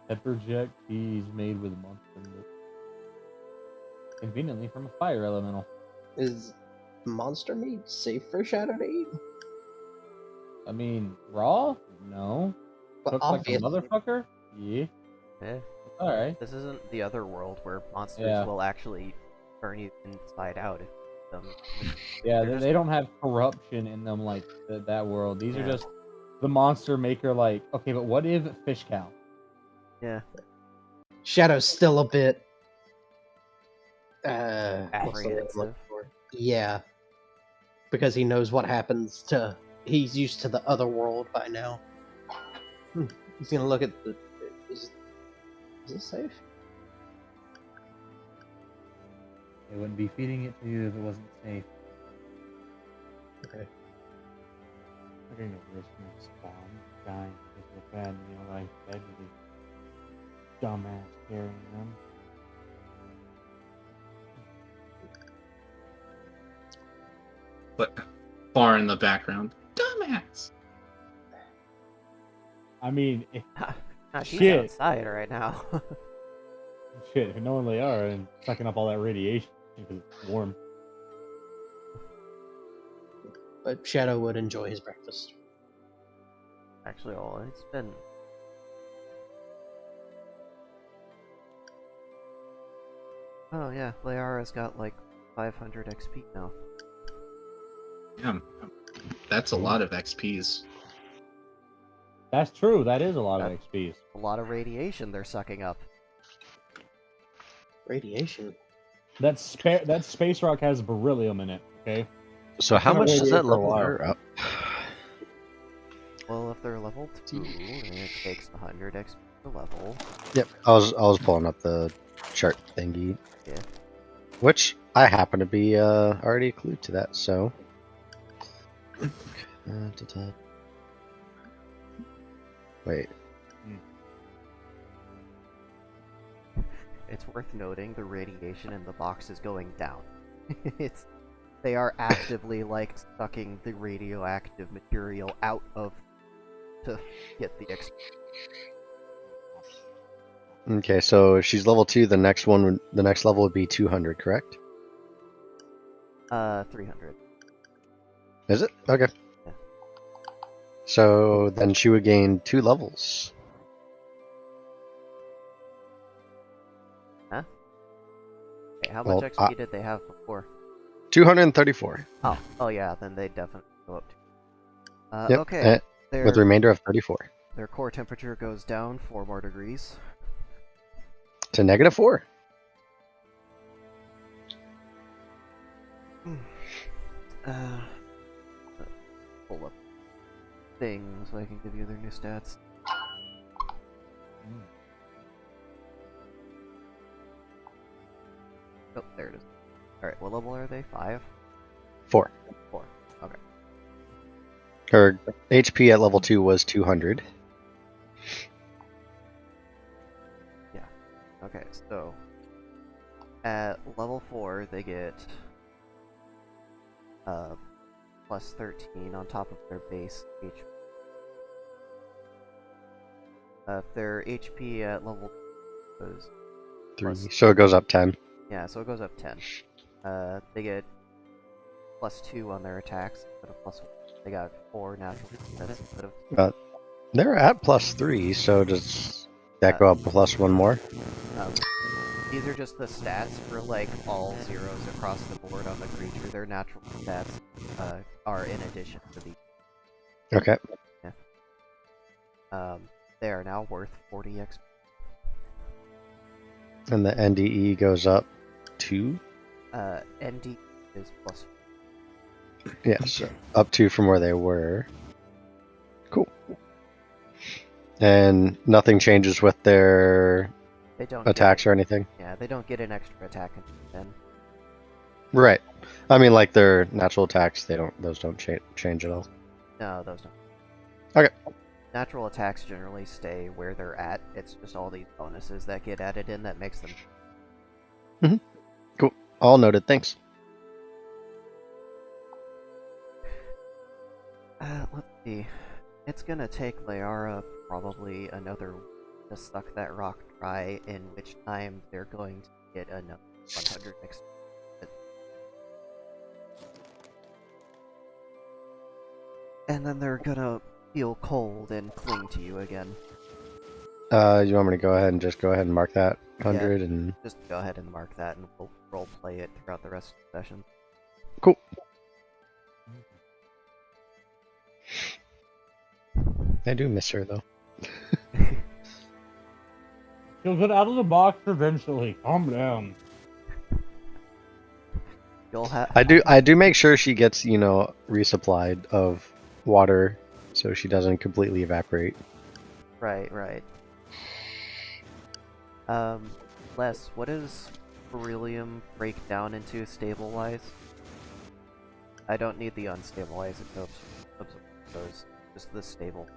Pepper jack cheese made with monster meat. Conveniently from a fire elemental. Is monster meat safe for Shadow to eat? I mean, raw? No. But Cooked like a obviously, motherfucker? Yeah. Alright. This isn't the other world where monsters Yeah. will actually burn you inside out. Yeah, They're they don't have corruption in them like that world. These are Yeah. just the monster maker, like, okay, but what if fish cow? Yeah. Shadow's still a bit what's the word I'm Apprehensive. looking for? Yeah. Because he knows what happens to he's used to the other world by now. He's gonna look at the is it safe? They wouldn't be feeding it to you if it wasn't safe. Okay. I'm gonna risk my spawn dying because of a bad meal like that. Really dumbass carrying them. But far in the background, dumbass. I mean, She's Shit. outside right now. shit, knowing they are and sucking up all that radiation because it's warm. But Shadow would enjoy his breakfast. Actually, it's been. Oh yeah, Leara's got like 500 XP now. Yeah, that's a lot of XPs. That's true. That is a lot of XPs. A lot of radiation they're sucking up. Radiation. That space rock has beryllium in it. Okay. So how gonna much wait does here that for a level while. her up? Well, if they're level 2, and it takes 100 XP per level. Yep, I was pulling up the chart thingy. Yeah. Which I happen to be already clued to that, so. Wait. It's worth noting the radiation in the box is going down. They are actively like sucking the radioactive material out of to get the XP. Okay, so if she's level 2, the next level would be 200, correct? 300. Is it? Okay. Yeah. So then she would gain 2 levels. Huh? Okay, how much Well, XP did they have before? 234. Oh yeah, then they definitely go up to. Yep, Okay. Their, with a remainder of 34. their core temperature goes down 4 more degrees. To -4. Pull up things so I can give you their new stats. Oh, there it is. Alright, what level are they? 5? 4. 4. Okay. Her HP at level 2 was 200. Okay, so at level 4 they get plus 13 on top of their base HP. If their HP at level was 3. Plus- So it goes up 10. yeah, so it goes up 10. They get plus 2 on their attacks instead of plus 1. They got 4 natural defense instead of They're at +3, so does that go up +1 more? um, These are just the stats for like all zeros across the board on the creature. Their natural stats are in addition to the. Okay. They are now worth 40 XP. And the NDE goes up to? ND is plus. Yeah, so up 2 from where they were. Cool. And nothing changes with their They don't attacks get, or anything? Yeah, they don't get an extra attack until then. Right. I mean, like their natural attacks, those don't change at all. No, those don't. Okay. Natural attacks generally stay where they're at. It's just all these bonuses that get added in that makes them. Cool. All noted. Thanks. Let's see. It's gonna take Layara probably another week to suck that rock dry, in which time they're going to get another 100 XP. And then they're gonna feel cold and cling to you again. You want me to go ahead and mark that 100 and... Just go ahead and mark that and we'll roleplay it throughout the rest of the session. Cool. I do miss her, though. She'll get out of the box eventually. Calm down. You'll have. I do make sure she gets, resupplied of water so she doesn't completely evaporate. Right. Les, what does beryllium break down into stable-wise? I don't need the unstable isotopes. Those, just the stable.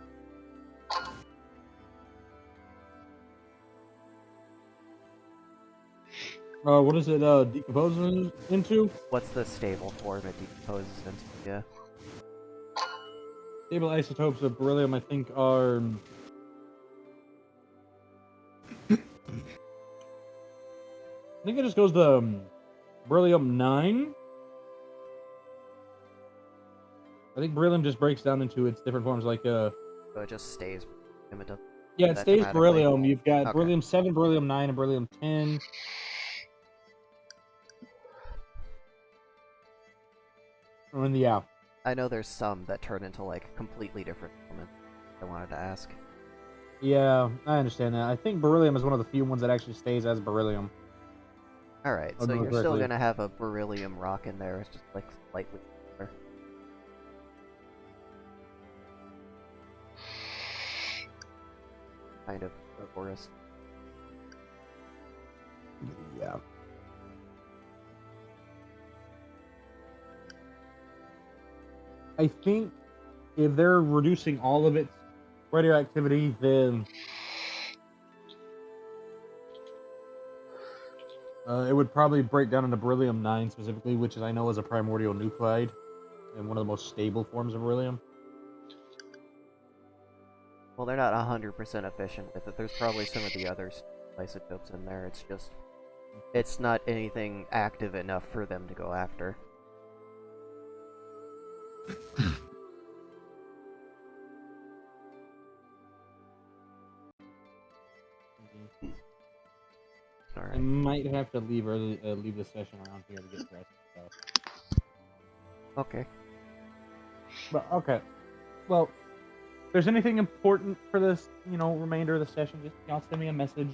What is it decomposing into? What's the stable form it decomposes into? Yeah. Stable isotopes of beryllium, I think, are... I think it just goes to beryllium 9. I think beryllium just breaks down into its different forms, like So it just stays. It doesn't yeah, it that stays dramatically. beryllium. You've got Okay. beryllium 7, beryllium 9, and beryllium 10. And yeah. I know there's some that turn into like completely different elements. I wanted to ask. Yeah, I understand that. I think beryllium is one of the few ones that actually stays as beryllium. Alright, I'll so go you're still correctly. gonna have a beryllium rock in there, it's just like slightly cooler. Kind of a forest. Yeah. I think if they're reducing all of its radioactivity, then it would probably break down into beryllium 9 specifically, which I know is a primordial nuclide and one of the most stable forms of beryllium. Well, they're not 100% efficient with it. There's probably some of the other isotopes in there. It's just... it's not anything active enough for them to go after. I Alright. might have to leave early, leave the session around here to get dressed and stuff. Okay. But okay, well, if there's anything important for this, remainder of the session, just y'all send me a message.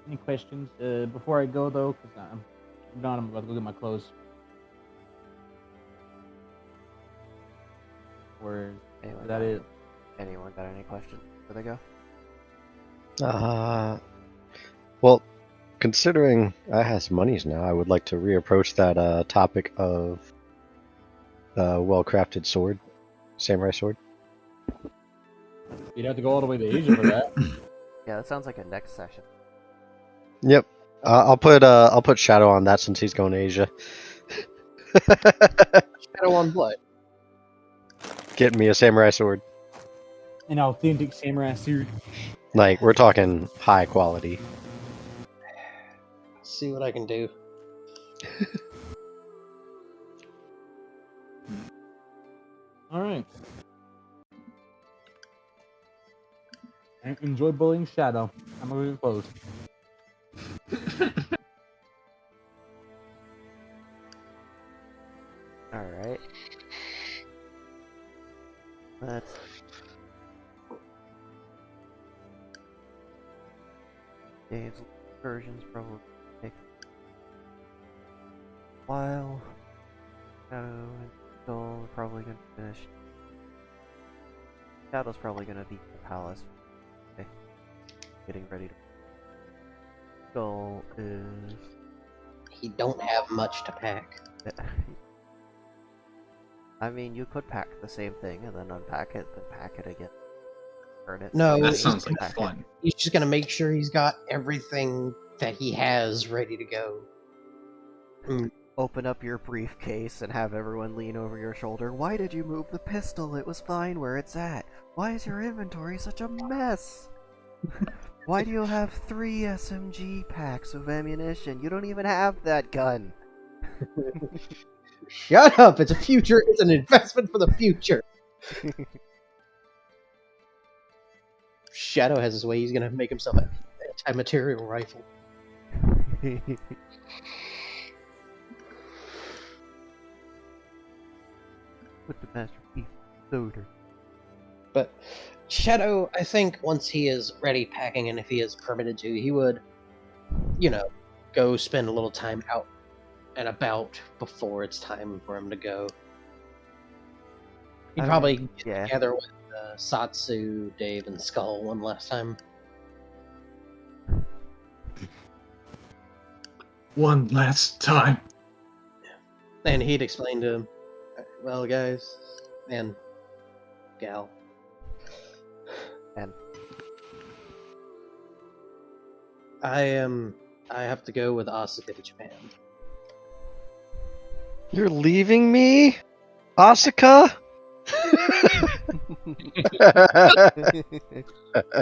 Any questions before I go though, because I'm about to go get my clothes. Or Anyone that got- is. Anyone got any questions before they go? Well, considering I have some monies now, I would like to reapproach that topic of well-crafted sword, samurai sword. You'd have to go all the way to Asia for that. Yeah, that sounds like a next session. Yep. I'll put Shadow on that since he's going to Asia. Shadow on what? Get me a samurai sword. An authentic samurai suit. Like, we're talking high quality. See what I can do. All right. Enjoy bullying Shadow. I'm gonna get close. Alright. Let's... Dave's version's probably take a while. Shadow and Skull are probably gonna finish. Shadow's probably gonna be in the palace. Okay. Getting ready to... Skull is... He don't have much to pack. I mean, you could pack the same thing and then unpack it, then pack it again. Turn it. No, That he's sounds like pack it. fun. He's just gonna make sure he's got everything that he has ready to go. Open up your briefcase and have everyone lean over your shoulder. Why did you move the pistol? It was fine where it's at. Why is your inventory such a mess? Why do you have 3 SMG packs of ammunition? You don't even have that gun. Shut up! It's a future. It's an investment for the future. Shadow has his way. He's gonna make himself an anti-material rifle. With the masterpiece loader. But Shadow, I think once he is ready packing, and if he is permitted to, he would, go spend a little time out and about before it's time for him to go. He'd I probably mean, get yeah. together with Satsu, Dave, and Skull one last time. One last time. And he'd explain to him, well, guys, and gal. And I have to go with Asuka to Japan. You're leaving me, Asuka?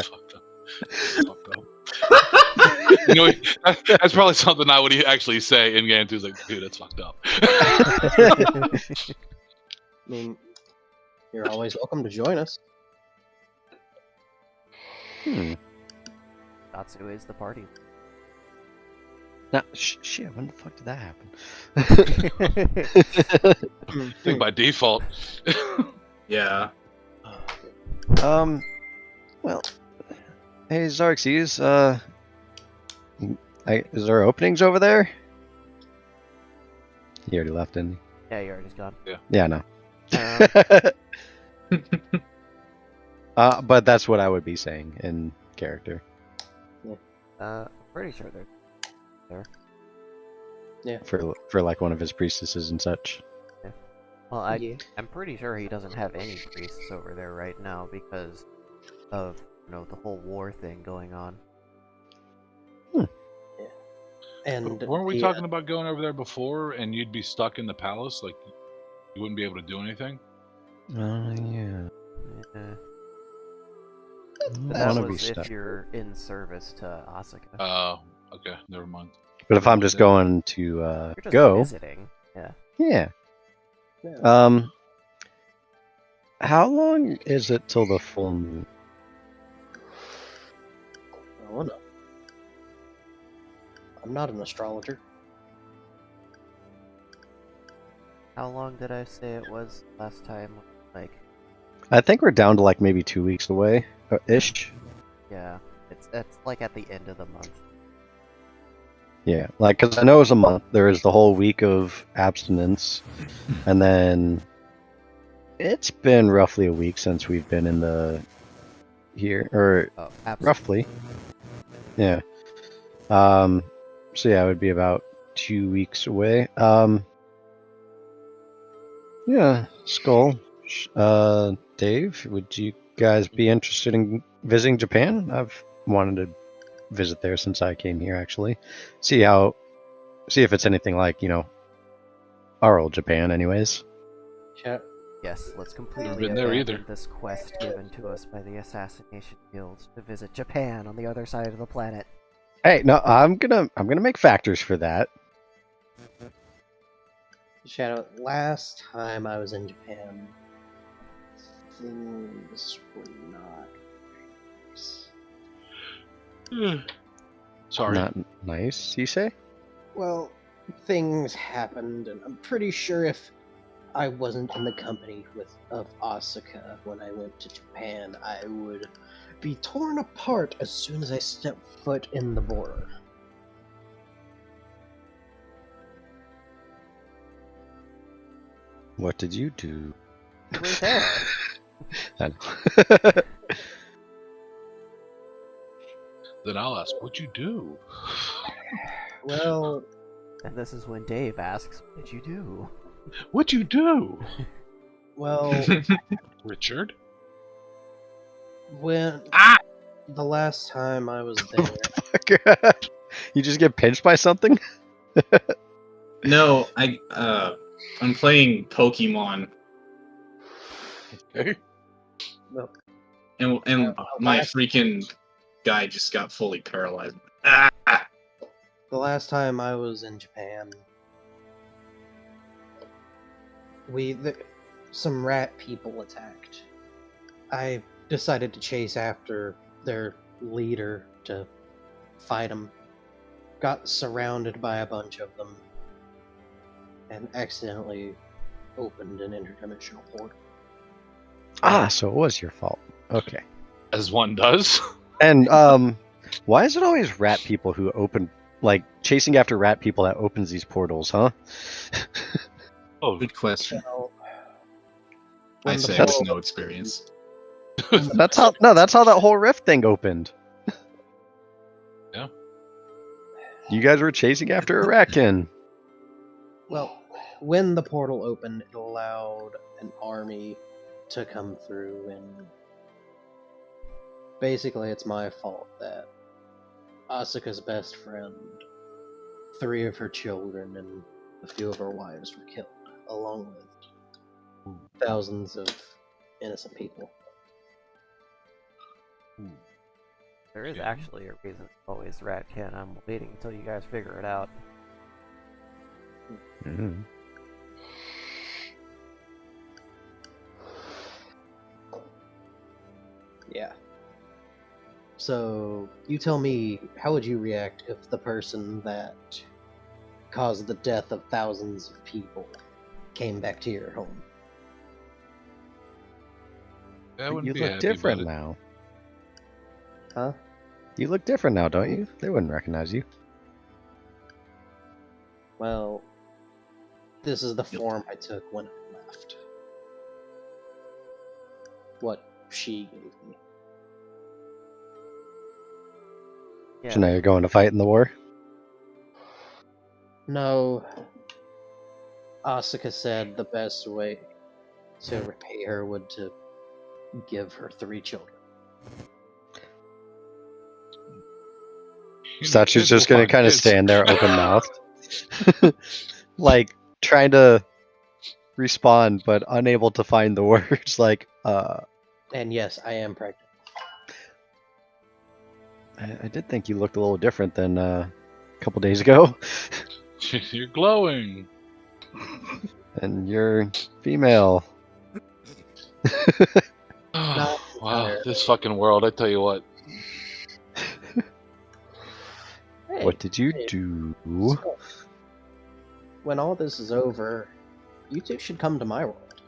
Fucked up. You know, that's probably something I would actually say in game 2. Is like, dude, that's fucked up. I mean, you're always welcome to join us. Natsu is the party. Now, shit, when the fuck did that happen? I think by default. Yeah. Well, hey, Xerxes, is there openings over there? He already left, didn't Yeah, you're already gone. he? Yeah, no. Um, But that's what I would be saying in character. pretty sure they're there. For like one of his priestesses and such. Well, Yeah. I'm pretty sure he doesn't have any priests over there right now because of the whole war thing going on. And Weren't we the, talking about going over there before, and you'd be stuck in the palace, like you wouldn't be able to do anything? Yeah. But I that wanna be was if stuck. you're in service to Asuka. Oh, okay, never mind. But if I'm just going to You're just go, visiting. Yeah. yeah. Yeah. How long is it till the full moon? Oh, no. I'm not an astrologer. How long did I say it was last time? Like, I think we're down to like maybe 2 weeks away, ish. yeah, it's like at the end of the month. Yeah, like because I know it's a month. There is the whole week of abstinence, and then it's been roughly a week since we've been in the here, or Oh, absolutely. roughly. Yeah. So yeah, it would be about 2 weeks away. Yeah, Skull. Dave, would you guys be interested in visiting Japan? I've wanted to visit there since I came here, actually. See if it's anything like, our old Japan, anyways. Chat. Yes, let's completely been there abandon either. this quest given to us by the Assassination Guild to visit Japan on the other side of the planet. Hey, no, I'm gonna make factors for that. Shadow, last time I was in Japan, things were not. Sorry. Not nice, you say? Well, things happened, and I'm pretty sure if I wasn't in the company of Asuka when I went to Japan, I would be torn apart as soon as I step foot in the border. What did you do? You were there. I know. Then I'll ask, what'd you do? Well, And this is when Dave asks, "What did you do?" What'd you do, well, Richard? when Ah! the last time I was there, Fuck. You just get pinched by something? No, I'm playing Pokemon, Okay. well, and my last- freaking guy just got fully paralyzed. Ah! the last time I was in Japan, some rat people attacked. I decided to chase after their leader to fight him. Got surrounded by a bunch of them, and accidentally opened an interdimensional portal. Ah, so it was your fault. Okay. As one does. And why is it always rat people who open, like chasing after rat people that opens these portals, huh? Oh, Good question. So, I when the say That's- with portal- no experience. That's how that whole rift thing opened. Yeah. You guys were chasing after a ratkin. Well, when the portal opened, it allowed an army to come through, and basically it's my fault that Asuka's best friend, 3 of her children, and a few of her wives were killed, along with thousands of innocent people. There is Yeah. actually a reason it's always Ratkin. I'm waiting until you guys figure it out. Mm-hmm. Yeah. So, you tell me, how would you react if the person that caused the death of thousands of people came back to your home? I wouldn't You be look happy different about it. now. Huh? You look different now, don't you? They wouldn't recognize you. Well, this is the form I took when I left. What she gave me. Yeah, So now you're going to fight in the war? No. Asuka said the best way to repay her would to give her 3 children. You know, Statue's kids just will gonna find kind of kids. stand there open mouthed. Like, trying to respond, but unable to find the words. Like, And yes, I am pregnant. I did think you looked a little different than a couple days ago. You're glowing. And you're female. Oh, wow, entirely. this fucking world, I tell you what. Hey, What did you hey, do? so, when all this is over, you 2 should come to my world.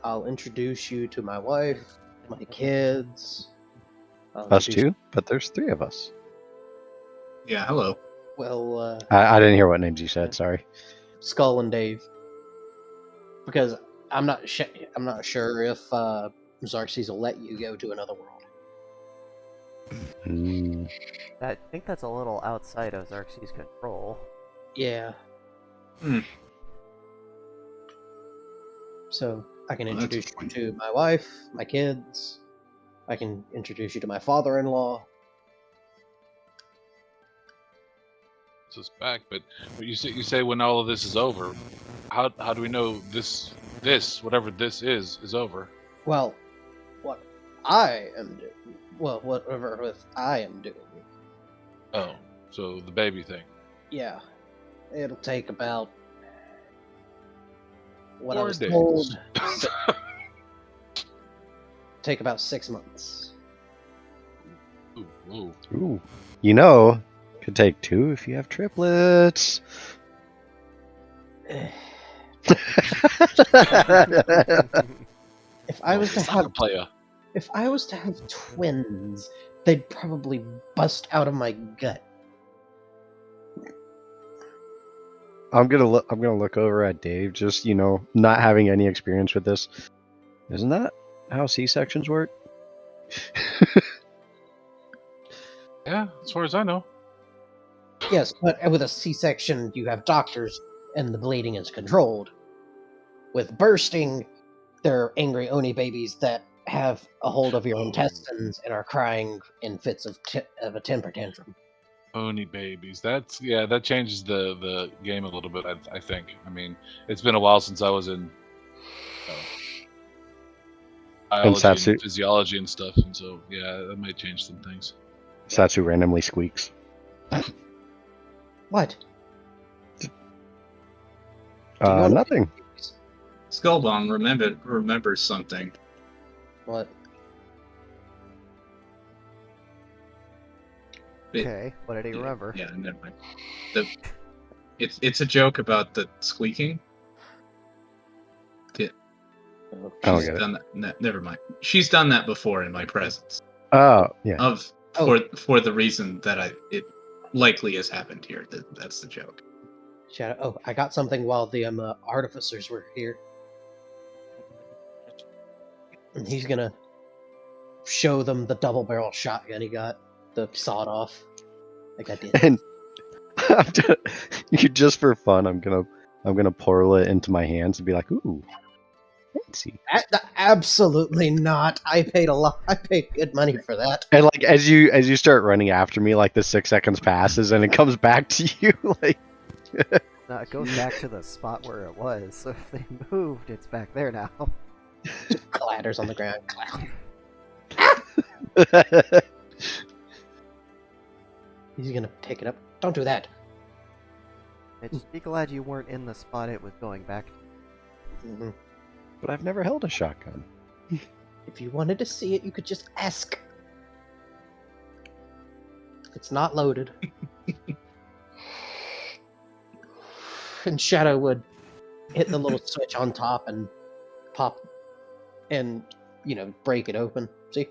I'll introduce you to my wife, my kids. I'll Us introduce- two? But there's 3 of us. Yeah, hello. Well, I didn't hear what names you said, sorry. Skull and Dave, because I'm not sure if Xerxes will let you go to another world. Mm, I think that's a little outside of Xerxes' control. Yeah. Hmm. So I can Well, that's introduce you fine. to my wife, my kids. I can introduce you to my father-in-law. This is back, but you say when all of this is over, how do we know this whatever this is over? Well, what I am doing. Well, whatever with I am doing. Oh, so the baby thing. Yeah. It'll take about what I 4 was days. told. take about 6 months. Ooh, whoa. Ooh. You know, could take 2 if you have triplets. If I was to Soccer have player. If I was to have twins, they'd probably bust out of my gut. I'm gonna look over at Dave, just not having any experience with this. Isn't that how C-sections work? Yeah, as far as I know. Yes, but with a C-section, you have doctors, and the bleeding is controlled. With bursting, they're angry Oni babies that have a hold of your intestines and are crying in fits of a temper tantrum. Pony babies. That changes the game a little bit. I think. I mean, it's been a while since I was in biology Satsu- and physiology and stuff, and so yeah, that might change some things. Satsu randomly squeaks. What? Do you wanna- Nothing. Skullbone remembers something. What? Okay, what did he remember? Yeah, never mind. It's a joke about the squeaking. I don't She's get it. done that. Never mind. She's done that before in my presence. Oh, yeah. For the reason that it likely has happened here. That's the joke. Shadow. Oh, I got something while the artificers were here. And he's gonna show them the double barrel shotgun he got, the sawed off. Like I did. And just for fun, I'm gonna pour it into my hands and be like, ooh, fancy. Absolutely not. I paid a lot. I paid good money for that. And like as you start running after me, like the 6 seconds passes and it comes back to you, like. No, it goes back to the spot where it was. So if they moved, it's back there now. Just clatters on the ground. He's gonna pick it up. Don't do that. Just be glad you weren't in the spot it was going back to. Mm-hmm. But I've never held a shotgun. If you wanted to see it, you could just ask. It's not loaded. And Shadow would hit the little switch on top and pop and, break it open. See?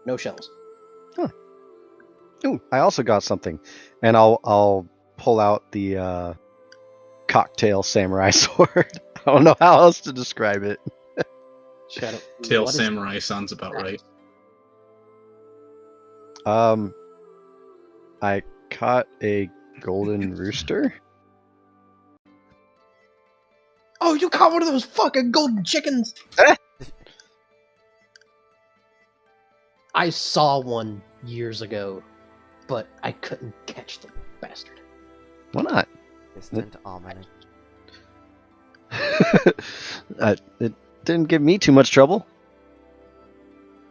No shells. Huh. Ooh, I also got something. And I'll pull out the cocktail samurai sword. I don't know how else to describe it. Shadow. Tail what is- samurai sounds about right. I caught a golden rooster. Oh, you caught one of those fucking golden chickens! I saw one years ago, but I couldn't catch the bastard. Why not? Distant ominous. It didn't give me too much trouble.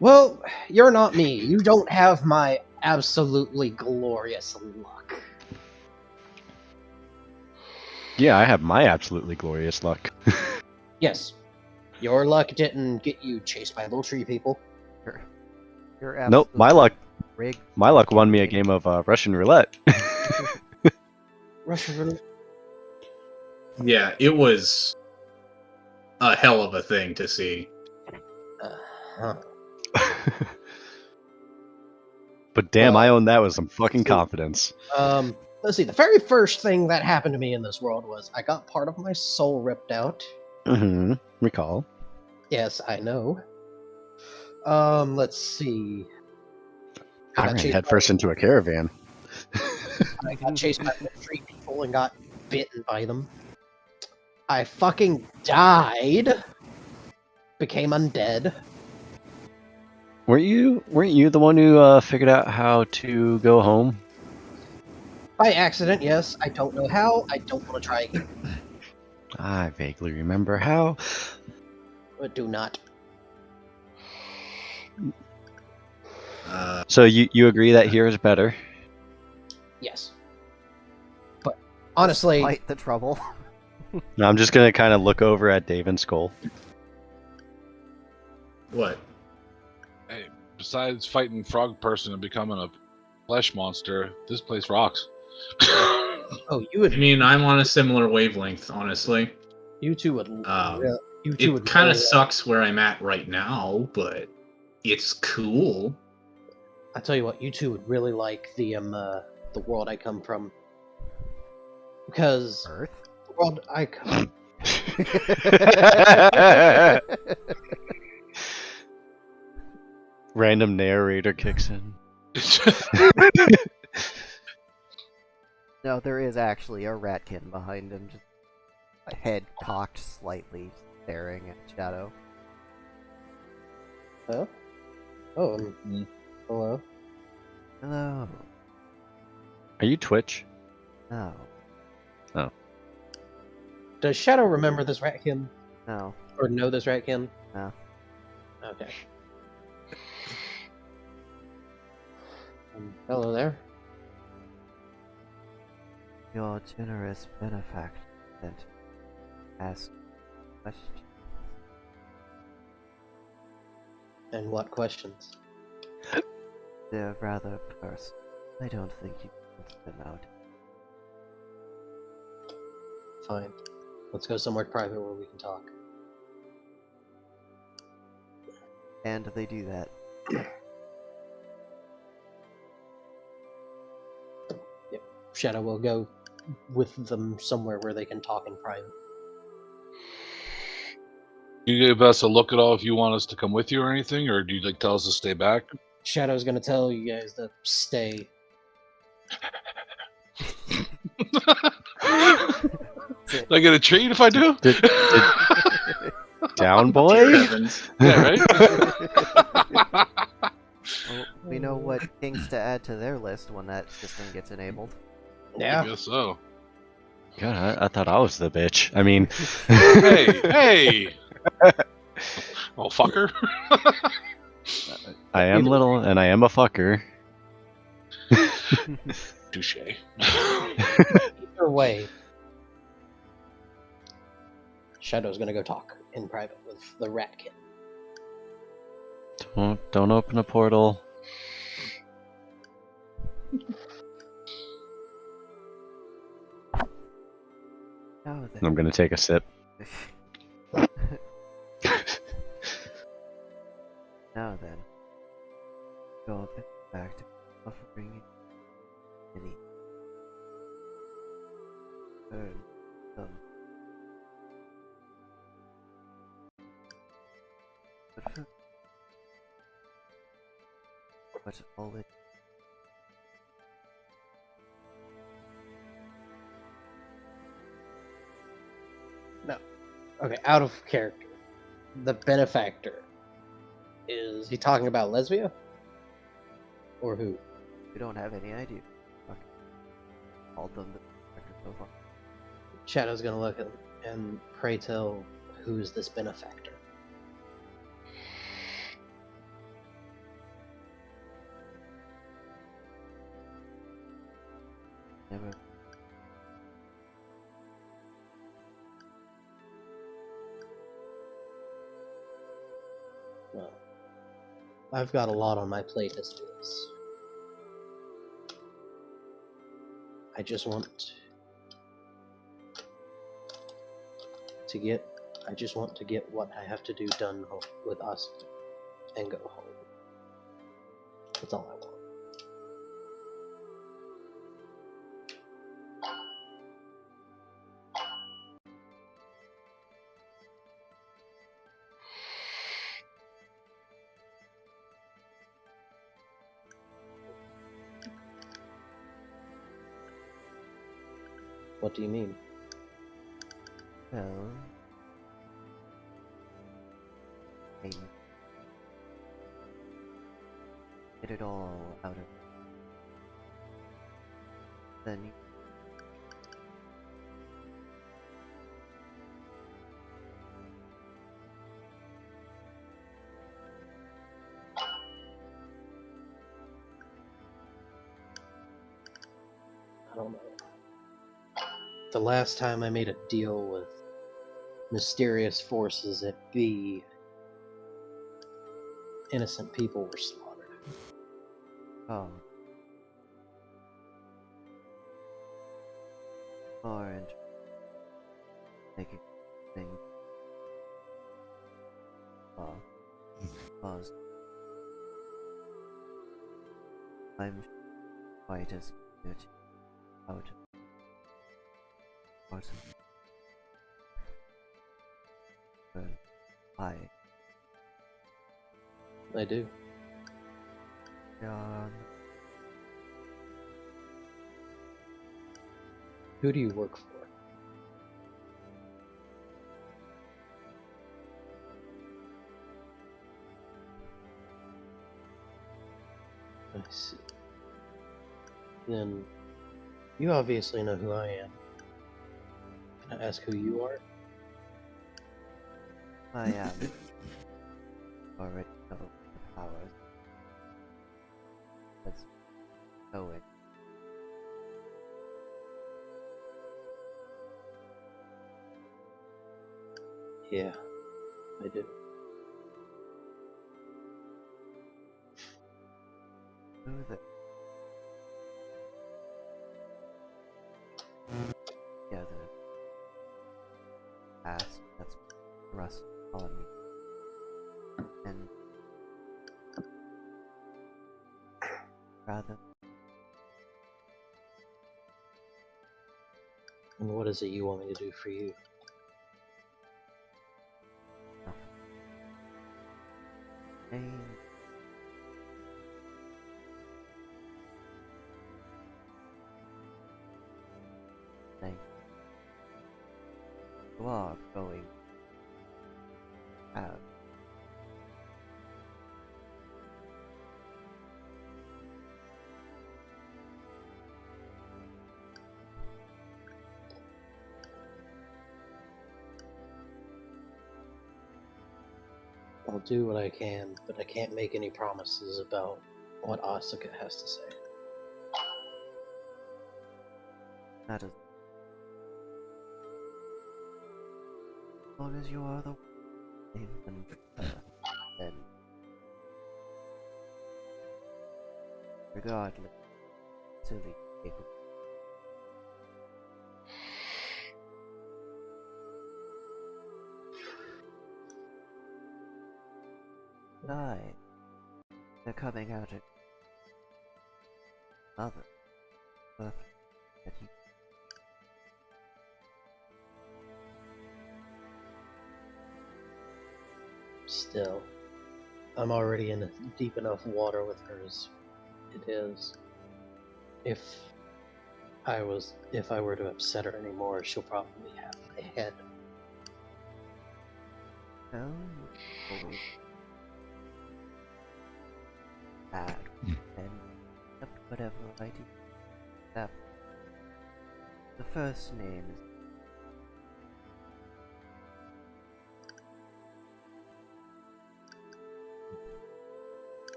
Well, you're not me. You don't have my absolutely glorious luck. Yeah, I have my absolutely glorious luck. Yes, your luck didn't get you chased by little tree people. You're Nope, my absolutely luck. rigged. My luck won me a game of Russian roulette. Russian roulette. Yeah, it was a hell of a thing to see. Huh. But damn, Well, I own that with some fucking confidence. Let's see. The very first thing that happened to me in this world was I got part of my soul ripped out. Mm-hmm. Recall. Yes, I know. Let's see. I ran headfirst into a caravan. I got chased by three people and got bitten by them. I fucking died. Became undead. Weren't you the one who figured out how to go home? By accident, yes. I don't know how. I don't want to try again. I vaguely remember how. But do not. So you agree that here is better? Yes. But honestly, Despite the trouble. No, I'm just gonna kind of look over at Dave and Skull. What? Hey, besides fighting frog person and becoming a flesh monster, this place rocks. Oh, you I would. mean, I'm on a similar wavelength, honestly. You two would. You two It would. kind of really, sucks where I'm at right now, but it's cool. I tell you what, you two would really like the world I come from, because Earth? the world I come. Random narrator kicks in. No, there is actually a ratkin behind him, just a head cocked slightly, staring at Shadow. Huh? Oh, hello. Hello. Are you Twitch? No. Does Shadow remember this ratkin? No. Or know this ratkin? No. Okay. Hello there. Your generous benefactor sent to ask questions. And what questions? They're rather personal. I don't think you can answer them out. Fine. Let's go somewhere private where we can talk. And they do that. Yep. Shadow will go with them somewhere where they can talk in private. You give us a look at all if you want us to come with you or anything, or do you like tell us to stay back? Shadow's gonna tell you guys to stay. Do I get a treat if I do? Down boy? Yeah, right? Well, we know what kings to add to their list when that system gets enabled. I Yeah. guess so. God, I thought I was the bitch. I mean, Hey! Oh, fucker. I am little and I am a fucker. Touche. Either way, Shadow's gonna go talk in private with the ratkin. Don't open a portal. Now then. I'm gonna take a sip. Now then. Go back to offering any. But all it Okay, out of character. The benefactor. Is he talking about Lesbia? Or who? we don't have any idea. Okay. All done the record so far. Shadow's gonna look at him and pray tell who's this benefactor. Never. No. I've got a lot on my plate as it is. I just want to get what I have to do done with us and go home. That's all I want. What do you mean? Well, I get it all out of then you I don't know. The last time I made a deal with mysterious forces at B, innocent people were slaughtered. Oh. More making things. Because I'm quite as good out of but I do. Who do you work for? I see. Then you obviously know who I am. Can I ask who you are? I am already know the powers. Let's know it. Yeah, I do. Who the together ask that's rust on me. And rather And what is it you want me to do for you? name thank you are going out. I'll do what I can, but I can't make any promises about what Asuka has to say. That is as long as you are the even then regardless silly capable. They're coming out of other birth that you Still, I'm already in deep enough water with her as it is. If I were to upset her anymore, she'll probably have my head. know always bad and accept whatever I do. That the first name is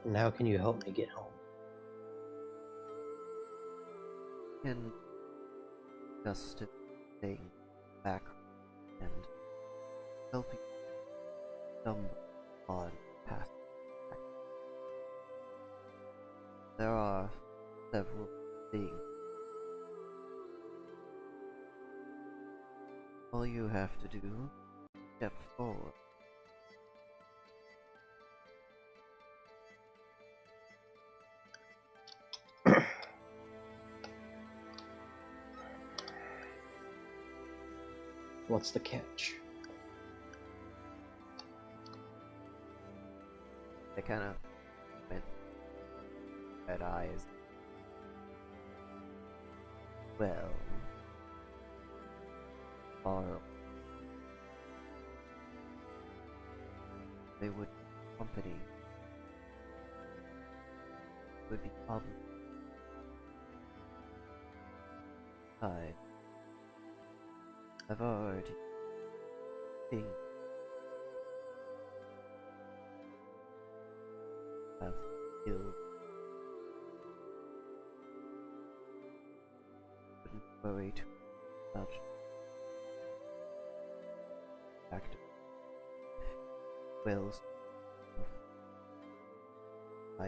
And how can you help me get home? in just staying back and helping someone on past. There are several things. All you have to do, step forward. What's the catch? They kind of went red eyes. Well, or they would company would be problem. I've already seen have killed. Wouldn't worry too much. Back to wills. I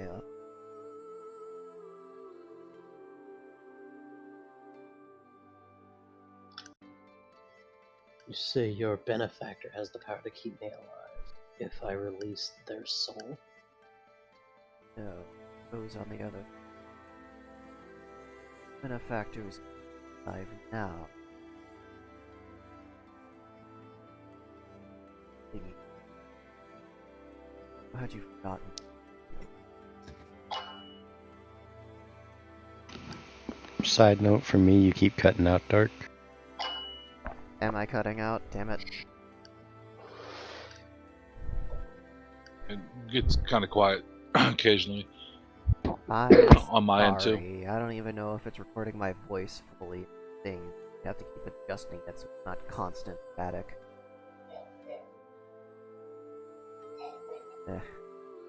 You say your benefactor has the power to keep me alive if I release their soul? No, those on the other. Benefactors alive now. Thingy. Or had you forgotten? Side note for me, you keep cutting out, Dark. Am I cutting out? Damn it. It gets kind of quiet occasionally I'm on my end too. sorry. I don't even know if it's recording my voice fully. Thing. You have to keep adjusting it so it's not constant static.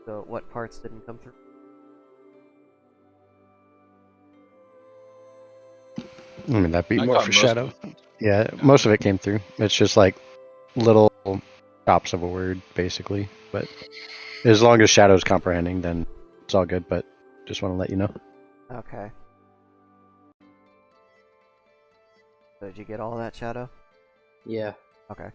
So what parts didn't come through? I mean, that'd be I more got for most Shadow. of it. Yeah, most of it came through. It's just like little chops of a word, basically. But as long as Shadow's comprehending, then it's all good. But just want to let you know. Okay. So did you get all that, Shadow? Yeah. Okay.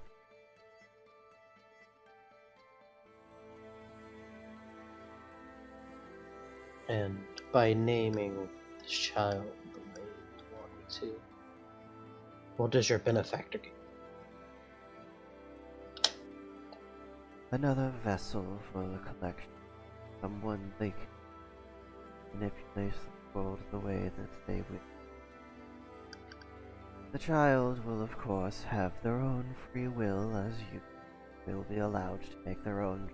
And by naming this child the way you want me to, what does your benefactor get? Another vessel for the collection. Someone they can manipulate the world the way that they wish. The child will of course have their own free will, as you will be allowed to make their own.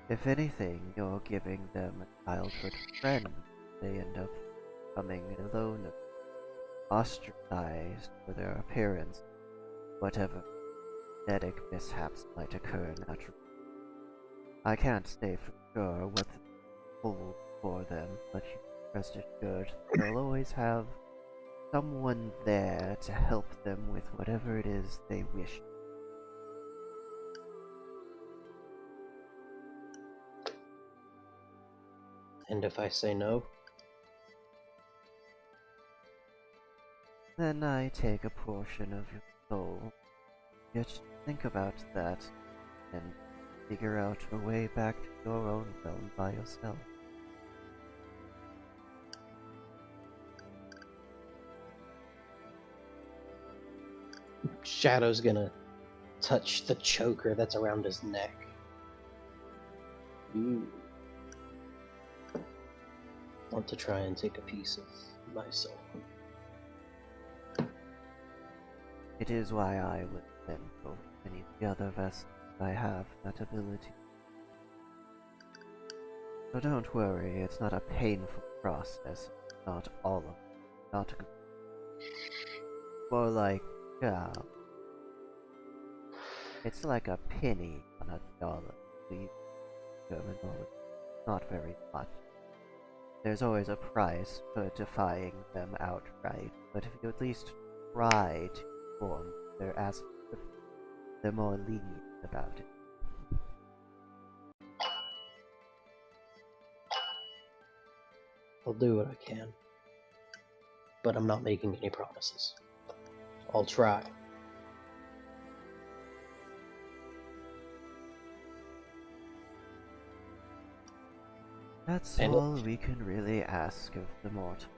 If anything, you're giving them a childhood friend. They end up becoming alone, ostracized for their appearance, whatever genetic mishaps might occur naturally. I can't say for sure what holds for them, but you can rest assured they'll always have someone there to help them with whatever it is they wish. And if I say no? Then I take a portion of your soul. Yet think about that and figure out a way back to your own realm by yourself. Shadow's gonna touch the choker that's around his neck. You want to try and take a piece of my soul. It is why I would then go for any of the other vessels I have that ability. So don't worry, it's not a painful process. Not all of it. Not more like, it's like a penny on a dollar. The German knowledge. Not very much. There's always a price for defying them outright, but if you at least try to perform their aspect, they're more lenient about it. I'll do what I can. But I'm not making any promises. I'll try. That's And all we can really ask of the mortal.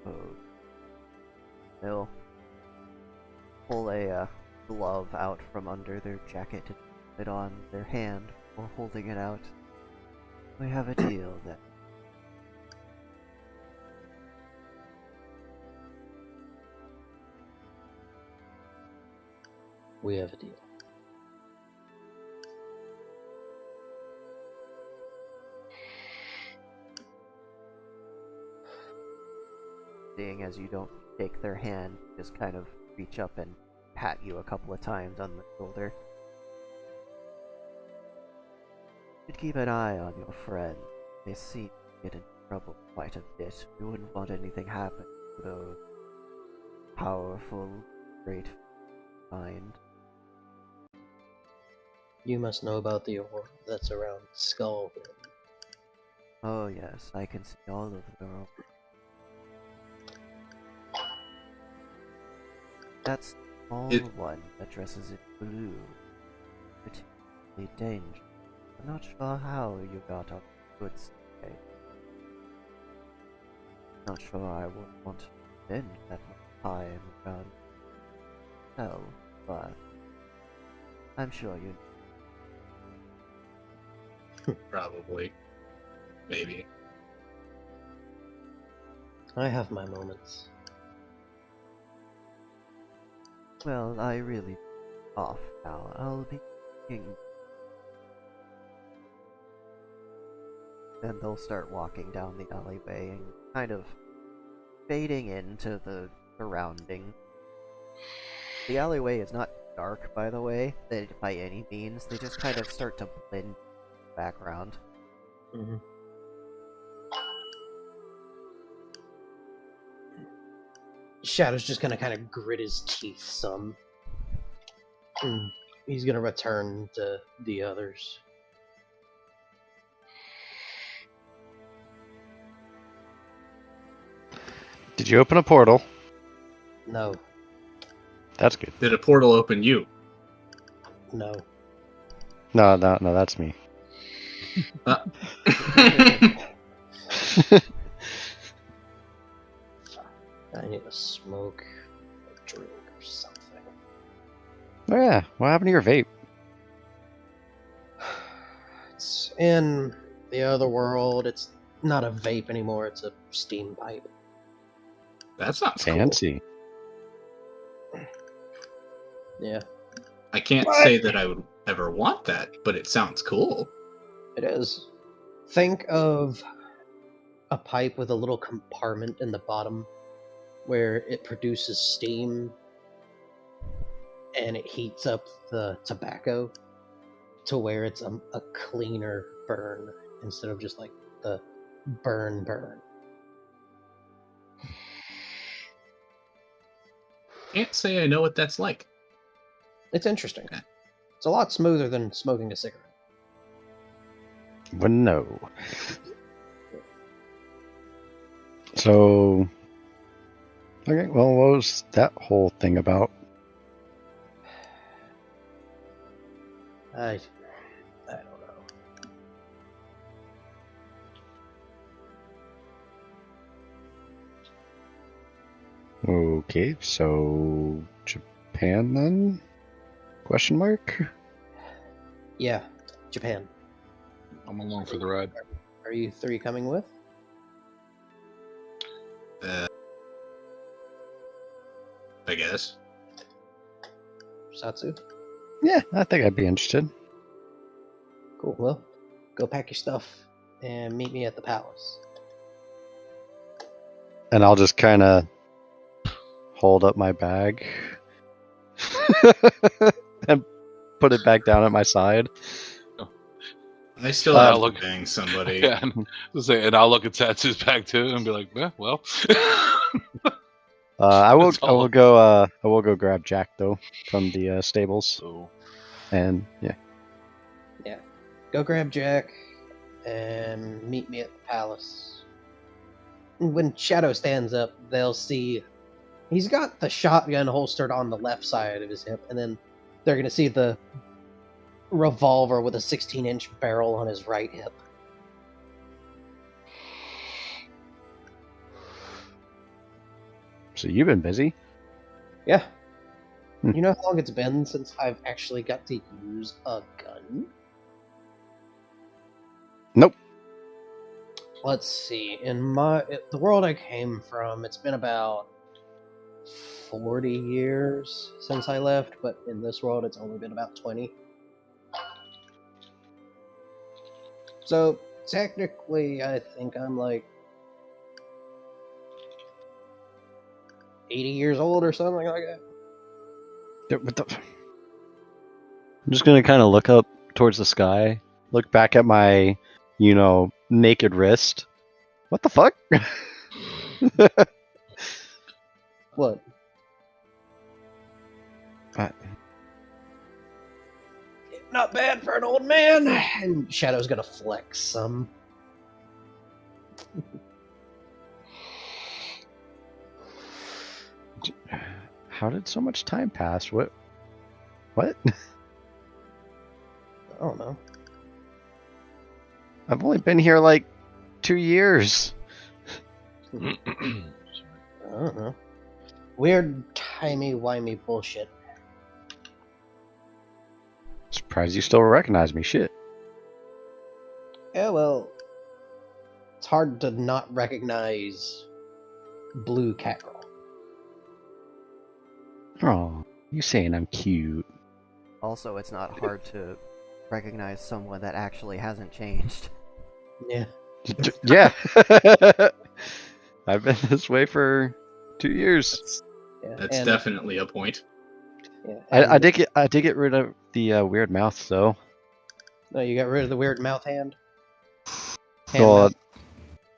Oh. They'll pull a glove out from under their jacket and put it on their hand while holding it out. We have a deal then. we have a deal. Seeing as you don't take their hand, just kind of reach up and pat you a couple of times on the shoulder. Should keep an eye on your friend. They seem to get in trouble quite a bit. We wouldn't want anything happen to those powerful, great mind. You must know about the aura that's around Skull. Oh yes, I can see all of the world. That's all one that dresses in blue. Particularly dangerous. I'm not sure how you got on good side. Not sure I would want to spend that much time around hell, but I'm sure you. Probably. Maybe. I have my moments. Well, I really off now. I'll be thinking. Then they'll start walking down the alleyway and kind of fading into the surrounding. The alleyway is not dark, by the way, by any means. They just kind of start to blend in the background. Mm-hmm. Shadow's just gonna kind of grit his teeth some. He's gonna return to the others. Did you open a portal? No, That's good. Did a portal open you? no. No, that's me. I need to smoke or drink or something. Oh yeah, what happened to your vape? It's in the other world. It's not a vape anymore. It's a steam pipe. That sounds cool. Fancy. Yeah, I can't say that I would ever want that, but it sounds cool. it is. Think of a pipe with a little compartment in the bottom where it produces steam and it heats up the tobacco to where it's a cleaner burn instead of just like the burn. Can't say I know what that's like. It's interesting. It's a lot smoother than smoking a cigarette. Wouldn't know. So, okay, well, what was that whole thing about? I don't know. Okay, so Japan then? Question mark? Yeah, Japan. I'm along for the ride. Are you three coming with? I guess. Satsu? Yeah, I think I'd be interested. Cool. Well, go pack your stuff and meet me at the palace. And I'll just kind of hold up my bag and put it back down at my side. I still have to bang somebody. Yeah, and I'll look at Satsu's bag too and be like, well. I will go grab Jack though from the stables. So, And yeah. Go grab Jack and meet me at the palace. When Shadow stands up, they'll see he's got the shotgun holstered on the left side of his hip, and then they're going to see the revolver with a 16-inch barrel on his right hip. So you've been busy? Yeah. Hmm. You know how long it's been since I've actually got to use a gun? Nope. Let's see. In the world I came from, it's been about 40 years since I left, but in this world it's only been about 20. So technically I think I'm like 80 years old or something like that. I'm just gonna kind of look up towards the sky, look back at my, naked wrist. What the fuck? What? not bad for an old man. And Shadow's gonna flex some. How did so much time pass? What? I don't know. I've only been here like 2 years. I don't know. Weird timey-wimey bullshit. Surprised you still recognize me. Shit. Yeah, well, it's hard to not recognize Blue Catgirl. Oh, you saying I'm cute? Also, it's not hard to recognize someone that actually hasn't changed. Yeah. Yeah. I've been this way for 2 years. Yeah. That's and- definitely a point. Yeah, I and- did get rid of the weird mouth though. No, you got rid of the weird mouth hand. Well, mouth.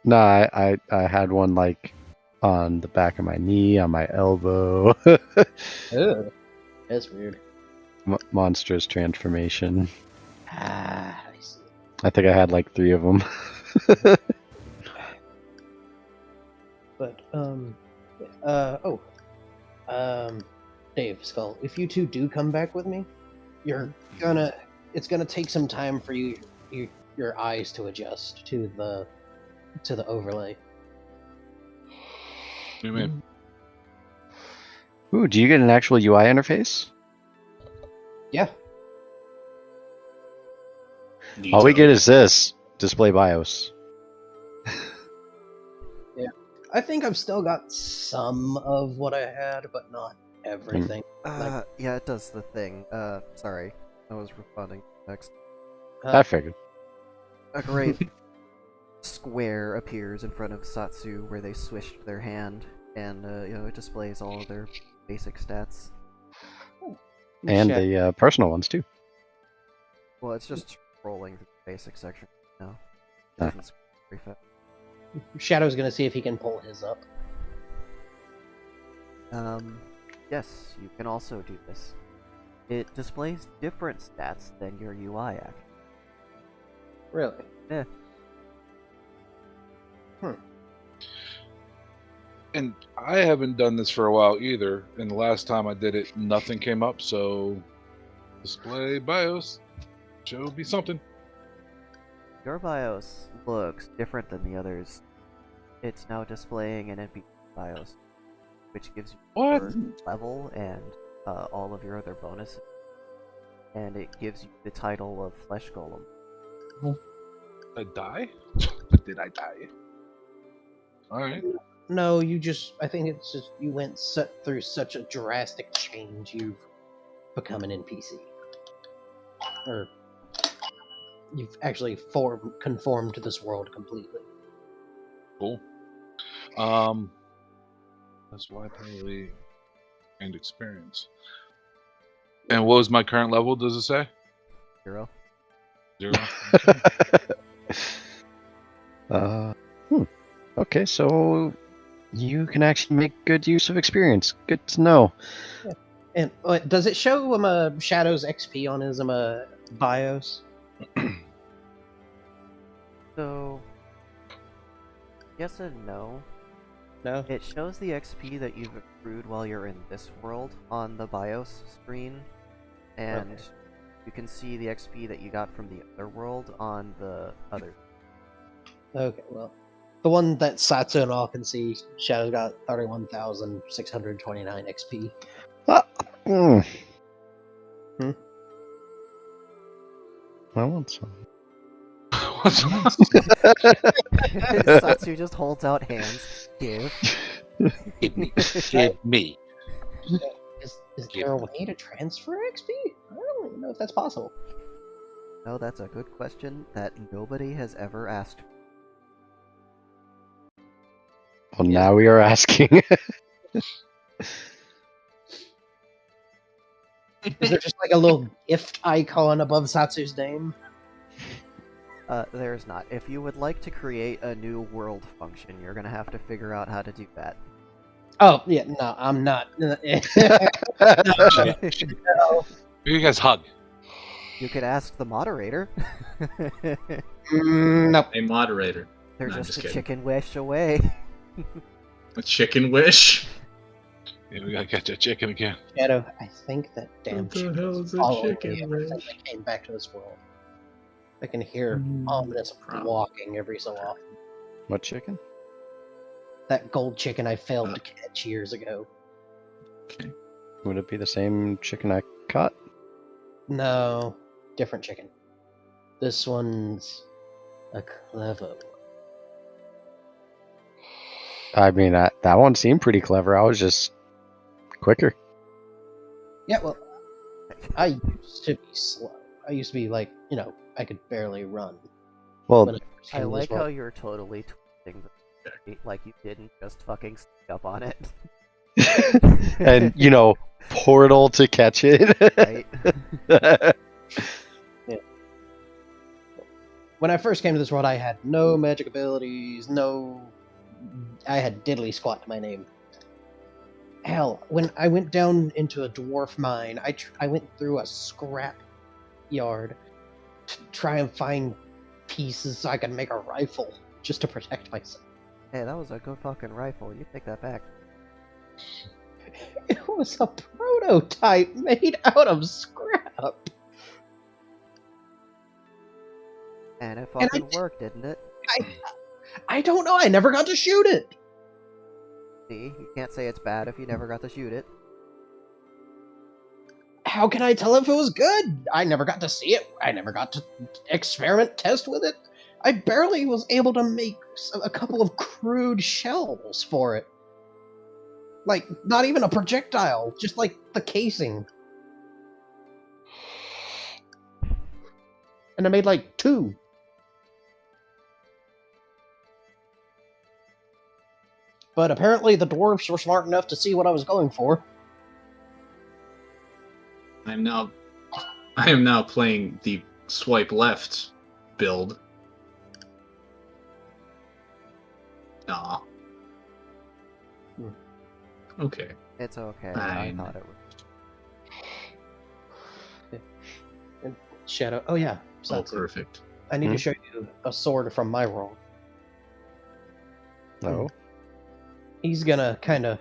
no, I had one like on the back of my knee, on my elbow. Ugh. That's weird. Monstrous transformation. Ah, I see. I think I had like 3 of them. But Dave, Skull, if you two do come back with me, it's gonna take some time for your eyes to adjust to the overlay. What do you mean? Ooh, do you get an actual UI interface? Yeah. All we get is this display BIOS. I think I've still got some of what I had, but not everything. Yeah, it does the thing. Sorry. I was responding to text. I figured. A great square appears in front of Satsu where they swished their hand, and it displays all of their basic stats. And Shad- the personal ones too. Well, it's just scrolling through the basic section now. Ah. Doesn't scroll very fast. Shadow's gonna see if he can pull his up. Yes, you can also do this. It displays different stats than your UI act. Really? Yeah. And I haven't done this for a while either. And the last time I did it, nothing came up. So display BIOS should be something. Your BIOS looks different than the others. It's now displaying an NPC BIOS, which gives you What? your level and all of your other bonuses. And it gives you the title of Flesh Golem. Did I die? Did I die? Alright. No, I think it's just you went through such a drastic change. You've become an NPC, or you've actually conformed to this world completely. Cool. That's why I probably gained experience. And what was my current level, does it say? 0. 0? Okay, so you can actually make good use of experience. Good to know. And does it show him Shadow's XP on his BIOS? So, yes and no. No. It shows the XP that you've accrued while you're in this world on the BIOS screen, and Okay. you can see the XP that you got from the other world on the other. Okay, well, the one that Satsu and all can see, Shadow's got 31,629 XP. Hmm. Hmm? I want some. Satsu just holds out hands. Give. Give me. Give me. Is there a way to transfer XP? I don't even know if that's possible. No, that's a good question that nobody has ever asked. Well, now we are asking. Is there just like a little gift icon above Satsu's name? There's not. If you would like to create a new world function, you're gonna have to figure out how to do that. Oh, yeah, no, I'm not. No. You guys hug. You could ask the moderator. Nope. A moderator. They're No, I'm just a kidding. chicken wish away. A chicken wish? Yeah, we gotta catch that chicken again. Shadow, I think that damn What the chick hell is is a following chicken me ever wish? since I came back to this world. I can hear ominous Problem. walking every so often. What chicken? That gold chicken I failed Uh. to catch years ago. Okay. Would it be the same chicken I caught? No, different chicken. This one's a clever one. I mean, that one seemed pretty clever. I was just quicker. Yeah, well, I used to be slow. I used to be like, I could barely run. Well, when first I came to this like how world. you're totally twisting the story, like you didn't just fucking sneak up on it. and portal to catch it. Right? When I first came to this world, I had no magic abilities, I had diddly squat to my name. Hell, when I went down into a dwarf mine, I went through a scrap yard to try and find pieces so I could make a rifle just to protect myself. Hey, that was a good fucking rifle. You take that back. It was a prototype made out of scrap. And it And I fucking worked, didn't it? I don't know. I never got to shoot it. See, you can't say it's bad if you never got to shoot it. How can I tell if it was good? I never got to see it. I never got to experiment test with it. I barely was able to make a couple of crude shells for it. Like, not even a projectile, just like the casing. And I made like 2. But apparently the dwarves were smart enough to see what I was going for. I am now playing the swipe left build. Aw. Okay. It's okay. Fine. I thought it was. Shadow. Oh yeah. All Satsu. perfect. I need to show you a sword from my world. No. He's gonna kind of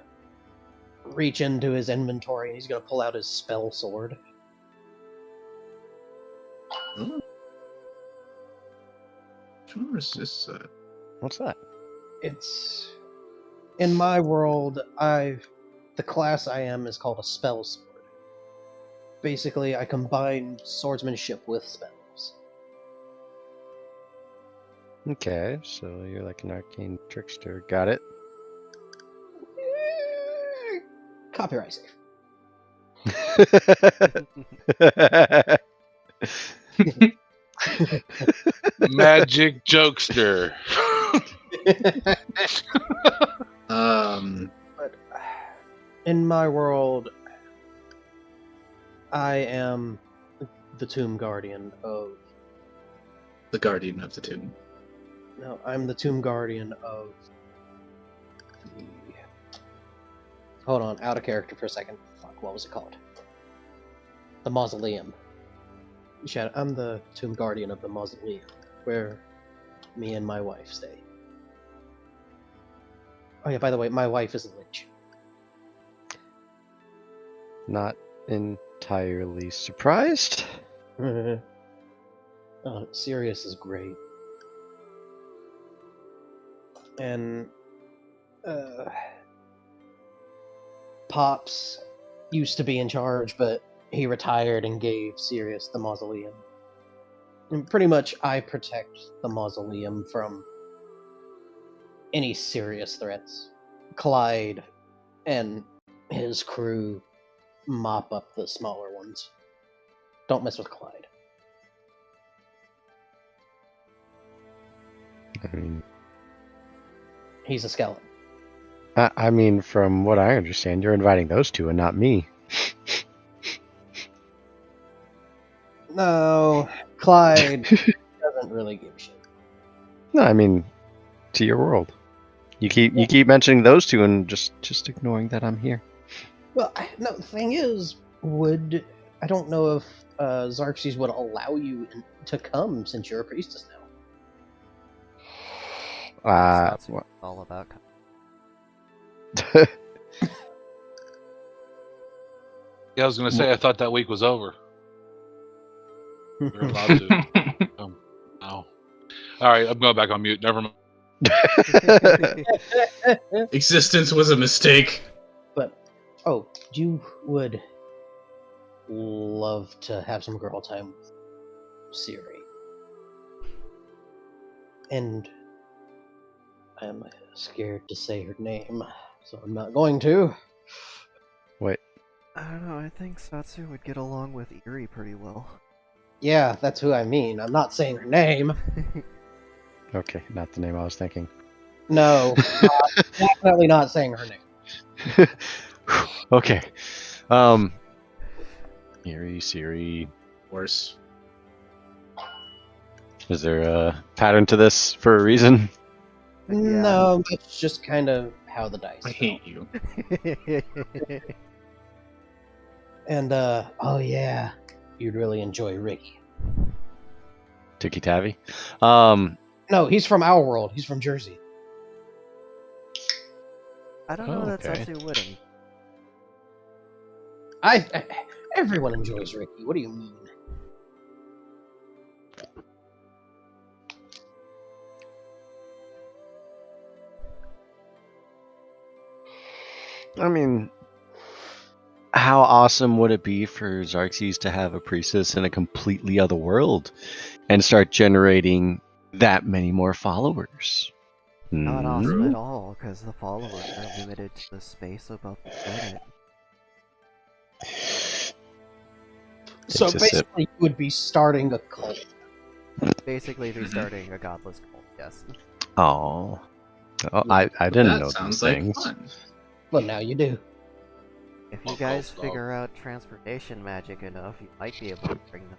reach into his inventory and he's gonna pull out his spell sword. Oh. Which one is this? What's that? It's in my world. The class I am is called a spell sword. Basically, I combine swordsmanship with spells. Okay, so you're like an arcane trickster. Got it. Copyright safe. Magic jokester. But in my world, I am the tomb guardian of. The guardian of the tomb. No, I'm the tomb guardian of. Hold on, out of character for a second. Fuck, what was it called? The mausoleum. Shadow, I'm the tomb guardian of the mausoleum, where me and my wife stay. Oh yeah, by the way, my wife is a lich. Not entirely surprised. Oh, Sirius is great. And Pops used to be in charge, but he retired and gave Sirius the mausoleum. And pretty much I protect the mausoleum from any serious threats. Clyde and his crew mop up the smaller ones. Don't mess with Clyde. I mean, He's a skeleton. I mean, from what I understand, you're inviting those two and not me. No, Clyde doesn't really give a shit. No, I mean, to your world. You keep mentioning those two and just ignoring that I'm here. Well, no, the thing is, would I don't know if Xerxes would allow you to come since you're a priestess now. That's what it's all about. Yeah, I was gonna say I thought that week was over. We were allowed to. No. All right, I'm going back on mute. Never mind. Existence was a mistake. But you would love to have some girl time with Siri, and I'm scared to say her name, so I'm not going to. Wait. I don't know, I think Satsu would get along with Eerie pretty well. Yeah, that's who I mean. I'm not saying her name. Okay, not the name I was thinking. No, definitely not saying her name. Okay. Eerie, Siri. Worse. Is there a pattern to this for a reason? No, it's just kind of how the dice I fell. hate you. And oh yeah, you'd really enjoy Ricky. Tiki Tavi. No, he's from our world. He's from Jersey. I don't know that Okay. Satsu wouldn't. Everyone enjoys Ricky. What do you mean? I mean, how awesome would it be for Xerxes to have a priestess in a completely other world and start generating that many more followers? Not Hmm? awesome at all, because the followers are limited to the space above the planet. So It's just basically, you would be starting a cult. Basically, be starting a godless cult, yes. Oh, I didn't That know sounds these like things. fun. Well, now you do. If you guys figure out transportation magic enough, you might be able to bring them.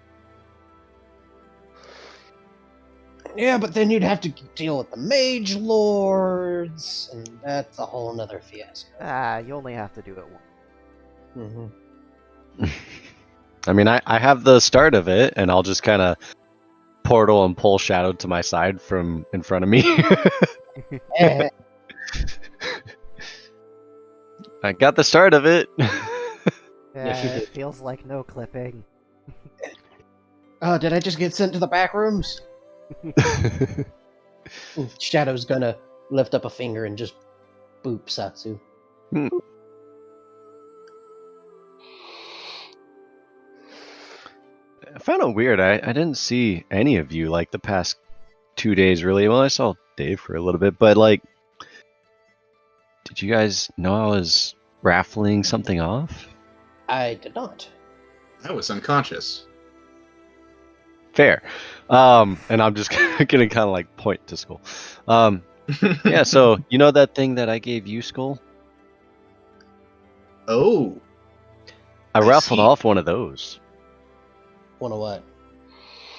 Yeah, but then you'd have to deal with the mage lords, and that's a whole nother fiasco. Ah, you only have to do it once. Mm-hmm. I mean, I have the start of it, and I'll just kind of portal and pull Shadow to my side from in front of me. I got the start of it. Yes, you Yeah, did. it feels like no clipping. Oh, did I just get sent to the back rooms? Shadow's gonna lift up a finger and just boop Satsu. I found it weird. I didn't see any of you like the past 2 days, really. Well, I saw Dave for a little bit, but like, did you guys know I was raffling something off? I did not. I was unconscious. Fair. And I'm just gonna kind of like point to Skull. Yeah. So you know that thing that I gave you, Skull? Oh, I I raffled see. off one of those. One of what?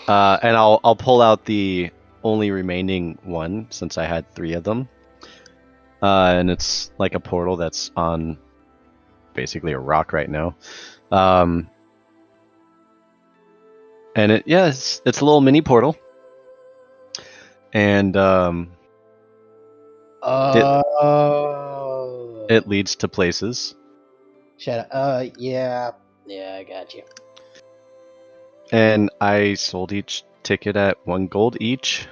And I'll pull out the only remaining one since I had 3 of them. And it's like a portal that's on basically a rock right now. And it's a little mini portal. And Oh. it leads to places. Shadow. Yeah, I got you. And I sold each ticket at 1 gold each.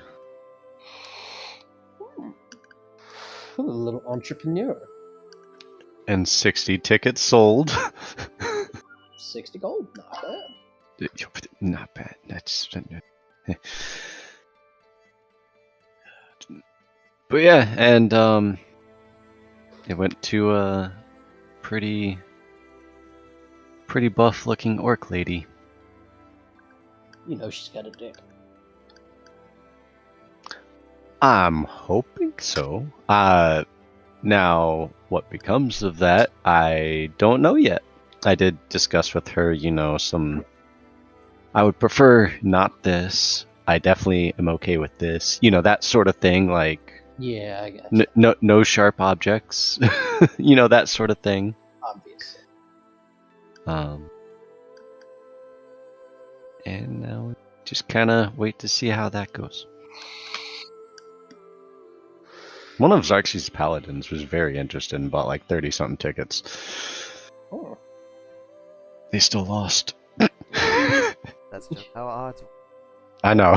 A little entrepreneur. And 60 tickets sold. 60 gold, not bad. Not bad. That's. But yeah, and it went to a pretty buff-looking orc lady. You know she's got a dick. I'm hoping so. Now what becomes of that, I don't know yet. I did discuss with her, some. I would prefer not this. I definitely am okay with this. That sort of thing, like Yeah, I got you. no sharp objects. That sort of thing. Obviously. and now we just kind of wait to see how that goes. One of Xerxes' paladins was very interested and bought like 30-something tickets. Oh. They still lost. That's just how odds work. I know.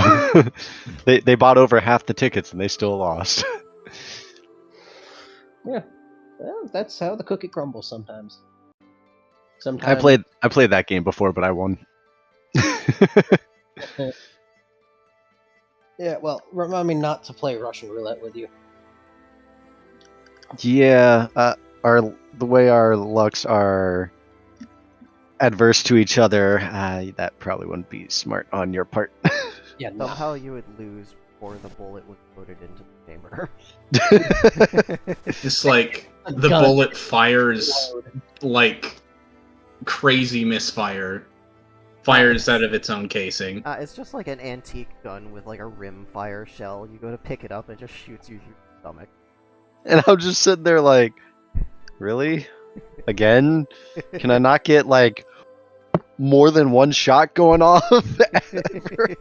they bought over half the tickets and they still lost. Yeah. Well, that's how the cookie crumbles sometimes. I Sometimes played that game before, but I won. Yeah, well, remind me not to play Russian roulette with you. Yeah, the way our lucks are adverse to each other, that probably wouldn't be smart on your part. Yeah, no. Somehow you would lose before the bullet was loaded into the chamber. It's like A the gun bullet fires load. like crazy misfire. Fires out of its own casing. It's just like an antique gun with like a rimfire shell. You go to pick it up and it just shoots you through the stomach. And I'm just sitting there like, really? Again? Can I not get like more than one shot going off? ever?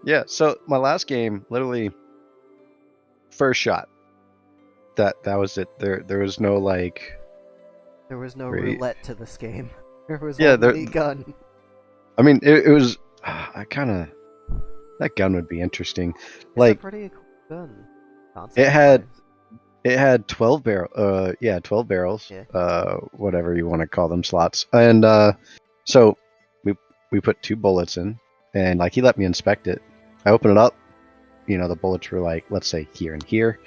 Yeah, so my last game, literally first shot. That was it. There was no like There was no Great. roulette to this game. There was Yeah, only gun. I mean it was I kinda that gun would be interesting. It's Like a pretty cool gun. it had concept-wise. 12 barrels. Yeah. Whatever you want to call them, slots. And so we put 2 bullets in, and like he let me inspect it. I opened it up, the bullets were like, let's say here and here,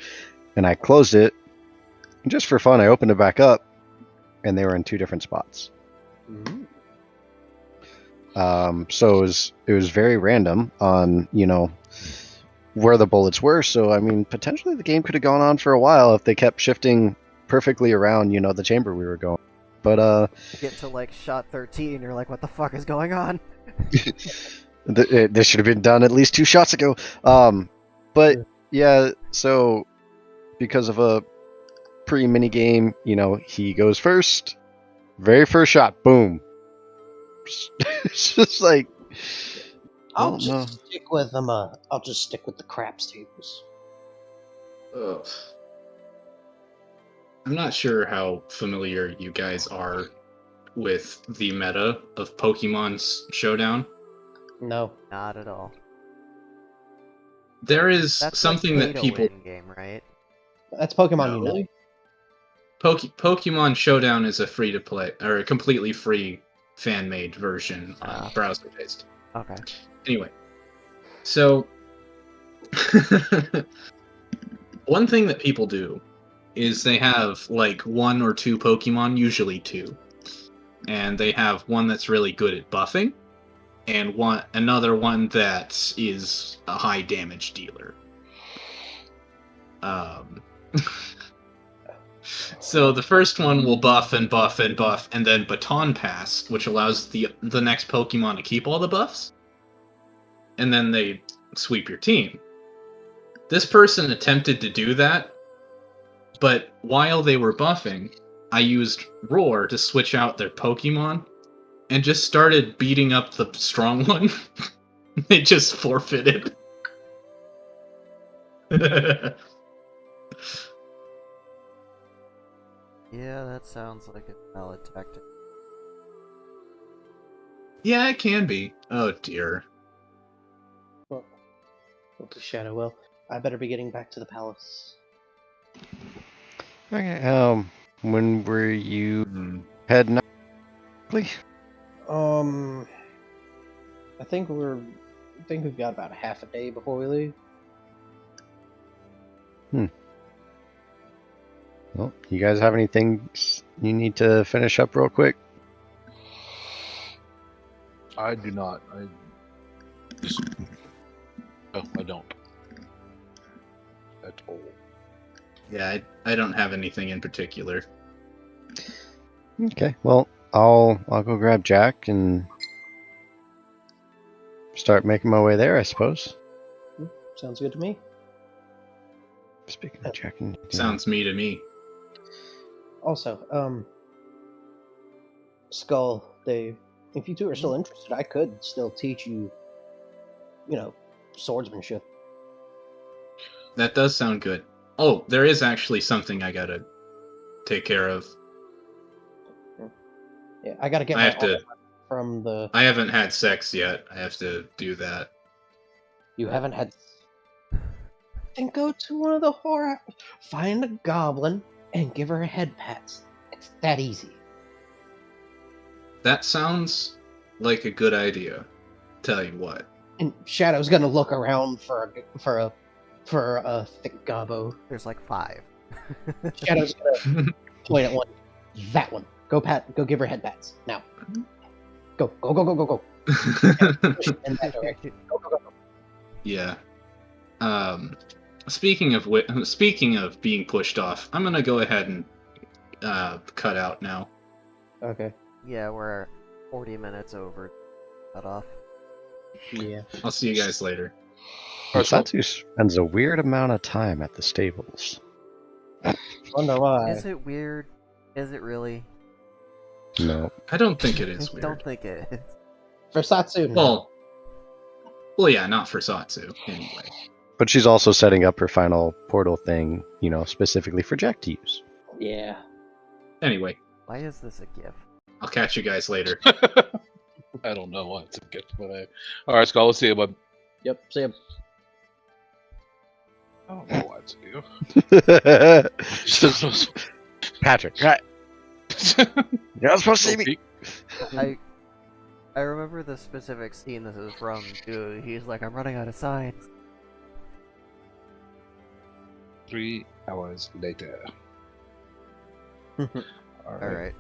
and I closed it. And just for fun, I opened it back up, and they were in 2 different spots. Mhm. So it was very random on where the bullets were. So I mean, potentially the game could have gone on for a while if they kept shifting perfectly around the chamber we were going. But Get to like shot 13, you're like, what the fuck is going on? this should have been done at least 2 shots ago. But yeah, so because of a pre-mini game, he goes first. Very first shot, boom. It's just like I'll no. just stick with I'll just stick with the craps tables. Ugh. I'm not sure how familiar you guys are with the meta of Pokemon's Showdown. No. Not at all. There is That's something like that pay to people. win game, right? That's Pokemon No. Unite. Pokemon Showdown is a free to play or a completely free fan made version on browser based. Okay. Anyway, so one thing that people do is they have like 1 or 2 Pokemon, usually 2, and they have one that's really good at buffing, and another one that is a high damage dealer. So the first one will buff and buff and buff, and then Baton Pass, which allows the next Pokemon to keep all the buffs, and then they sweep your team. This person attempted to do that, but while they were buffing, I used Roar to switch out their Pokemon, and just started beating up the strong one. They just forfeited. Yeah, that sounds like a valid tactic. Yeah, it can be. Oh dear. Okay, Shadow. Well, I better be getting back to the palace. Okay, when were you heading out? I think we've got about a half a day before we leave. Well, you guys have anything you need to finish up real quick? I do not. No, I don't. At all. Yeah, I don't have anything in particular. Okay, well, I'll go grab Jack and start making my way there, I suppose. Sounds good to me. Speaking of Jack and Sounds me to me. Also, Skull, they if you two are still interested, I could still teach you, swordsmanship. That does sound good. Oh, there is actually something I gotta take care of. Yeah, I gotta get I my have to. armor from the. I haven't had sex yet. I have to do that. You haven't had. Then go to one of the horror. Find a goblin and give her a head pat. It's that easy. That sounds like a good idea. Tell you what. And Shadow's gonna look around for a thick gobbo. There's like 5. Shadow's gonna point at one. That one. Go give her head pats now. Go. Push it in that direction. Go. Yeah. Speaking of being pushed off, I'm gonna go ahead and cut out now. Okay. Yeah, we're 40 minutes over. Cut off. Yeah. I'll see you guys later. Satsu spends a weird amount of time at the stables. Wonder why. Is it weird? Is it really? No. I don't think it is weird. Don't think it is. For Satsu, no. Well, yeah, not for Satsu, anyway. But she's also setting up her final portal thing, specifically for Jack to use. Yeah. Anyway, Why is this a GIF? I'll catch you guys later. I don't know why it's a gift, but all right, Skull. Let's see you, bud. Yep. See ya. I don't know why it's a gift. Patrick, right? You're not supposed to see me. I remember the specific scene this is from, too. He's like, I'm running out of signs. 3 hours later. Alright.